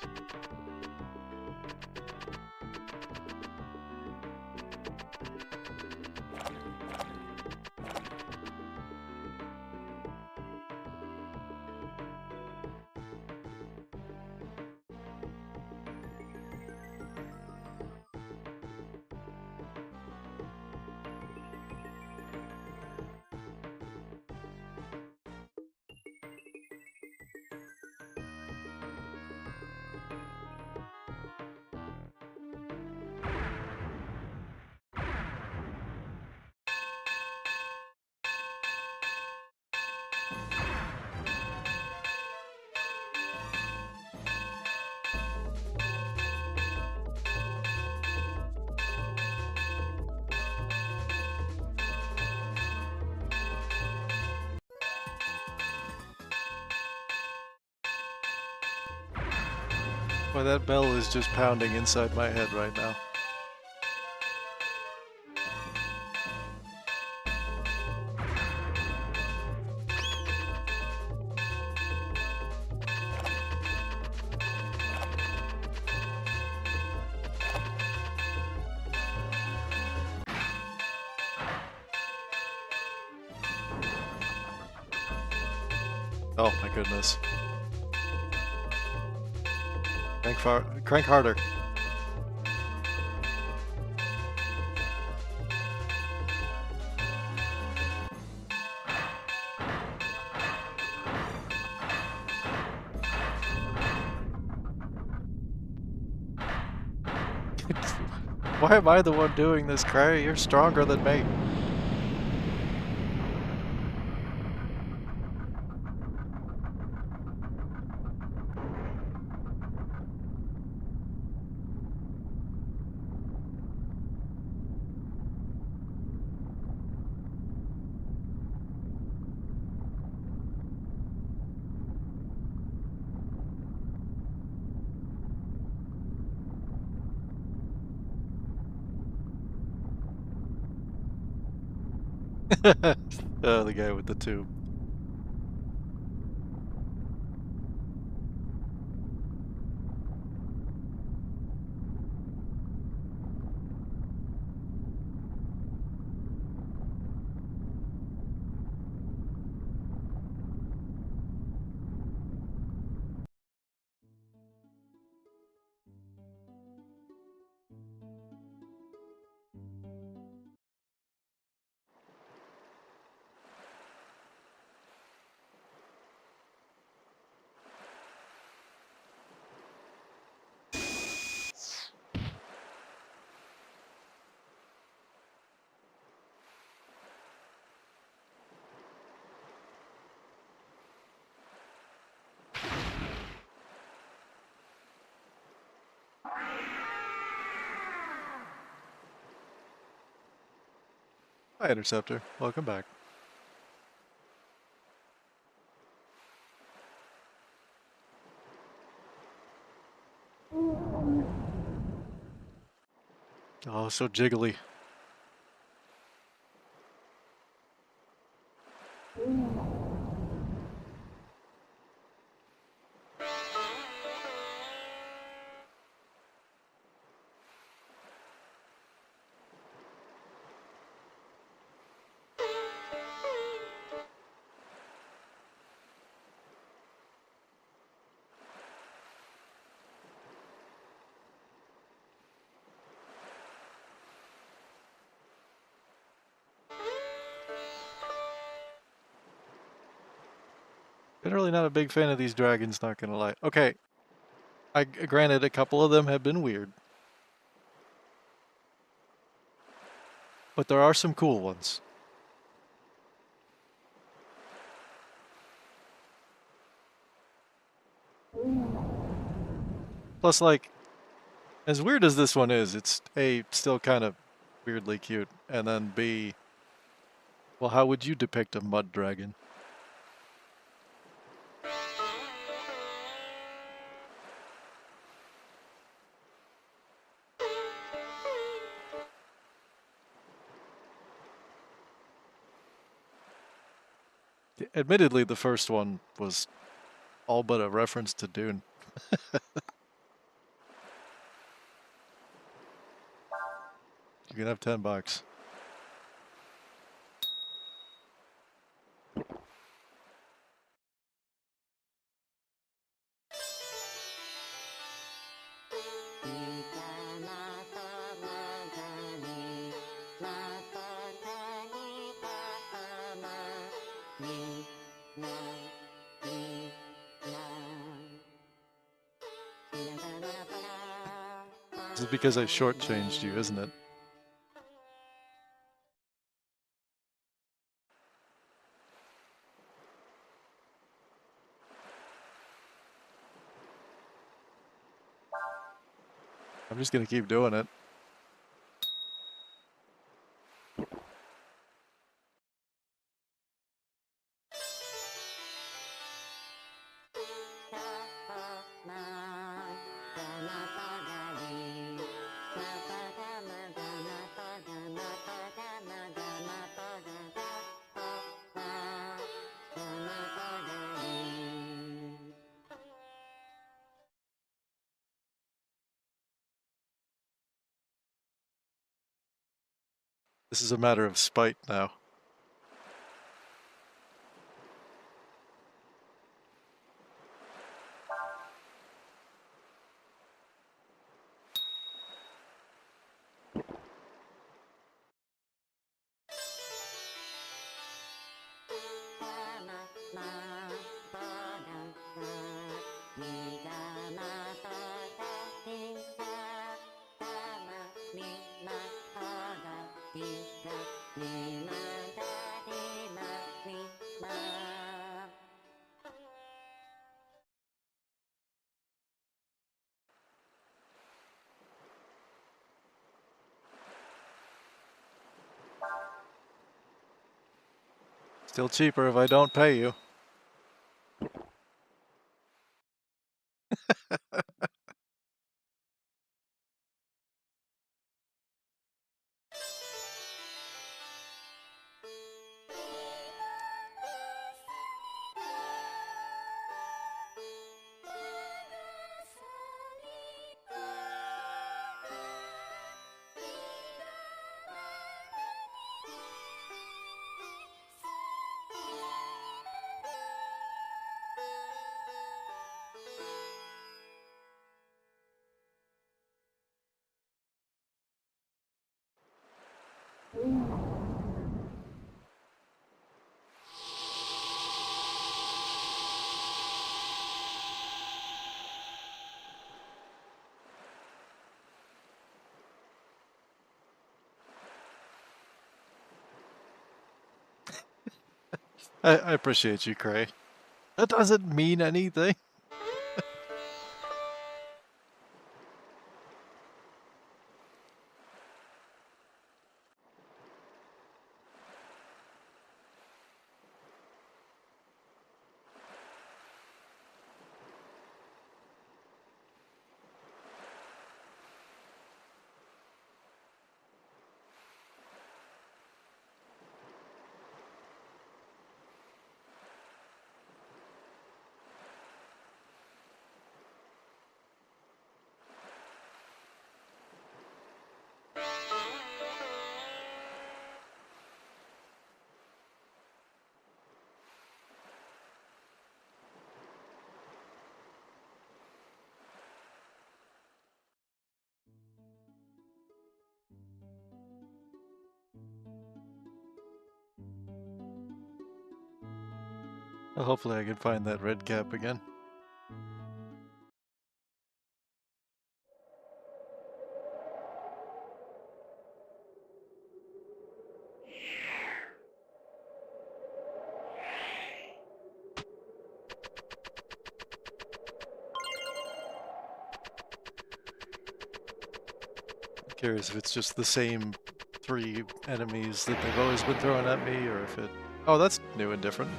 S1: Boy, that bell is just pounding inside my head right now. Oh my goodness. Crank harder. Why am I the one doing this, Cray? You're stronger than me. Oh, the guy with the tube. Hi, Interceptor. Welcome back. Oh, so jiggly. Generally not a big fan of these dragons, not gonna lie. Okay, granted, a couple of them have been weird. But there are some cool ones. Plus, like, as weird as this one is, it's A, still kind of weirdly cute, and then B, well, how would you depict a mud dragon? Admittedly, the first one was all but a reference to Dune. You can have $10. This is because I shortchanged you, isn't it? I'm just gonna keep doing it. This is a matter of spite now. Still cheaper if I don't pay you. I appreciate you, Cray. That doesn't mean anything. Well, hopefully I can find that red cap again. Curious if it's just the same 3 enemies that they've always been throwing at me, or if it... Oh, that's new and different.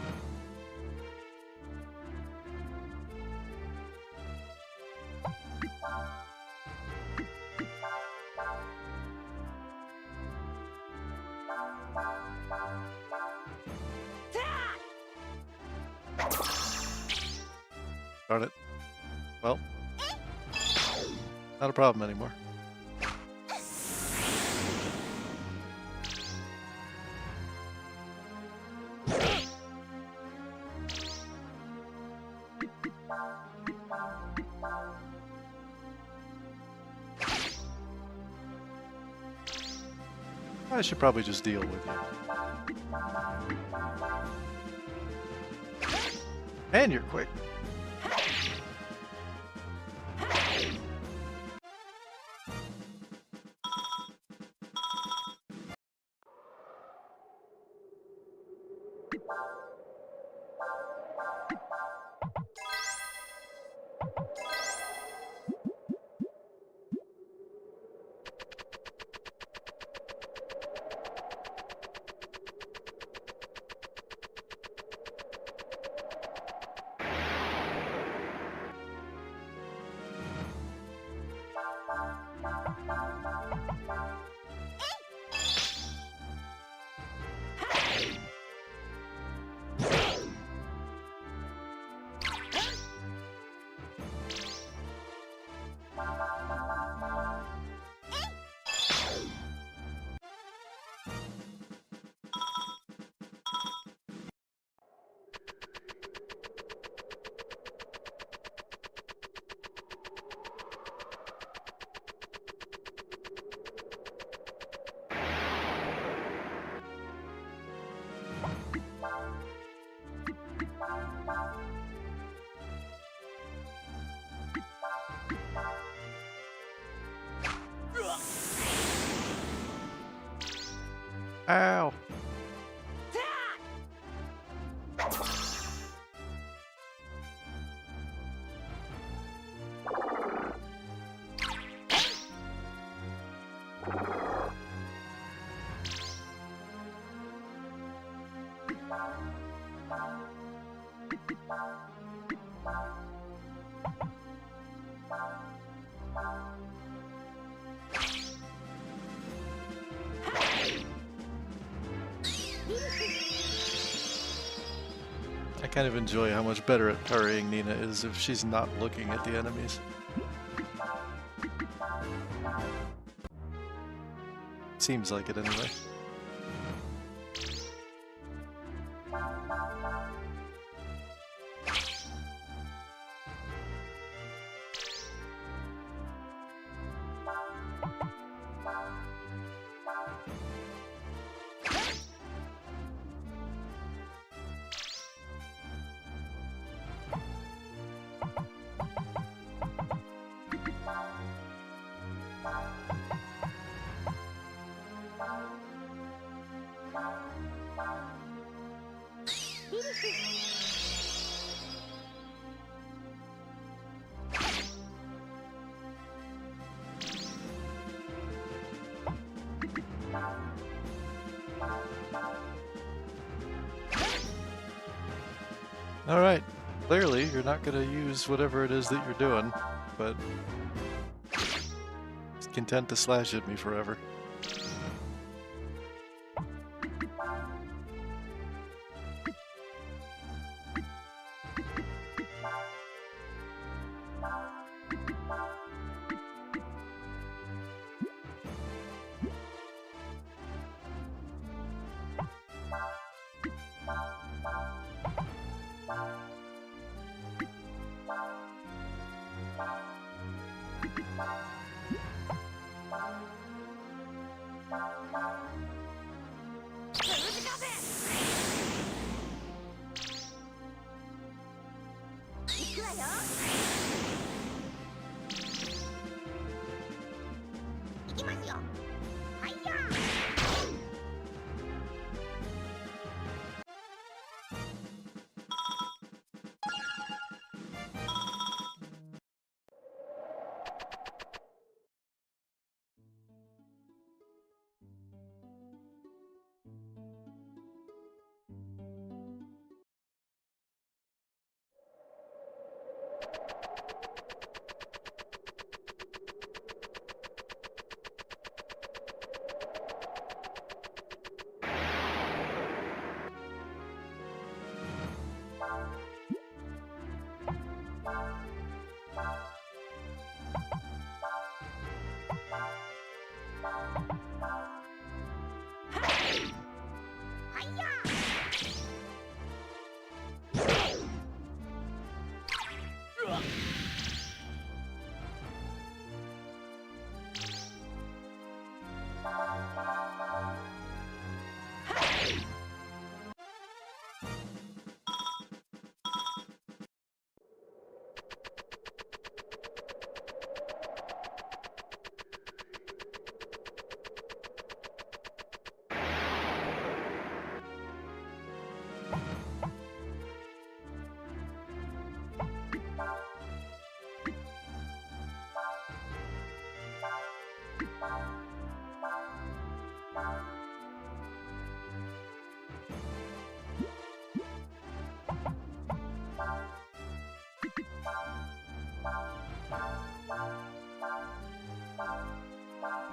S1: Darn it. Well, not a problem anymore. I should probably just deal with you. And you're quick. Ow! I kind of enjoy how much better at parrying Nina is if she's not looking at the enemies. Seems like it anyway. Alright, clearly you're not going to use whatever it is that you're doing, but it's content to slash at me forever.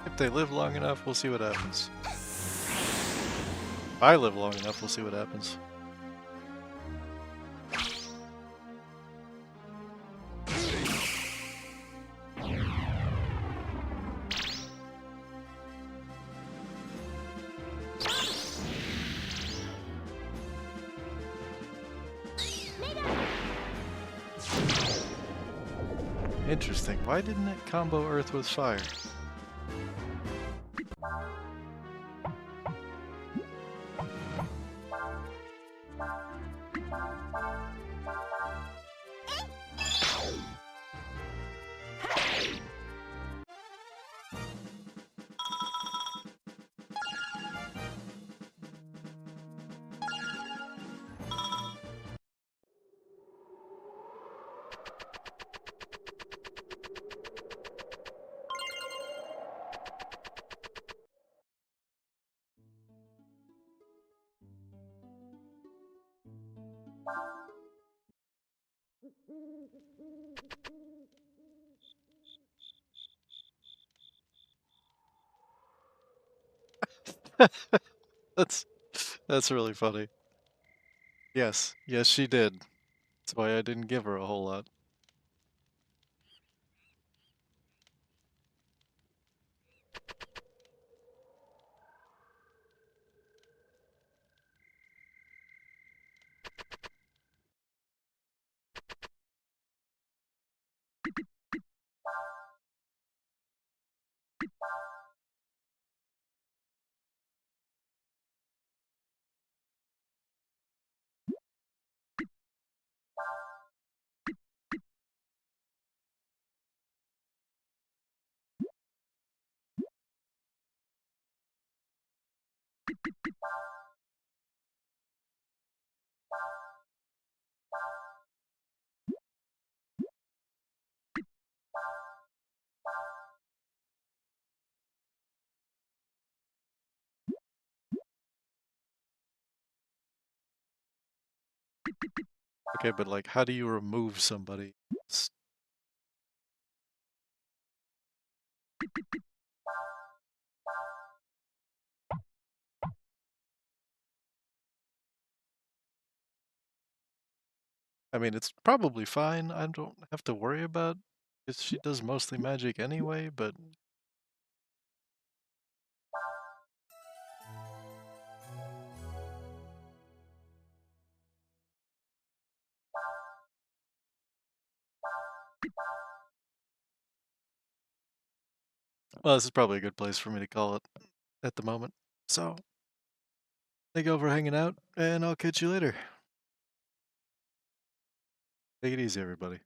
S1: If they live long enough, we'll see what happens. If I live long enough, we'll see what happens. Interesting. Why didn't it combo Earth with Fire? That's that's really funny. Yes, yes she did. That's why I didn't give her a whole lot. Okay, but like, how do you remove somebody? I mean, it's probably fine. I don't have to worry about because she does mostly magic anyway, but well, this is probably a good place for me to call it at the moment. So, thank you all for hanging out, and I'll catch you later. Take it easy, everybody.